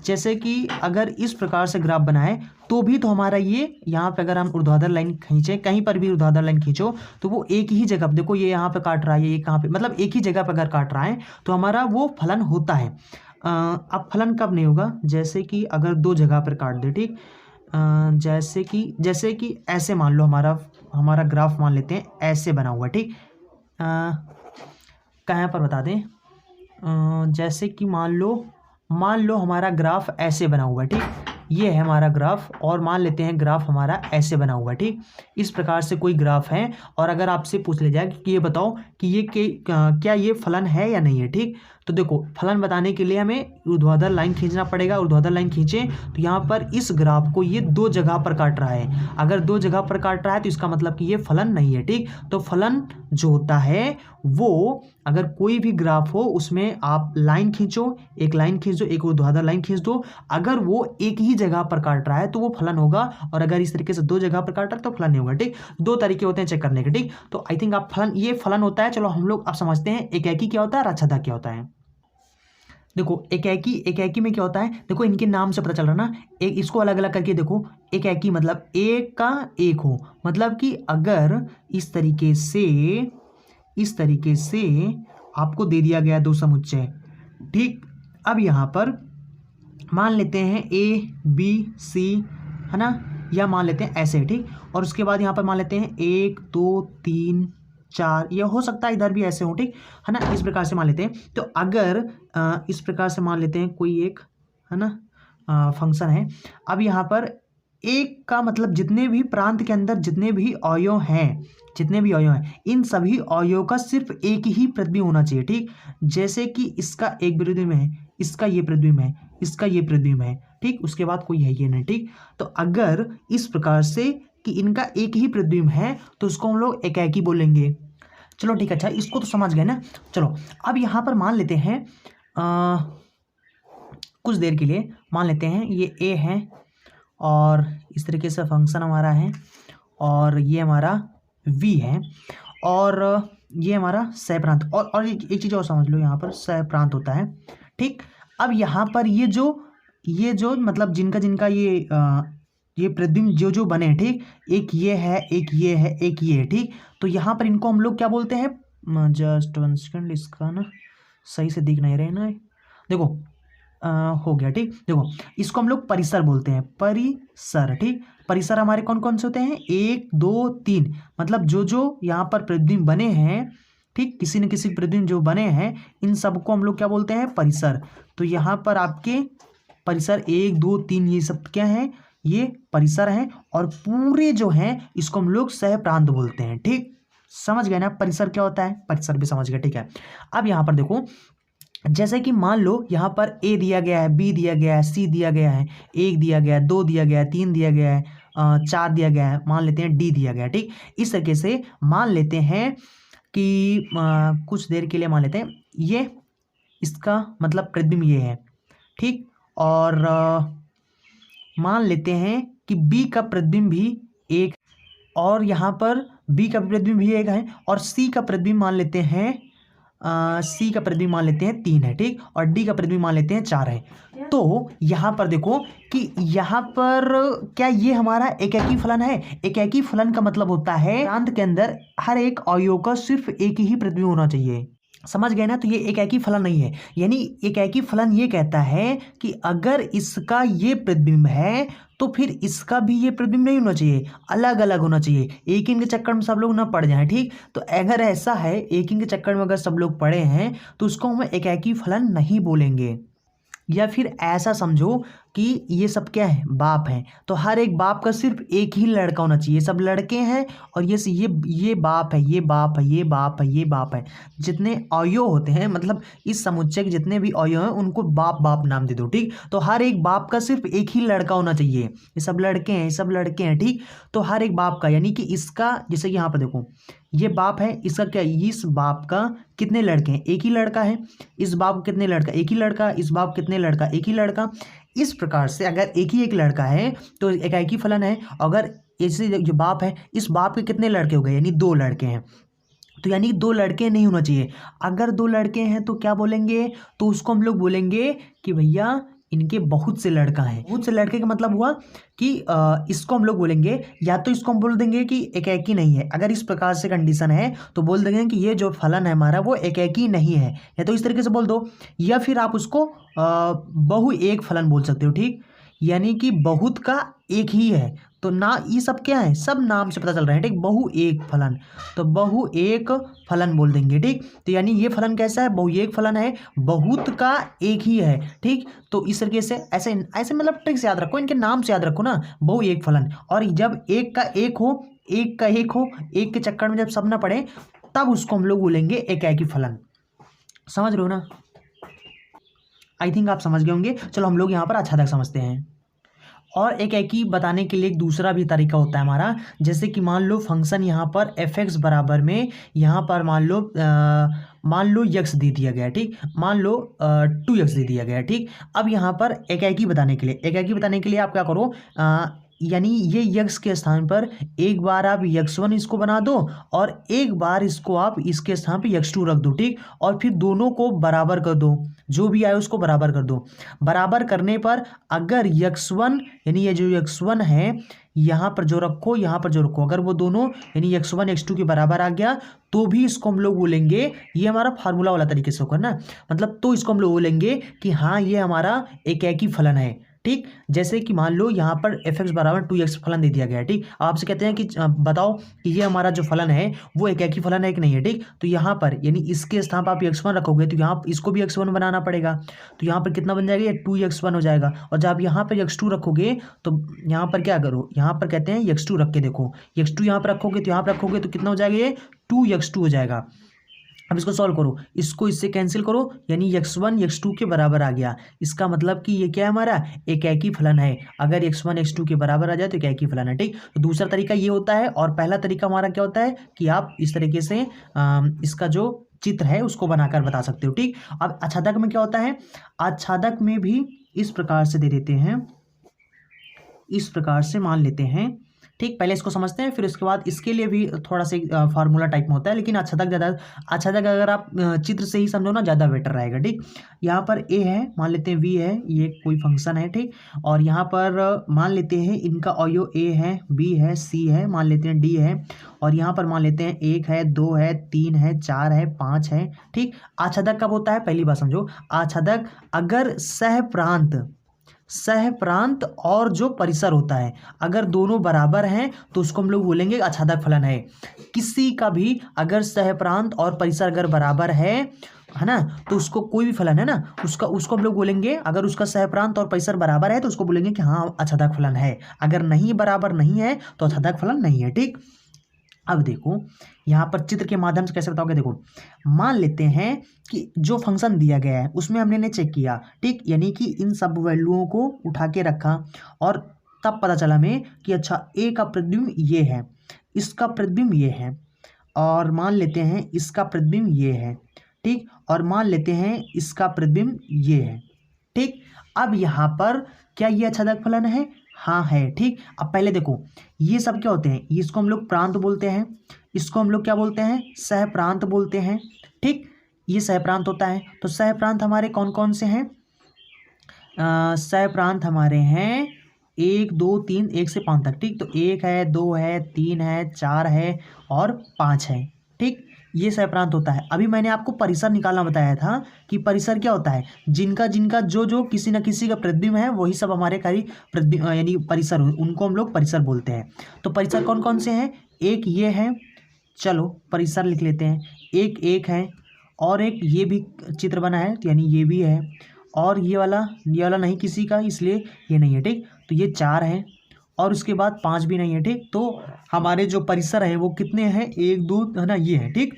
जैसे कि अगर इस प्रकार से ग्राफ बनाए तो भी, तो हमारा ये यहाँ पे अगर हम ऊर्ध्वाधर लाइन खींचे, कहीं पर भी ऊर्ध्वाधर लाइन खींचो, तो वो एक ही जगह, देखो ये यहाँ पे काट रहा है, ये कहाँ पे, मतलब एक ही जगह पे अगर काट रहा है तो हमारा वो फलन होता है। अब फलन कब नहीं होगा, जैसे कि अगर 2 जगह पर काट दे, ठीक, जैसे कि ऐसे मान लो हमारा ग्राफ मान लेते हैं ऐसे बना हुआ, ठीक। कहाँ पर बता दें, जैसे कि मान लो हमारा ग्राफ ऐसे बना हुआ है, ठीक, ये है हमारा ग्राफ, और मान लेते हैं ग्राफ हमारा ऐसे बना हुआ है, ठीक। इस प्रकार से कोई ग्राफ है, और अगर आपसे पूछ ले जाए कि ये बताओ कि ये क्या ये फलन है या नहीं है, ठीक। तो देखो फलन बताने के लिए हमें ऊर्ध्वाधर लाइन खींचना पड़ेगा, ऊर्ध्वाधर लाइन खींचे तो यहाँ पर इस ग्राफ को ये 2 जगह पर काट रहा है, अगर 2 जगह पर काट रहा है तो इसका मतलब कि ये फलन नहीं है, ठीक। तो फलन जो होता है वो, अगर कोई भी ग्राफ हो उसमें आप लाइन खींचो, एक लाइन खींच दो, एक ऊर्ध्वाधर लाइन खींच दो, अगर वो एक ही जगह पर काट रहा है तो वो फलन होगा, और अगर इस तरीके से 2 जगह पर काट रहा है तो फलन नहीं होगा, ठीक। 2 तरीके होते हैं चेक करने के, ठीक। तो आई थिंक आप ये फलन होता है। चलो हम लोग अब समझते हैं एकाकी क्या होता है और अच्छेदक क्या होता है। देखो एकाकी में क्या होता है, देखो इनके नाम से पता चल रहा ना, एक इसको अलग अलग करके देखो, एकाकी मतलब एक का एक हो, मतलब कि अगर इस तरीके से आपको दे दिया गया 2 समुच्चय, ठीक। अब यहाँ पर मान लेते हैं ए बी सी, है ना, या मान लेते हैं ऐसे, ठीक। और उसके बाद यहाँ पर मान लेते हैं 1 2 3 4, यह हो सकता है इधर भी ऐसे हो, ठीक है ना, इस प्रकार से मान लेते हैं। तो अगर इस प्रकार से मान लेते हैं कोई एक, है ना, फंक्शन है, अब यहाँ पर एक का मतलब जितने भी प्रांत के अंदर जितने भी अवयव हैं, इन सभी अवयव का सिर्फ एक ही प्रतिबिंब होना चाहिए। ठीक, जैसे कि इसका एक प्रतिबिंब है, इसका ये प्रतिबिंब है, इसका ये प्रतिबिंब है। ठीक, उसके बाद कोई है ये नहीं। ठीक, तो अगर इस प्रकार से कि इनका एक ही प्रतिबिंब है तो उसको हम लोग एकाकी बोलेंगे। चलो ठीक है, अच्छा इसको तो समझ गए ना। चलो अब यहाँ पर मान लेते हैं कुछ देर के लिए मान लेते हैं ये ए है और इस तरीके से फंक्शन हमारा है और ये हमारा वी है और ये हमारा सह प्रांत। और एक चीज़ और समझ लो, यहाँ पर सह प्रांत होता है। ठीक, अब यहाँ पर ये जो मतलब जिनका ये प्रतिबिंब जो बने हैं, ठीक, एक ये है, एक ये है, एक ये है। ठीक, तो यहाँ पर इनको हम लोग क्या बोलते हैं, जस्ट 1 सेकंड, इसका ना सही से दिख नहीं रहे ना, देखो हो गया। ठीक, देखो इसको हम लोग परिसर बोलते हैं, परिसर। ठीक, परिसर हमारे कौन कौन से होते हैं, 1 2 3, मतलब जो यहाँ पर प्रतिबिंब बने हैं, ठीक, किसी न किसी प्रतिबिंब जो बने हैं इन सबको हम लोग क्या बोलते हैं, परिसर। तो यहाँ पर आपके परिसर 1 2 3 ये सब क्या है, ये परिसर हैं और पूरे जो हैं इसको हम लोग सह प्रांत बोलते हैं। ठीक, समझ गए ना परिसर क्या होता है, परिसर भी समझ गए। ठीक है, अब यहाँ पर देखो, जैसे कि मान लो यहाँ पर ए दिया गया है, बी दिया गया है, सी दिया गया है, 1 दिया गया है, 2 दिया गया है, 3 दिया गया है, 4 दिया गया है, मान लेते हैं डी दिया गया है। ठीक, इस तरीके से मान लेते हैं कि कुछ देर के लिए मान लेते हैं ये इसका मतलब प्रतिबिंब ये है। ठीक, और मान लेते हैं कि बी का प्रतिबिंब भी एक, और यहाँ पर बी का प्रतिबिंब भी एक है और सी का प्रतिबिंब मान लेते हैं सी का प्रतिबिंब मान लेते हैं 3 है। ठीक, और डी का प्रतिबिंब मान लेते हैं 4 है। तो यहाँ पर देखो कि यहाँ पर क्या ये हमारा एकाकी फलन है। एकाकी फलन का मतलब होता है प्रांत के अंदर हर एक अवयव का सिर्फ एक ही प्रतिबिंब होना चाहिए। समझ गए ना, तो ये एकाकी फलन नहीं है। यानी एकाकी फलन ये कहता है कि अगर इसका ये प्रतिबिंब है तो फिर इसका भी ये प्रतिबिंब नहीं होना चाहिए, अलग अलग होना चाहिए। एक ही के चक्कर में सब लोग ना पड़ जाएं। ठीक, तो अगर ऐसा है, एक ही के चक्कर में अगर सब लोग पड़े हैं तो उसको हम एकाकी फलन नहीं बोलेंगे। या फिर ऐसा समझो कि ये सब क्या है, बाप है, तो हर एक बाप का सिर्फ एक ही लड़का होना चाहिए। सब लड़के हैं और ये बाप है, ये बाप है, ये बाप है, ये बाप है। जितने अवयव होते हैं मतलब इस समुच्चय के जितने भी अवयव हैं उनको बाप बाप नाम दे दो। ठीक, तो हर एक बाप का सिर्फ एक ही लड़का होना चाहिए। ये सब लड़के हैं, ये सब लड़के हैं। ठीक, तो हर एक बाप का, यानी कि इसका जैसे यहाँ पर देखो ये बाप है, इसका क्या, इस बाप का कितने लड़के हैं, एक ही लड़का है। इस बाप को कितने लड़का, एक ही लड़का। इस बाप कितने लड़का, एक ही लड़का। इस प्रकार से अगर एक ही एक लड़का है तो एकाकी फलन है। अगर ऐसे जो बाप है, इस बाप के कितने लड़के हो गए, यानी 2 लड़के हैं, तो यानी 2 लड़के नहीं होना चाहिए। अगर 2 लड़के हैं तो क्या बोलेंगे, तो उसको हम लोग बोलेंगे कि भैया इनके बहुत से लड़का हैं। बहुत से लड़के का मतलब हुआ कि इसको हम लोग बोलेंगे, या तो इसको हम बोल देंगे कि एकाकी नहीं है। अगर इस प्रकार से कंडीशन है तो बोल देंगे कि ये जो फलन है हमारा वो एकाकी नहीं है, या तो इस तरीके से बोल दो, या फिर आप उसको बहु एक फलन बोल सकते हो। ठीक, यानी कि बहुत का एक ही है, तो ना ये सब क्या है, सब नाम से पता चल रहा है। ठीक, बहु एक फलन, तो बहु एक फलन बोल देंगे। ठीक, तो यानी ये फलन कैसा है, बहु एक फलन है, बहुत का एक ही है। ठीक, तो इस तरीके से ऐसे ऐसे मतलब ट्रिक से याद रखो, इनके नाम से याद रखो ना, बहु एक फलन। और जब एक का एक हो, एक का एक हो, एक के चक्कर में जब सब ना पड़े तब उसको हम लोग बोलेंगे एकाकी फलन। समझ रहे हो ना, आई थिंक आप समझ गए होंगे। चलो हम लोग यहाँ पर अच्छा तक समझते हैं। और एकाकी बताने के लिए एक दूसरा भी तरीका होता है हमारा, जैसे कि मान लो फंक्शन यहाँ पर f(x) बराबर में यहाँ पर मान लो यक्स दे दिया गया। ठीक, मान लो 2x दे दिया गया। ठीक, अब यहाँ पर एकाकी बताने के लिए आप क्या करो, यानी ये यक्स के स्थान पर एक बार आप x1 इसको बना दो और एक बार इसको आप इसके स्थान पर x2 रख दो। ठीक, और फिर दोनों को बराबर कर दो, जो भी आए उसको बराबर कर दो। बराबर करने पर अगर x1 यानी ये जो x1 है यहाँ पर जो रखो, यहाँ पर जो रखो, अगर वो दोनों यानी x1 x2 के बराबर आ गया तो भी इसको हम लोग बोलेंगे, ये हमारा फार्मूला वाला तरीके से होगा ना, मतलब तो इसको हम लोग बोलेंगे कि हाँ ये हमारा एकाकी फलन है। ठीक, ठीक। जैसे कि मान लो यहाँ पर f(x) बराबर 2x फलन दे दिया गया है, ठीक। आपसे कहते हैं कि बताओ कि ये हमारा जो फलन है वो एक ही फलन है कि नहीं है, ठीक। तो यहाँ पर यानी इसके स्थान पर आप x1 रखोगे तो यहाँ इसको भी x1 बनाना पड़ेगा, तो यहाँ पर कितना बन जाएगा, ये 2x1 हो जाएगा। और जब आप यहाँ पर x2 रखोगे तो यहाँ पर क्या करो, यहाँ पर कहते हैं x2 रख के देखो, x2 यहाँ पर रखोगे तो यहाँ पर रखोगे तो कितना हो जाएगा, ये 2x2 हो जाएगा। अब इसको सॉल्व करो, इसको इससे कैंसिल करो, यानी x1 x2 के बराबर आ गया। इसका मतलब कि ये क्या है, हमारा एक ही फलन है। अगर x1 x2 के बराबर आ जाए तो एक ही फलन है, ठीक। तो दूसरा तरीका ये होता है, और पहला तरीका हमारा क्या होता है कि आप इस तरीके से इसका जो चित्र है उसको बनाकर बता सकते हो, ठीक। अब आच्छादक में क्या होता है, आच्छादक में भी इस प्रकार से दे देते हैं, इस प्रकार से मान लेते हैं, ठीक। पहले इसको समझते हैं, फिर उसके बाद इसके लिए भी थोड़ा सा फार्मूला टाइप में होता है, लेकिन आच्छादक अगर आप चित्र से ही समझो ना ज़्यादा बेटर रहेगा, ठीक। यहाँ पर a है, मान लेते हैं v है, ये कोई फंक्शन है, ठीक। और यहाँ पर मान लेते हैं इनका अवयव a है, b है, c है, मान लेते हैं d है, और यहाँ पर मान लेते हैं 1 है, 2 है, 3 है, 4 है, 5 है, ठीक। आच्छादक कब होता है, पहली बात समझो, आच्छादक अगर सह प्रांत और जो परिसर होता है अगर दोनों बराबर हैं तो उसको हम लोग बोलेंगे आच्छादक फलन है। किसी का भी अगर सह प्रांत और परिसर अगर बराबर है ना, तो उसको कोई भी फलन है ना, उसको हम लोग बोलेंगे, अगर उसका सह प्रांत और परिसर बराबर है तो उसको बोलेंगे कि हाँ आच्छादक फलन है। अगर नहीं बराबर नहीं है तो आच्छादक फलन नहीं है, ठीक। अब देखो यहाँ पर चित्र के माध्यम से कैसे बताओगे, देखो मान लेते हैं कि जो फंक्शन दिया गया है उसमें हमने चेक किया, ठीक। यानी कि इन सब वैल्यूओं को उठा के रखा और तब पता चला हमें कि अच्छा a का प्रतिबिंब ये है, इसका प्रतिबिंब ये है, और मान लेते हैं इसका प्रतिबिंब ये है, ठीक। और मान लेते हैं इसका प्रतिबिंब ये है, ठीक। अब यहाँ पर क्या ये आच्छादक फलन है, हाँ है, ठीक। अब पहले देखो ये सब क्या होते हैं, इसको हम लोग प्रांत बोलते हैं, इसको हम लोग क्या बोलते हैं, सह प्रांत बोलते हैं, ठीक। ये सह प्रांत होता है। तो सह प्रांत हमारे कौन कौन से हैं, सह प्रांत हमारे हैं 1 2 3 1 से 5 तक, ठीक। तो 1 है, 2 है, 3 है, 4 है और 5 है, ठीक। ये सह प्रांत होता है। अभी मैंने आपको परिसर निकालना बताया था कि परिसर क्या होता है, जिनका जिनका जो जो किसी न किसी का प्रतिबिंब है वही सब हमारे कार्य प्रतिबिंब यानी परिसर, उनको हम लोग परिसर बोलते हैं। तो परिसर कौन कौन से हैं, एक ये है, चलो परिसर लिख लेते हैं, एक है, और एक ये भी चित्र बना है यानी ये भी है, और ये वाला नहीं किसी का इसलिए ये नहीं है, ठीक। तो ये 4 है और उसके बाद 5 भी नहीं है, ठीक। तो हमारे जो परिसर है वो कितने हैं, 1 2 है ना, ये है, ठीक।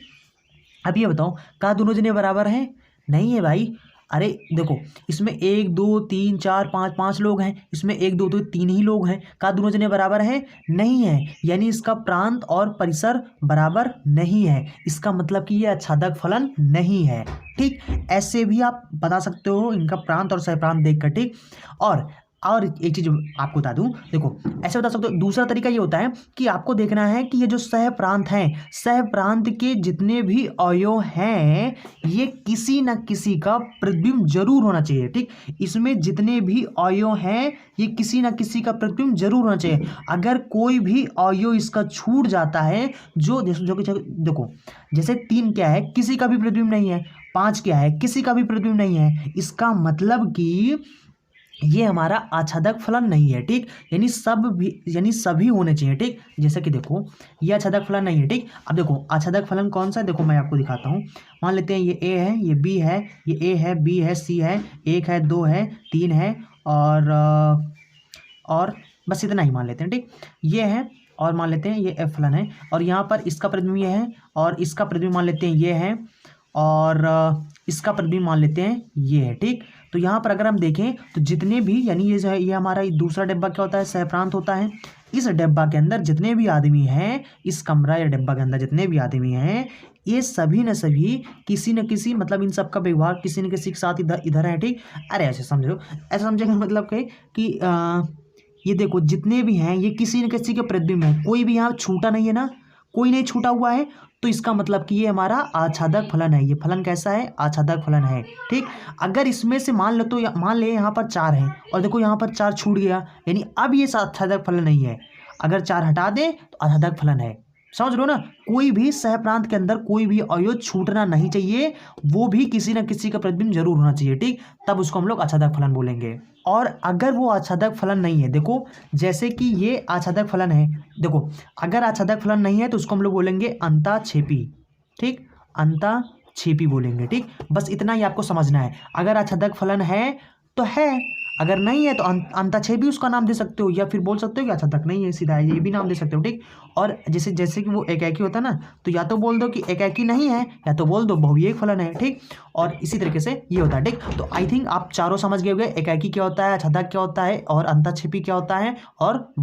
अब ये बताओ क्या दोनों जने बराबर हैं, नहीं है भाई। अरे देखो इसमें 1 2 3 4 5 लोग हैं, इसमें 1 2 3 ही लोग हैं, क्या दोनों जने बराबर हैं, नहीं है। यानी इसका प्रांत और परिसर बराबर नहीं है, इसका मतलब कि ये आच्छादक फलन नहीं है, ठीक। ऐसे भी आप बता सकते हो इनका प्रांत और सहप्रांत देखकर, ठीक। और एक चीज आपको बता दूं, देखो ऐसे बता सकते हो। दूसरा तरीका ये होता है कि आपको देखना है कि ये जो सह प्रांत हैं, सह प्रांत के जितने भी अवयव हैं ये किसी न किसी का प्रतिबिंब जरूर होना चाहिए, ठीक। इसमें जितने भी अवयव हैं ये किसी न किसी का प्रतिबिंब जरूर होना चाहिए। अगर कोई भी अवयव इसका छूट जाता है, जो कि देखो जैसे 3 क्या है, किसी का भी प्रतिबिंब नहीं है, 5 क्या है, किसी का भी प्रतिबिंब नहीं है, इसका मतलब कि ये हमारा आच्छादक फलन नहीं है, ठीक। यानी सभी होने चाहिए, ठीक। जैसे कि देखो ये आच्छादक फलन नहीं है, ठीक। अब देखो आच्छादक फलन कौन सा है, देखो मैं आपको दिखाता हूँ। मान लेते हैं ये a है, ये b है, ये a है, b है, c है, 1 है, 2 है, 3 है और बस इतना ही मान लेते हैं, ठीक। ये है और मान लेते हैं ये f फलन है, और यहाँ पर इसका प्रतिबिंब ये है और इसका प्रतिबिंब मान लेते हैं ये है, और इसका प्रतिबिंब मान लेते हैं ये है, ठीक। तो यहाँ पर अगर हम देखें तो जितने भी यानी ये जो है ये हमारा दूसरा डिब्बा क्या होता है, सहप्रांत होता है। इस डिब्बा के अंदर जितने भी आदमी हैं, इस कमरा या डिब्बा के अंदर जितने भी आदमी हैं, ये सभी न सभी किसी न किसी मतलब इन सब का व्यवहार किसी न किसी के साथ इधर है, ठीक। अरे ऐसे समझो, ऐसा समझेंगे मतलब कि ये देखो जितने भी हैं ये किसी न किसी के प्रतिबिंब है, कोई भी यहाँ छूटा नहीं है ना, कोई नहीं छूटा हुआ है, तो इसका मतलब कि ये हमारा आच्छादक फलन है। ये फलन कैसा है, आच्छादक फलन है, ठीक। अगर इसमें से मान लो तो मान ले यहाँ पर 4 है और देखो यहाँ पर 4 छूट गया, यानी अब ये आच्छादक फलन नहीं है। अगर 4 हटा दें तो आच्छादक फलन है, समझ लो ना, कोई भी सहप्रांत के अंदर कोई भी अवयव छूटना नहीं चाहिए, वो भी किसी ना किसी का प्रतिबिंब जरूर होना चाहिए, ठीक, तब उसको हम लोग आच्छादक फलन बोलेंगे। और अगर वो आच्छादक फलन नहीं है, देखो जैसे कि ये आच्छादक फलन है, देखो अगर आच्छादक फलन नहीं है तो उसको हम लोग बोलेंगे अंताक्षेपी, ठीक, अंताक्षेपी बोलेंगे, ठीक, बस इतना ही आपको समझना है। अगर आच्छादक फलन है तो है, अगर नहीं है तो अंताक्षेपी उसका नाम दे सकते हो, या फिर बोल सकते हो कि आच्छादक नहीं है, सीधा ये भी नाम दे सकते हो, ठीक। और जैसे जैसे कि वो एकाकी होता है ना, तो या तो बोल दो कि एकाकी नहीं है, या तो बोल दो बहुवियोग फलन है, ठीक। और इसी तरीके से ये होता है, ठीक। तो आई थिंक आप चारों समझ गए होंगे, एकाकी क्या होता है, आच्छादक क्या होता है, और अंताक्षेपी क्या होता है, और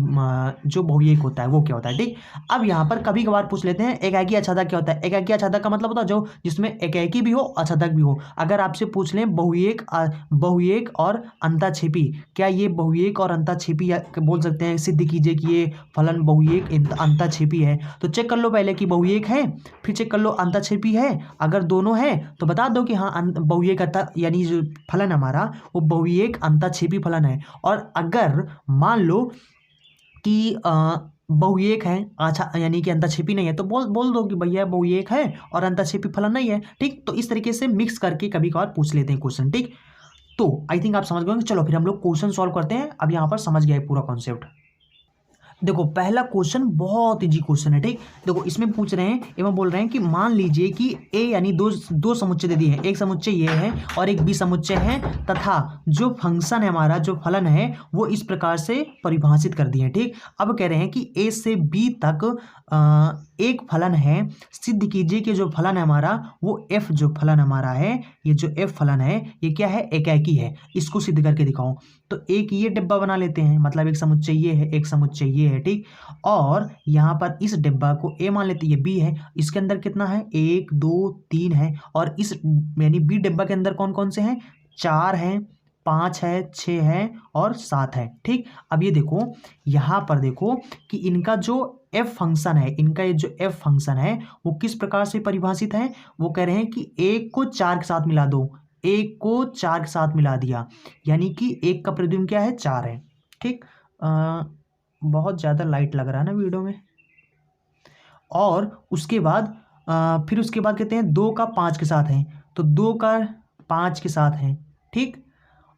जो बहुवियोग होता है वो क्या होता है, ठीक। अब यहाँ पर कभी कभार पूछ लेते हैं एकाकी आच्छादक क्या होता है। एकाकी आच्छादक का मतलब होता है जो जिसमें एकाकी भी हो आच्छादक भी हो। अगर आपसे पूछ लें बहुवियोग और अंताक्षेपी, क्या ये बहुवियोग और अंताक्षेपी बोल सकते हैं, सिद्ध कीजिए कि ये फलन बहुवियोग अंताक्षेपी है, तो चेक कर लो पहले कि बहुवियोग है, फिर चेक कर लो अंताक्षेपी है। अगर दोनों है तो बता दो कि हाँ बहुवियोग यानी जो फलन हमारा वो बहुवियोग अंताक्षेपी फलन है। और अगर मान लो कि बहुवियोग है, अच्छा यानी कि अंताक्षेपी नहीं है, तो बोल दो कि भैया बहुवियोग है और अंताक्षेपी फलन नहीं है, ठीक। तो इस तरीके से मिक्स करके कभी कभार पूछ लेते हैं क्वेश्चन, ठीक। तो आई थिंक आप समझ गए होंगे। चलो फिर हम लोग क्वेश्चन सॉल्व करते हैं। अब यहाँ पर समझ गए पूरा कॉन्सेप्ट। देखो पहला क्वेश्चन बहुत इजी क्वेश्चन है, ठीक। देखो इसमें पूछ रहे हैं एवं बोल रहे हैं कि मान लीजिए कि ए यानी दो समुच्चय दे दिए हैं, एक समुच्चय ये है और एक बी समुच्चय है, तथा जो फंक्शन है हमारा, जो फलन है वो इस प्रकार से परिभाषित कर दिए हैं, ठीक। अब कह रहे हैं कि ए से बी तक एक फलन है, सिद्ध कीजिए कि जो फलन है हमारा वो एफ जो फलन हमारा है, ये जो एफ फलन है ये क्या है, एकाकी है, इसको सिद्ध करके दिखाओ। तो एक ये डिब्बा बना लेते हैं, मतलब एक समुच्चय ये है, एक समुच्चय ये है, ठीक। और यहाँ पर इस डिब्बा को ए मान लेते हैं, ये बी है, इसके अंदर कितना है, 1 2 3 है, और इस यानी बी डिब्बा के अंदर कौन कौन से हैं, 4 हैं, 5 है, 6 है और 7 है, ठीक। अब ये देखो यहाँ पर देखो कि इनका जो एफ फंक्शन है, इनका ये जो एफ फंक्शन है वो किस प्रकार से परिभाषित है। वो कह रहे हैं कि एक को 4 के साथ मिला दो, एक को 4 के साथ मिला दिया, यानी कि एक का प्रतिबिंब क्या है, 4 है, ठीक। बहुत ज़्यादा लाइट लग रहा है ना वीडियो में। और उसके बाद फिर उसके बाद कहते हैं 2 का 5 के साथ है, तो 2 का 5 के साथ है, ठीक।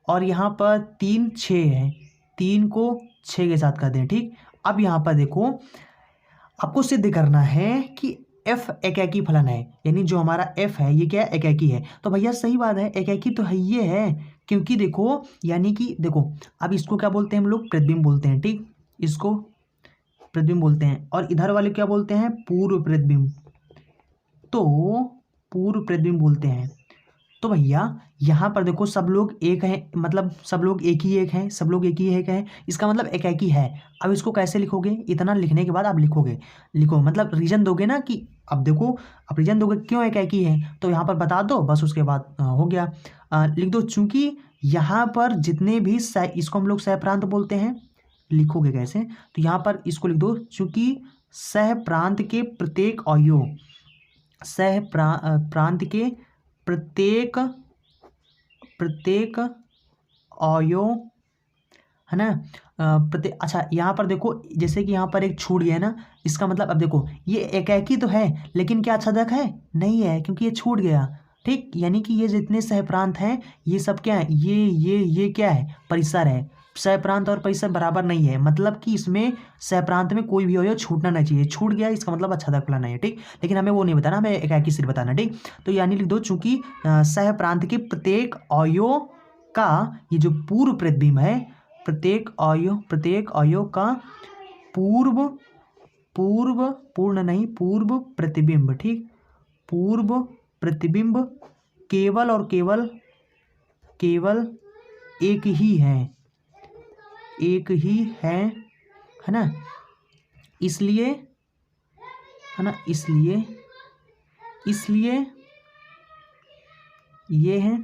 और यहाँ पर 3 6 है, 3 को 6 के साथ कर दें, ठीक। अब यहाँ पर देखो आपको सिद्ध करना है कि एफ एकाकी फलन है, यानी जो हमारा एफ है ये क्या है, एकाकी है। तो भैया सही बात है, एकाकी तो है, ये है, क्योंकि देखो यानी कि देखो अब इसको क्या बोलते हैं हम लोग, प्रतिबिंब बोलते हैं, ठीक, इसको प्रतिबिंब बोलते हैं। और इधर वाले क्या बोलते हैं, पूर्व प्रतिबिंब, तो पूर्व प्रतिबिंब बोलते हैं। तो भैया यहाँ पर देखो सब लोग एक हैं, मतलब सब लोग एक ही एक हैं, सब लोग एक ही एक हैं, इसका मतलब एकाकी है। अब इसको कैसे लिखोगे, इतना लिखने के बाद आप लिखो मतलब रीजन दोगे ना कि अब देखो अब रीजन दोगे क्यों एकाकी है, तो यहाँ पर बता दो, बस उसके बाद हो गया। लिख दो चूंकि यहाँ पर जितने भी इसको हम लोग सहप्रांत बोलते हैं। लिखोगे कैसे, तो यहाँ पर इसको लिख दो चूंकि सहप्रांत के प्रत्येक अवयव, प्रांत के प्रत्येक अवयव है ना, प्रत्येक, अच्छा यहाँ पर देखो जैसे कि यहाँ पर एक छूट गया है ना, इसका मतलब अब देखो ये एकाकी तो है लेकिन क्या आच्छादक है, नहीं है, क्योंकि ये छूट गया, ठीक। यानी कि ये जितने सहप्रांत हैं ये सब क्या है, ये क्या है, परिसर है। सहप्रांत और परिसर बराबर नहीं है, मतलब कि इसमें सहप्रांत में कोई भी अवयव छूटना नहीं चाहिए, छूट गया इसका मतलब आच्छादक फलन है, ठीक। लेकिन हमें वो नहीं बताना, हमें एकाकी सिर्फ बताना, ठीक। तो यानी लिख दो चूंकि सहप्रांत के प्रत्येक अवयव का ये जो पूर्व प्रतिबिंब है, प्रत्येक अवयव का पूर्व प्रतिबिंब, ठीक, पूर्व प्रतिबिंब केवल और केवल एक ही है ना, इसलिए है ना, इसलिए ये है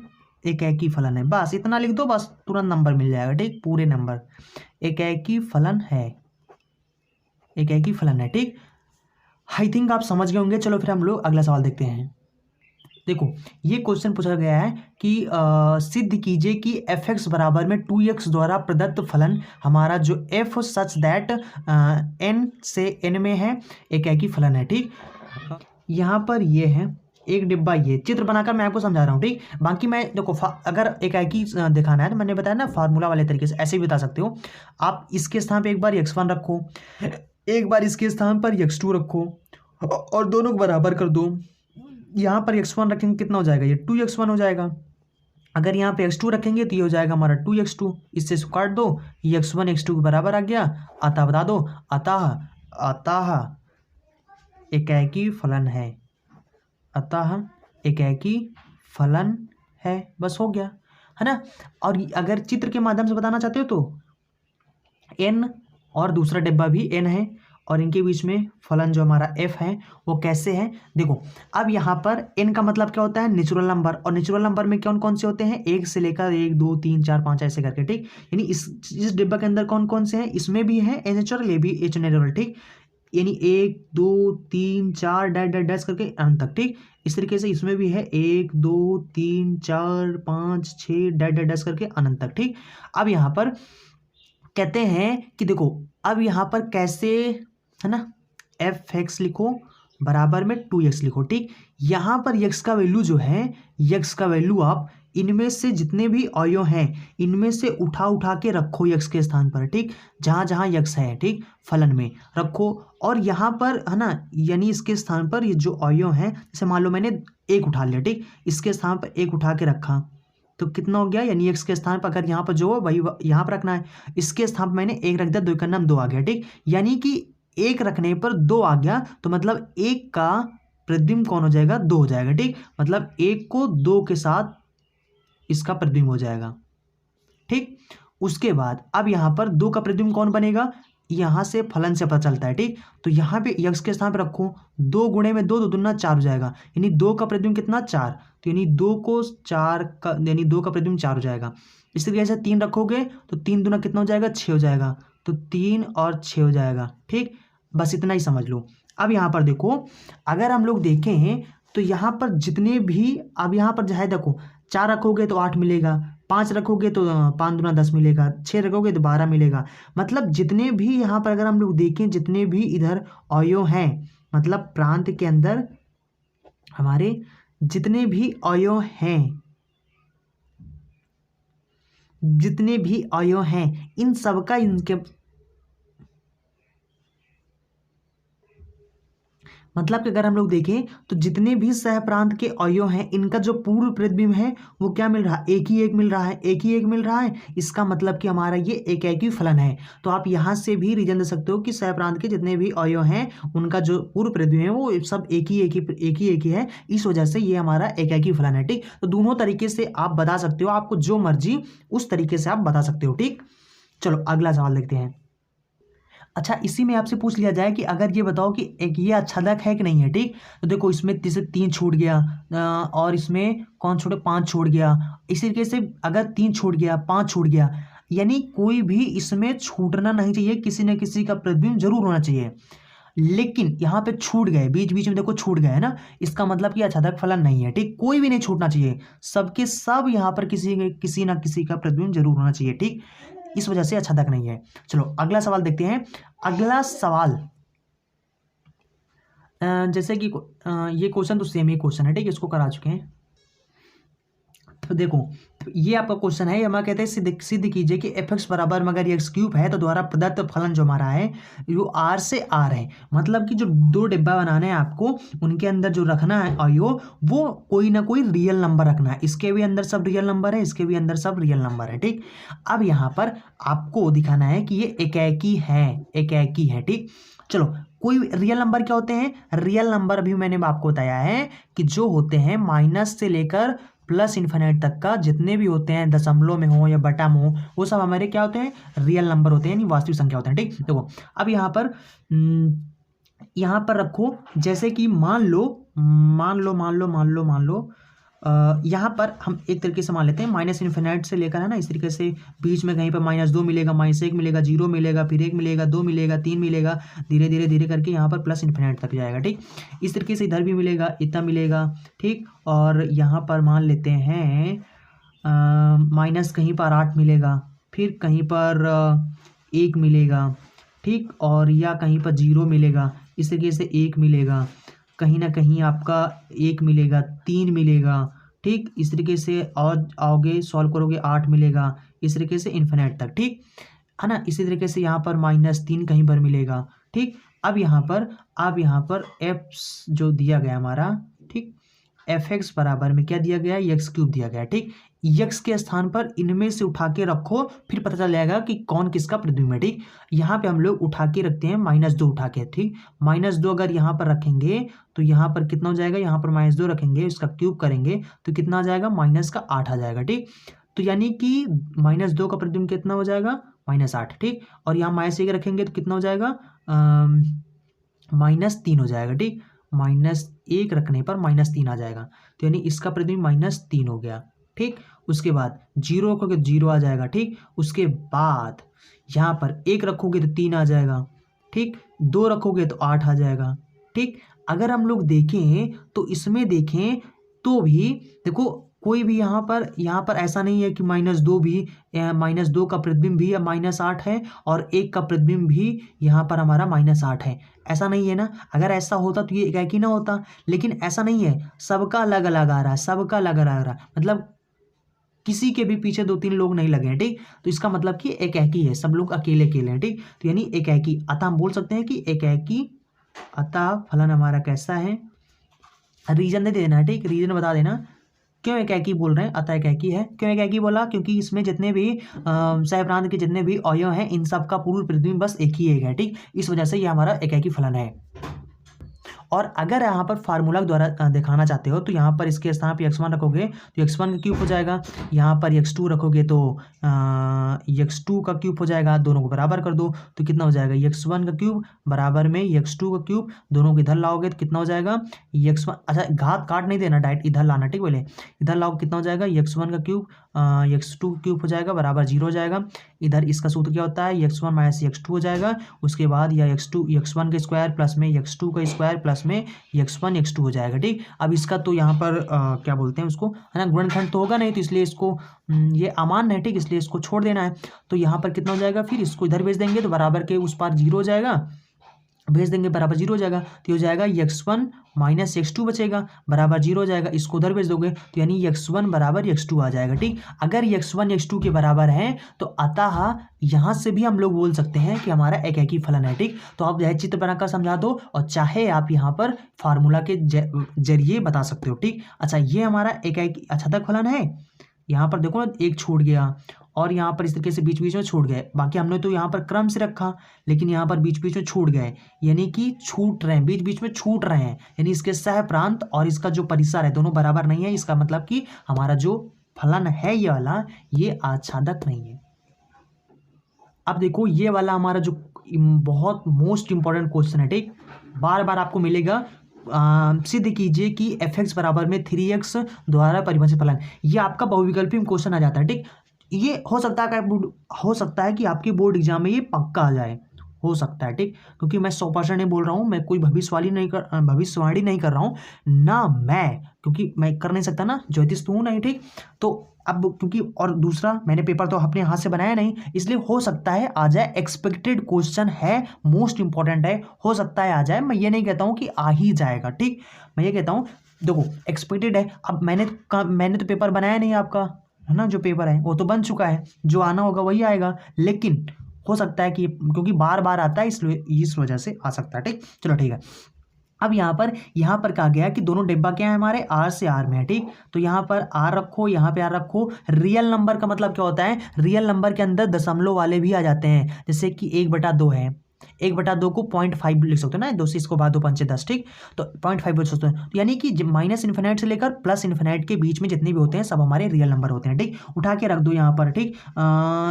एकाकी फलन है। बस इतना लिख दो, बस तुरंत नंबर मिल जाएगा, ठीक, पूरे नंबर। एकाकी फलन है, ठीक। आई थिंक आप समझ गए होंगे। चलो फिर हम लोग अगला सवाल देखते हैं। देखो ये क्वेश्चन पूछा गया है कि सिद्ध कीजिए कि fx बराबर में 2x द्वारा प्रदत्त फलन हमारा जो f सच दैट n से n में है एक ही फलन है। ठीक, यहाँ पर ये है एक डिब्बा, ये चित्र बनाकर मैं आपको समझा रहा हूँ। ठीक, बाकी मैं देखो अगर एक ही दिखाना है तो मैंने बताया ना फार्मूला वाले तरीके से ऐसे भी बता सकते हो आप। इसके स्थान पे एक बार x1 रखो, एक बार इसके स्थान पर x2 रखो और दोनों को बराबर कर दो। यहाँ पर x1 रखेंगे कितना हो जाएगा, ये 2x1 हो जाएगा। अगर यहाँ पे x2 रखेंगे तो ये हो जाएगा हमारा 2x2, इससे काट दो, ये x1 x2 के बराबर आ गया। अतः बता दो, अतः एकाकी फलन है, अतः एकाकी फलन है, बस हो गया है ना। और अगर चित्र के माध्यम से बताना चाहते हो तो n और दूसरा डिब्बा भी n है और इनके बीच में फलन जो हमारा f है वो कैसे है देखो। अब यहाँ पर n का मतलब क्या होता है, नेचुरल नंबर, और नेचुरल नंबर में कौन कौन से होते हैं, 1 से लेकर 1 2 3 4 5 ऐसे करके। ठीक, यानी इस डिब्बा के अंदर कौन कौन से हैं, इसमें भी है ए नेचुरल, ये भी एच नेचुरल। ठीक, यानी 1 2 3 4 डैश डैश डैश करके अंत तक। ठीक, इस तरीके से इसमें भी है 1 2 3 4 5 6 डैश डैश डैश करके अनंत तक। ठीक, अब यहाँ पर कहते हैं कि देखो अब यहाँ पर कैसे है ना, fx लिखो बराबर में 2x लिखो। ठीक, यहाँ पर x का वैल्यू जो है, x का वैल्यू आप इनमें से जितने भी अवयव हैं इनमें से उठा के रखो x के स्थान पर। ठीक, जहाँ जहाँ x है, ठीक, फलन में रखो और यहाँ पर है ना, यानी इसके स्थान पर ये जो अवयव हैं, जैसे मान लो मैंने 1 उठा लिया। ठीक, इसके स्थान पर 1 उठा के रखा तो कितना हो गया, यानी x के स्थान पर अगर यहाँ पर जो वही यहाँ पर रखना है, इसके स्थान पर मैंने 1 रख दिया, 2 का नाम 2 आ गया। ठीक, यानी कि 1 रखने पर 2 आ गया तो मतलब 1 का प्रतिबिंब कौन हो जाएगा, 2 हो जाएगा। ठीक, मतलब 1 को 2 के साथ इसका प्रतिबिंब हो जाएगा। ठीक, उसके बाद अब यहाँ पर 2 का प्रतिबिंब कौन बनेगा, यहाँ से फलन से पता चलता है। ठीक, तो यहाँ पे x के स्थान पर रखो, 2 गुणे में 2 दूना 4 हो जाएगा, यानी 2 का प्रतिबिंब कितना, 4, तो यानी 2 को 4 का यानी 2 का प्रतिबिंब 4 हो जाएगा। इस तरीके से 3 रखोगे तो 3 दूना कितना हो जाएगा, 6 हो जाएगा, तो 3 और 6 हो जाएगा। ठीक, बस इतना ही समझ लो। अब यहाँ पर देखो अगर हम लोग देखें तो यहाँ पर जितने भी, अब यहाँ पर जो है देखो 4 रखोगे तो 8 मिलेगा, 5 रखोगे तो 5 दूना 10 मिलेगा, 6 रखोगे तो 12 मिलेगा। मतलब जितने भी यहाँ पर अगर हम लोग देखें जितने भी इधर अवयव हैं, मतलब प्रांत के अंदर हमारे जितने भी अवयव हैं, जितने भी अवयव हैं इन सबका इनके मतलब कि अगर हम लोग देखें तो जितने भी सह प्रांत के अवयव हैं इनका जो पूर्व प्रतिबिंब है वो क्या मिल रहा है, एक ही एक मिल रहा है, एक ही एक मिल रहा है। इसका मतलब कि हमारा ये एकाकी फलन है। तो आप यहाँ से भी रीजन दे सकते हो कि सह प्रांत के जितने भी अवयव हैं उनका जो पूर्व प्रतिबिंब है वो सब एक ही है, इस वजह से ये हमारा एकाकी फलन है। ठीक, तो दोनों तरीके से आप बता सकते हो, आपको जो मर्जी उस तरीके से आप बता सकते हो। ठीक, चलो अगला सवाल देखते हैं। अच्छा, इसी में आपसे पूछ लिया जाए कि अगर ये बताओ कि एक ये आच्छादक है कि नहीं है। ठीक, तो देखो इसमें 3 छूट गया और इसमें कौन छोड़े, 5 छूट गया। इसी तरीके से अगर 3 छूट गया, 5 छूट गया, यानी कोई भी इसमें छूटना नहीं चाहिए, किसी न किसी का प्रतिबिंब जरूर होना चाहिए। लेकिन यहाँ पे छूट गए, बीच बीच में देखो छूट गए है ना, इसका मतलब कि आच्छादक फलन नहीं है। ठीक, कोई भी नहीं छूटना चाहिए, सबके सब यहाँ पर किसी ना किसी का प्रतिबिंब जरूर होना चाहिए। ठीक, इस वजह से आच्छादक नहीं है। चलो अगला सवाल देखते हैं। अगला सवाल जैसे कि ये क्वेश्चन तो सेम ही क्वेश्चन है। ठीक, इसको करा चुके हैं। तो देखो ये आपका क्वेश्चन है, हमारा कहते हैं सिद्ध कीजिए कि fx बराबर में अगर x क्यूब है तो द्वारा प्रदत्त फलन जो हमारा है वो r से r है। मतलब कि जो 2 डिब्बा बनाने हैं आपको, उनके अंदर जो रखना है अवयव वो कोई ना कोई रियल नंबर रखना है। इसके भी अंदर सब रियल नंबर है, इसके भी अंदर सब रियल नंबर है। ठीक, अब यहाँ पर आपको दिखाना है कि ये एकाकी है। ठीक, चलो कोई रियल नंबर क्या होते हैं, रियल नंबर अभी मैंने आपको बताया है कि जो होते हैं माइनस से लेकर प्लस इन्फिनिट तक का जितने भी होते हैं, दशमलव में हो या बटा में हो, वो सब हमारे क्या होते हैं, रियल नंबर होते हैं, यानी वास्तविक संख्या होते हैं। ठीक, देखो अब यहाँ पर रखो, जैसे कि मान लो यहाँ पर हम एक तरीके से मान लेते हैं माइनस इन्फिनिट से लेकर, है ना, इस तरीके से बीच में कहीं पर -2 मिलेगा, -1 मिलेगा, 0 मिलेगा, फिर 1 मिलेगा, 2 मिलेगा, 3 मिलेगा, धीरे धीरे धीरे करके यहाँ पर प्लस इन्फिनिट तक जाएगा। ठीक, इस तरीके से इधर भी मिलेगा, इतना मिलेगा। ठीक, और यहाँ पर मान लेते हैं माइनस कहीं पर 8 मिलेगा, फिर कहीं पर 1 मिलेगा। ठीक, और या कहीं पर 0 मिलेगा, इस तरीके से 1 मिलेगा, कहीं ना कहीं आपका 1 मिलेगा, 3 मिलेगा। ठीक, इस तरीके से और आओगे सॉल्व करोगे 8 मिलेगा, इस तरीके से इन्फिनिट तक। ठीक है ना, इसी तरीके से यहाँ पर -3 कहीं पर मिलेगा। ठीक, अब यहाँ पर एफ जो दिया गया हमारा, ठीक, fx बराबर में क्या दिया गया, x³ दिया गया। ठीक, x के स्थान पर इनमें से उठा के रखो, फिर पता चल जाएगा कि कौन किसका प्रतिबिंब है। ठीक, यहाँ पे हम लोग उठा के रखते हैं -2 उठा के। ठीक, -2 अगर यहाँ पर रखेंगे तो यहाँ पर कितना हो जाएगा, यहाँ पर -2 रखेंगे, इसका क्यूब करेंगे तो कितना आ जाएगा, -8 आ जाएगा। ठीक, तो यानी कि -2 का प्रतिबिंब कितना हो जाएगा, -8। ठीक, और यहाँ -1 रखेंगे तो कितना हो जाएगा, -3 हो जाएगा। ठीक, -1 रखने पर -3 आ जाएगा, तो यानी इसका प्रतिबिंब -3 हो गया। ठीक, उसके बाद 0 रखोगे तो 0 आ जाएगा। ठीक, उसके बाद यहाँ पर 1 रखोगे तो 3 आ जाएगा। ठीक, 2 रखोगे तो 8 आ जाएगा। ठीक, अगर हम लोग देखें तो इसमें देखें तो भी देखो कोई भी यहाँ पर ऐसा नहीं है कि -2 भी, -2 का प्रतिबिंब भी -8 है और 1 का प्रतिबिंब भी यहाँ पर हमारा -8 है, ऐसा नहीं है ना। अगर ऐसा होता तो ये एक ही ना होता, लेकिन ऐसा नहीं है, सबका अलग अलग आ रहा है, सबका अलग अलग आ रहा है, मतलब किसी के भी पीछे 2-3 लोग नहीं लगे हैं। ठीक, तो इसका मतलब कि एक ही है, सब लोग अकेले अकेले हैं। ठीक, तो यानी एक ही, अतः हम बोल सकते हैं कि एक ही, अतः फलन हमारा कैसा है, रीजन दे देना है। ठीक, रीजन बता देना क्यों एक ही बोल रहे हैं, अतः एक ही है। क्यों एक ही बोला, क्योंकि इसमें जितने भी सहप्रांत के जितने भी अवयव हैं इन सब का पूर्ण प्रतिबिंब बस एक ही है। ठीक, इस वजह से ये हमारा एक ही फलन है। और अगर यहाँ पर फार्मूला द्वारा दिखाना चाहते हो तो यहाँ पर इसके स्थान पर x1 रखोगे तो x1 का क्यूब हो जाएगा, यहाँ पर x2 रखोगे तो x2 का क्यूब हो जाएगा, दोनों को बराबर कर दो तो कितना हो जाएगा, x1 का क्यूब बराबर में x2 का क्यूब, दोनों को इधर लाओगे तो कितना हो जाएगा, x1, अच्छा घात काट नहीं देना, डायरेक्ट इधर लाना। ठीक, बोले इधर लाओगे कितना हो जाएगा, x1 का क्यूब x2 का क्यूब हो जाएगा बराबर 0 हो जाएगा। इधर इसका सूत्र क्या होता है, x1 - x2 हो जाएगा। उसके बाद या x1 का स्क्वायर प्लस में x2 का स्क्वायर प्लस में x1 x2 हो जाएगा। ठीक, अब इसका तो यहाँ पर क्या बोलते हैं उसको, है ना, गुणनखंड तो होगा नहीं, तो इसलिए इसको ये अमान्य है। ठीक, इसलिए इसको छोड़ देना है। तो यहाँ पर कितना हो जाएगा, फिर इसको इधर भेज देंगे तो बराबर के उस पार 0 हो जाएगा, भेज देंगे बराबर 0 हो जाएगा, तो हो जाएगा x1 - x2 बचेगा बराबर 0 हो जाएगा। इसको उधर भेज दोगे तो यानी x1 बराबर x2 आ जाएगा। ठीक, अगर x1 x2 के बराबर है तो अतः यहाँ से भी हम लोग बोल सकते हैं कि हमारा एक ही फलन है। ठीक, तो आप चाहे चित्र बनाकर समझा दो और चाहे आप यहाँ पर फार्मूला के जरिए बता सकते हो। ठीक, अच्छा ये हमारा एक अच्छा तक फलन है। यहाँ पर देखो ना, एक छूट गया और यहाँ पर इस तरीके से बीच बीच में छूट गए, बाकी हमने तो यहाँ पर क्रम से रखा लेकिन यहाँ पर बीच बीच में छूट गए, यानी कि छूट रहे हैं, बीच बीच में छूट रहे हैं, यानी इसके सह प्रांत और इसका जो परिसर है दोनों बराबर नहीं है। इसका मतलब कि हमारा जो फलन है ये वाला, ये आच्छादक नहीं है। अब देखो ये वाला हमारा जो बहुत मोस्ट इंपॉर्टेंट क्वेश्चन है। ठीक, बार बार आपको मिलेगा, सिद्ध कीजिए कि fx बराबर में 3x द्वारा परिभाषित फलन, ये आपका बहुविकल्पी में क्वेश्चन आ जाता है। ठीक, ये हो सकता है कि आपके बोर्ड एग्जाम में ये पक्का आ जाए, हो सकता है। ठीक, क्योंकि मैं 100% नहीं बोल रहा हूँ, मैं कोई भविष्यवाणी नहीं कर रहा हूँ ना, मैं क्योंकि मैं कर नहीं सकता ना, ज्योतिष तो हूँ नहीं। ठीक, तो अब क्योंकि और दूसरा मैंने पेपर तो अपने हाथ से बनाया नहीं, इसलिए हो सकता है आ जाए, एक्सपेक्टेड क्वेश्चन है, मोस्ट इंपॉर्टेंट है, हो सकता है आ जाए। मैं ये नहीं कहता हूँ कि आ ही जाएगा। ठीक, मैं ये कहता हूँ देखो एक्सपेक्टेड है। अब मैंने तो पेपर बनाया नहीं आपका, है ना, जो पेपर है वो तो बन चुका है, जो आना होगा वही आएगा, लेकिन हो सकता है कि क्योंकि बार बार आता है इसलिए इस वजह से आ सकता है। ठीक, चलो ठीक है। अब यहाँ पर कहा गया कि दोनों डिब्बा क्या है हमारे, R से R में है। ठीक, तो यहाँ पर R रखो, यहाँ पे R रखो। रियल नंबर का मतलब क्या होता है, रियल नंबर के अंदर दशमलव वाले भी आ जाते हैं, जैसे कि 1/2 है, 1/2 को 0.5 लिख सकते हो ना, 2 से इसको बाद 2 5 10। ठीक, तो 0.5 बोल सकते हैं। तो यानी कि माइनस इन्फिनिट से लेकर प्लस इन्फिनिट के बीच में जितने भी होते हैं सब हमारे रियल नंबर होते हैं। ठीक, उठा के रख दो यहाँ पर। ठीक,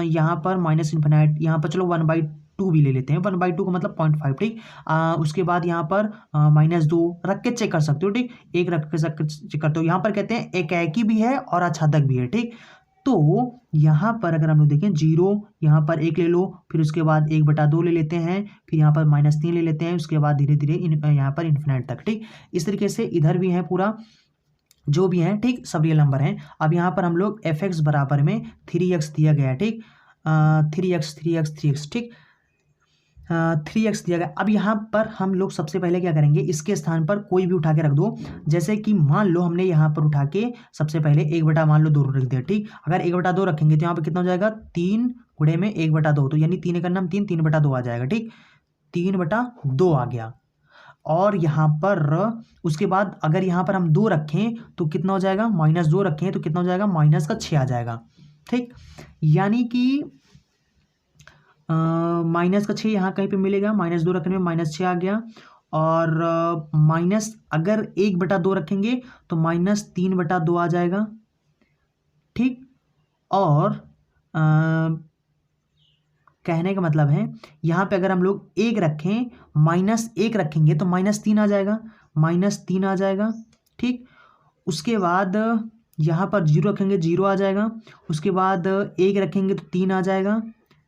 यहाँ पर माइनस इन्फिनिट, यहाँ पर चलो 1/2 2 भी ले लेते हैं, 1/2 का मतलब 0.5, ठीक। उसके बाद यहाँ पर -2 रख के चेक कर सकते हो, ठीक। एक रख के चेक करते हो। यहाँ पर कहते हैं एकाकी भी है और आच्छादक भी है, ठीक। तो यहाँ पर अगर हम लोग देखें 0, यहाँ पर 1 ले लो, फिर उसके बाद 1/2 ले लेते हैं, फिर यहाँ पर -3 ले लेते हैं, उसके बाद धीरे धीरे यहाँ पर इन्फिनिट तक, ठीक। इस तरीके से इधर भी है पूरा जो भी है, ठीक, सब रियल नंबर हैं। अब यहाँ पर हम लोग f(x) बराबर में 3x दिया गया है, ठीक। 3x, ठीक। 3x दिया गया। अब यहाँ पर हम लोग सबसे पहले क्या करेंगे, इसके स्थान पर कोई भी उठा के रख दो। जैसे कि मान लो हमने यहाँ पर उठा के सबसे पहले 1 मान लो 2 रख दिया, ठीक। अगर 1/2 रखेंगे तो यहाँ पर कितना हो जाएगा, 3 गुणे में 1/2, तो यानी 3 का नाम 3, 3/2 आ जाएगा, ठीक। 3/2 आ गया। और यहाँ पर उसके बाद अगर यहाँ पर हम 2 रखें तो कितना हो जाएगा, -2 रखें तो कितना हो जाएगा, -6 आ जाएगा, ठीक। यानी कि -6 यहाँ कहीं पे मिलेगा, -2 रखने में -6 आ गया। और अगर 1/2 रखेंगे तो -3/2 आ जाएगा, ठीक। और कहने का मतलब है यहाँ पे अगर हम लोग 1 रखें, -1 रखेंगे तो -3 आ जाएगा, -3 आ जाएगा, ठीक। उसके बाद यहाँ पर 0 रखेंगे, 0 आ जाएगा। उसके बाद 1 रखेंगे तो 3 आ जाएगा,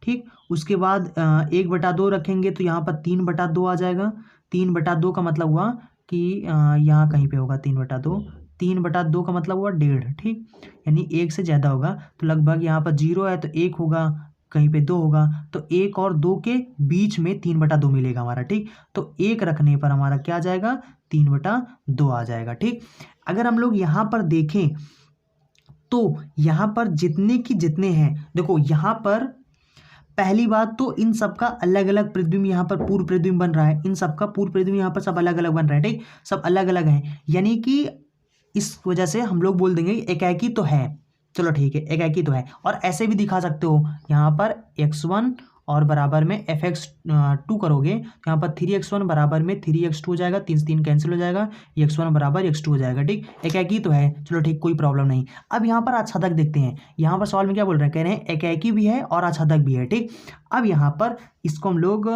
ठीक। उसके बाद 1/2 रखेंगे तो यहाँ पर 3/2 आ जाएगा। 3/2 का मतलब हुआ कि यहाँ कहीं पे होगा 3/2, 3/2 का मतलब हुआ 1.5, ठीक। यानी 1 से ज़्यादा होगा तो लगभग यहाँ पर 0 है तो 1 होगा, कहीं पे 2 होगा, तो 1 और 2 के बीच में 3/2 मिलेगा हमारा, ठीक। तो 1 रखने पर हमारा क्या आ जाएगा, 3/2 आ जाएगा, ठीक। अगर हम लोग यहाँ पर देखें तो यहाँ पर जितने की जितने हैं, देखो यहाँ पर पहली बात तो इन सबका अलग अलग प्रतिबिंब यहाँ पर पूर्व प्रतिबिंब बन रहा है, इन सबका पूर्व प्रतिबिंब यहाँ पर सब अलग अलग बन रहा है, ठीक। सब अलग अलग हैं, यानी कि इस वजह से हम लोग बोल देंगे एकाकी तो है। चलो ठीक है, एकाकी तो है। और ऐसे भी दिखा सकते हो, यहाँ पर x1 और बराबर में fx2 करोगे तो यहाँ पर 3x1 बराबर में 3x2 हो जाएगा, 3 से 3 कैंसिल हो जाएगा, x1 बराबर x2 हो जाएगा, ठीक। एकाकी तो है, चलो ठीक, कोई प्रॉब्लम नहीं। अब यहाँ पर आच्छादक देखते हैं। यहाँ पर सवाल में क्या बोल रहे हैं, कह रहे हैं एकाकी भी है और आच्छादक भी है, ठीक। अब यहाँ पर इसको हम लोग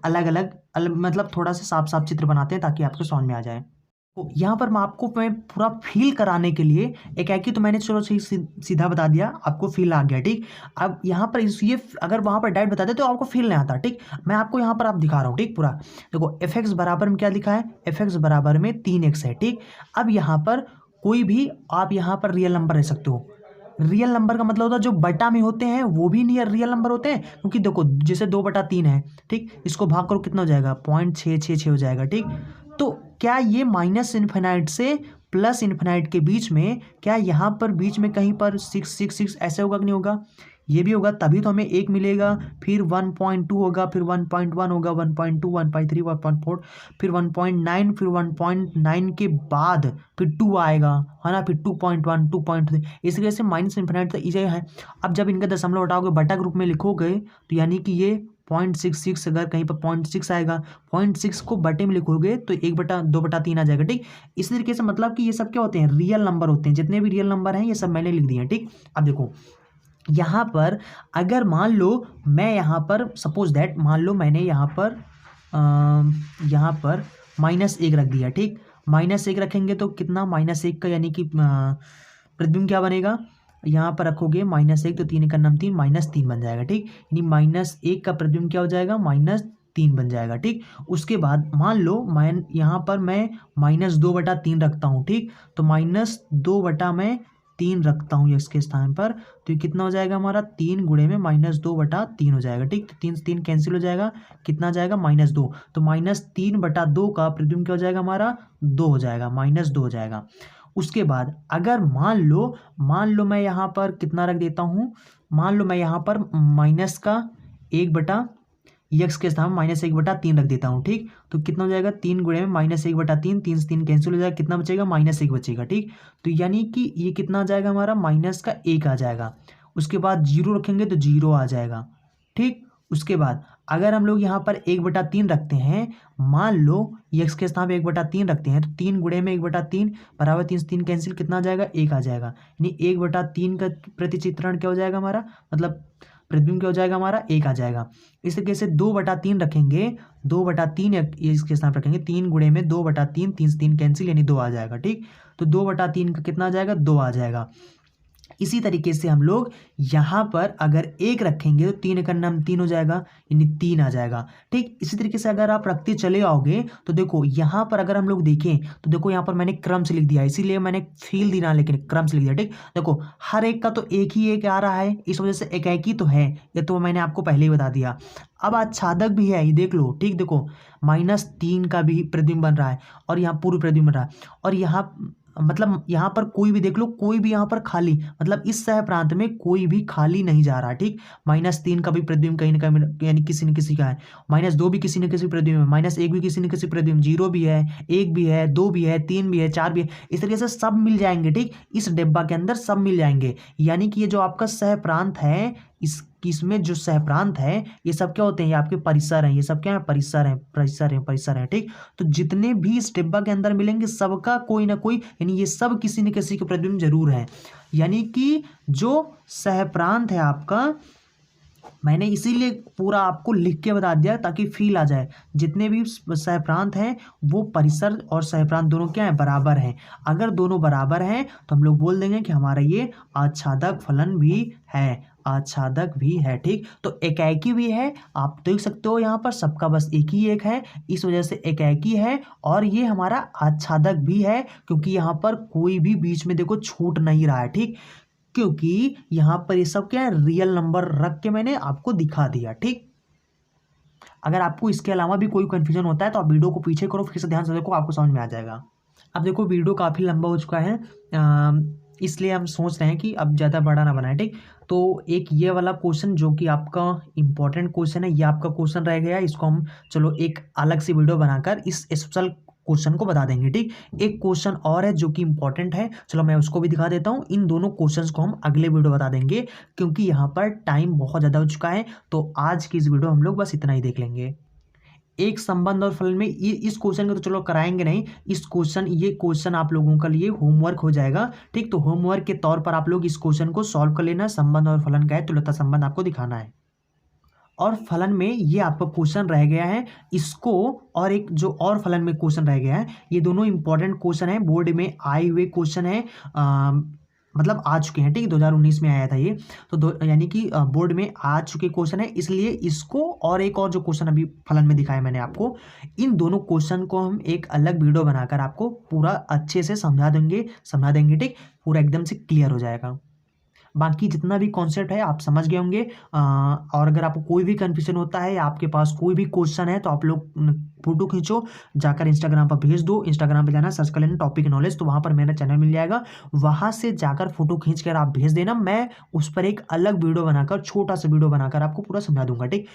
अलग अलग मतलब थोड़ा सा साफ साफ चित्र बनाते हैं ताकि आपको समझ में आ जाए। तो यहाँ पर मैं पूरा फील कराने के लिए एकाकी तो मैंने चलो सीधा बता दिया, आपको फील आ गया, ठीक। अब यहाँ पर ये अगर वहाँ पर डायरेक्ट बताते तो आपको फील नहीं आता, ठीक। मैं आपको यहाँ पर आप दिखा रहा हूँ, ठीक। पूरा देखो fx बराबर में क्या लिखा है, fx बराबर में 3x है, ठीक। अब यहाँ पर कोई भी आप यहाँ पर रियल नंबर ले सकते हो। रियल नंबर का मतलब होता है जो बटा में होते हैं वो भी नियर रियल नंबर होते हैं, क्योंकि देखो जैसे 2/3 है, ठीक। इसको भाग करो कितना हो जाएगा, 0.666 हो जाएगा, ठीक। तो क्या ये -इन्फिनाइट से +इन्फिनाइट के बीच में, क्या यहाँ पर बीच में कहीं पर 666 ऐसे होगा कि नहीं होगा, ये भी होगा, तभी तो हमें 1 मिलेगा। फिर 1.2 होगा, फिर 1.1 होगा, 1.2, 1.3, 1.4, फिर 1.9, फिर 1.9 के बाद फिर 2 आएगा, है ना, फिर 2.1, 2.3, इस तरीके से -इन्फिनाइट तक इसे है। अब जब इनका दशमलव हटाओगे बटा के रूप में लिखोगे तो यानी कि ये 0.66, अगर कहीं पर 0.6 आएगा, 0.6 को बटे में लिखोगे तो 1/2/3 आ जाएगा, ठीक। इस तरीके से मतलब कि ये सब क्या होते हैं, रियल नंबर होते हैं। जितने भी रियल नंबर हैं ये सब मैंने लिख दिए हैं, ठीक। अब देखो यहाँ पर अगर मान लो मैं यहाँ पर सपोज दैट मान लो मैंने यहाँ पर -1 रख दिया, ठीक। -1 रखेंगे तो कितना, -1 का यानी कि प्रतिबिंब क्या बनेगा, यहाँ पर रखोगे -1 तो 3 का नाम 3, -3 बन जाएगा, ठीक। यानी -1 का प्रतिबिंब क्या हो जाएगा, -3 बन जाएगा, ठीक। उसके बाद मान लो मैं यहाँ पर मैं -2/3 रखता हूँ, ठीक। तो -2/3 रखता हूँ इसके स्थान पर, तो ये कितना हो जाएगा हमारा, 3 गुणे में -2/3 हो जाएगा, ठीक। तो 3 से 3 कैंसिल हो जाएगा, कितना जाएगा, -2। तो -3/2 का प्रतिबिंब क्या हो जाएगा हमारा, 2 हो जाएगा, -2 हो जाएगा। उसके बाद अगर मान लो मैं यहाँ पर कितना रख देता हूँ, मान लो मैं यहाँ पर माइनस का 1/x के स्थान -1/3 रख देता हूँ, ठीक। तो कितना हो जाएगा, 3 गुणे में -1/3, 3 से 3 कैंसिल हो जाएगा, कितना बचेगा, -1 बचेगा, ठीक। तो यानी कि ये कितना आ जाएगा हमारा, -1 आ जाएगा। उसके बाद 0 रखेंगे तो 0 आ जाएगा, ठीक। उसके बाद अगर हम लोग यहाँ पर 1/3 रखते हैं, मान लो x के स्थान पे 1/3 रखते हैं तो 3 गुणे में 1/3 बराबर 3 से 3 कैंसिल, कितना आ जाएगा, 1 आ जाएगा। यानी 1/3 का प्रतिचित्रण क्या हो जाएगा हमारा, मतलब प्रतिबिंब क्या हो जाएगा हमारा 1 आ जाएगा। इस तरीके से 2/3 रखेंगे, 2/3 इसके साथ रखेंगे, 3 गुणे में 2/3, 3 से 3 कैंसिल यानी 2 आ जाएगा। ठीक, तो 2/3 का कितना आ जाएगा 2 आ जाएगा। इसी तरीके से हम लोग यहाँ पर अगर 1 रखेंगे तो 3 का नाम 3 हो जाएगा यानी 3 आ जाएगा। ठीक, इसी तरीके से अगर आप रखते चले आओगे तो देखो यहाँ पर अगर हम लोग देखें तो देखो यहाँ पर मैंने क्रम से लिख दिया, इसीलिए मैंने फील दी ना लेकिन क्रम से लिख दिया। ठीक, देखो हर एक का तो एक ही एक आ रहा है, इस वजह से एक ही तो है, ये तो मैंने आपको पहले ही बता दिया। अब आच्छादक भी है, ये देख लो। ठीक, देखो -3 का भी प्रतिबिंब बन रहा है और यहाँ पूर्व प्रतिबिंब बन रहा है, और यहाँ मतलब यहाँ पर कोई भी देख लो, कोई भी यहाँ पर खाली, मतलब इस सह प्रांत में कोई भी खाली नहीं जा रहा। ठीक, -3 का भी प्रतिबिंब कहीं ना कहीं यानी किसी न किसी का है, -2 भी किसी न किसी प्रतिबिंब है, -1 भी किसी न किसी प्रतिबिंब, 0 भी है, 1 भी है, 2 भी है, 3 भी है, 4 भी है, इस तरीके से सब मिल जाएंगे। ठीक, इस डिब्बा के अंदर सब मिल जाएंगे, यानी कि ये जो आपका सह प्रांत है, इसमें जो सहप्रांत है ये सब क्या होते हैं, ये आपके परिसर हैं, ये सब क्या है परिसर हैं, परिसर हैं, परिसर हैं। ठीक, तो जितने भी इस डिब्बा के अंदर मिलेंगे सबका कोई ना कोई यानी ये सब किसी न किसी के प्रतिबिंब जरूर है। यानी कि जो सहप्रांत है आपका, मैंने इसीलिए पूरा आपको लिख के बता दिया ताकि फील आ जाए, जितने भी सहप्रांत हैं वो परिसर और सहप्रांत दोनों क्या है बराबर हैं। अगर दोनों बराबर हैं तो हम लोग बोल देंगे कि हमारा ये आच्छादक फलन भी है, आच्छादक भी है। ठीक, तो एकाएकी भी है, आप देख सकते हो यहाँ पर सबका बस एक ही एक है, इस वजह से एकाएकी है, और ये हमारा आच्छादक भी है क्योंकि यहाँ पर कोई भी बीच में देखो छूट नहीं रहा है। ठीक, क्योंकि यहां पर ये सब क्या है रियल नंबर रख के मैंने आपको दिखा दिया। ठीक, अगर आपको इसके अलावा भी कोई कंफ्यूजन होता है तो आप वीडियो को पीछे करो, फिर से ध्यान से देखो, आपको समझ में आ जाएगा। अब देखो वीडियो काफ़ी लंबा हो चुका है, इसलिए हम सोच रहे हैं कि अब ज़्यादा बड़ा ना बनाए। ठीक, तो एक ये वाला क्वेश्चन जो कि आपका इंपॉर्टेंट क्वेश्चन है, ये आपका क्वेश्चन रह गया, इसको हम चलो एक अलग सी वीडियो बनाकर इस स्पेशल क्वेश्चन को बता देंगे। ठीक, एक क्वेश्चन और है जो कि इंपॉर्टेंट है, चलो मैं उसको भी दिखा देता हूँ। इन दोनों क्वेश्चंस को हम अगले वीडियो बता देंगे क्योंकि यहाँ पर टाइम बहुत ज़्यादा हो चुका है, तो आज की इस वीडियो हम लोग बस इतना ही देख लेंगे। एक संबंध और फलन में इस क्वेश्चन को तो चलो कराएंगे नहीं, ये क्वेश्चन आप लोगों के लिए होमवर्क हो जाएगा। ठीक, तो होमवर्क के तौर पर आप लोग इस क्वेश्चन को सॉल्व कर लेना। संबंध और फलन का है, तुल्यता संबंध आपको दिखाना है, और फलन में ये आपका क्वेश्चन रह गया है, इसको और एक जो और फलन में क्वेश्चन रह गया है, ये दोनों इंपॉर्टेंट क्वेश्चन है, बोर्ड में आए हुए क्वेश्चन है, मतलब आ चुके हैं। ठीक, 2019 में आया था ये, तो यानी कि बोर्ड में आ चुके क्वेश्चन है, इसलिए इसको और एक और जो क्वेश्चन अभी फलन में दिखाया मैंने आपको, इन दोनों क्वेश्चन को हम एक अलग वीडियो बनाकर आपको पूरा अच्छे से समझा देंगे। ठीक, पूरा एकदम से क्लियर हो जाएगा। बाकी जितना भी कॉन्सेप्ट है आप समझ गए होंगे, और अगर आपको कोई भी कन्फ्यूजन होता है या आपके पास कोई भी क्वेश्चन है तो आप लोग फोटो खींचो, जाकर इंस्टाग्राम पर भेज दो। इंस्टाग्राम पे जाना, सर्च कर लेना टॉपिक नॉलेज, तो वहाँ पर मेरा चैनल मिल जाएगा, वहाँ से जाकर फोटो खींच कर आप भेज देना, मैं उस पर एक अलग वीडियो बनाकर, छोटा सा वीडियो बनाकर आपको पूरा समझा दूंगा। ठीक,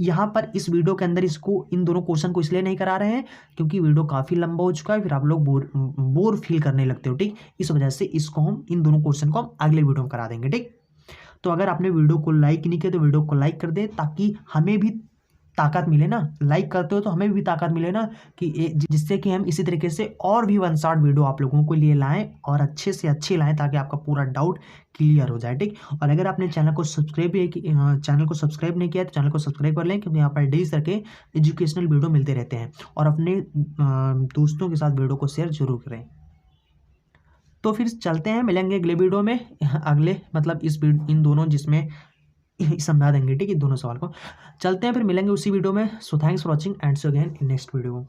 यहाँ पर इस वीडियो के अंदर इन दोनों क्वेश्चन को इसलिए नहीं करा रहे हैं क्योंकि वीडियो काफ़ी लंबा हो चुका है, फिर आप लोग बोर फील करने लगते हो। ठीक, इस वजह से इसको हम इन दोनों क्वेश्चन को हम अगले वीडियो में करा देंगे। ठीक, तो अगर आपने वीडियो को लाइक नहीं किया तो वीडियो को लाइक कर दे, ताकि हमें भी ताकत मिले ना, लाइक करते हो तो हमें भी ताकत मिले ना, कि जिससे कि हम इसी तरीके से और भी 1 शॉर्ट वीडियो आप लोगों को लिए लाएं और अच्छे से अच्छे लाएं ताकि आपका पूरा डाउट क्लियर हो जाए। ठीक, और अगर आपने चैनल को सब्सक्राइब नहीं किया तो चैनल को सब्सक्राइब कर लें, क्योंकि यहाँ पर डेली करके एजुकेशनल वीडियो मिलते रहते हैं, और अपने दोस्तों के साथ वीडियो को शेयर जरूर करें। तो फिर चलते हैं, मिलेंगे अगले वीडियो में, अगले मतलब इन दोनों जिसमें समझा देंगे। ठीक है, दोनों सवाल को चलते हैं, फिर मिलेंगे उसी वीडियो में। So thanks for watching and see you again in next video.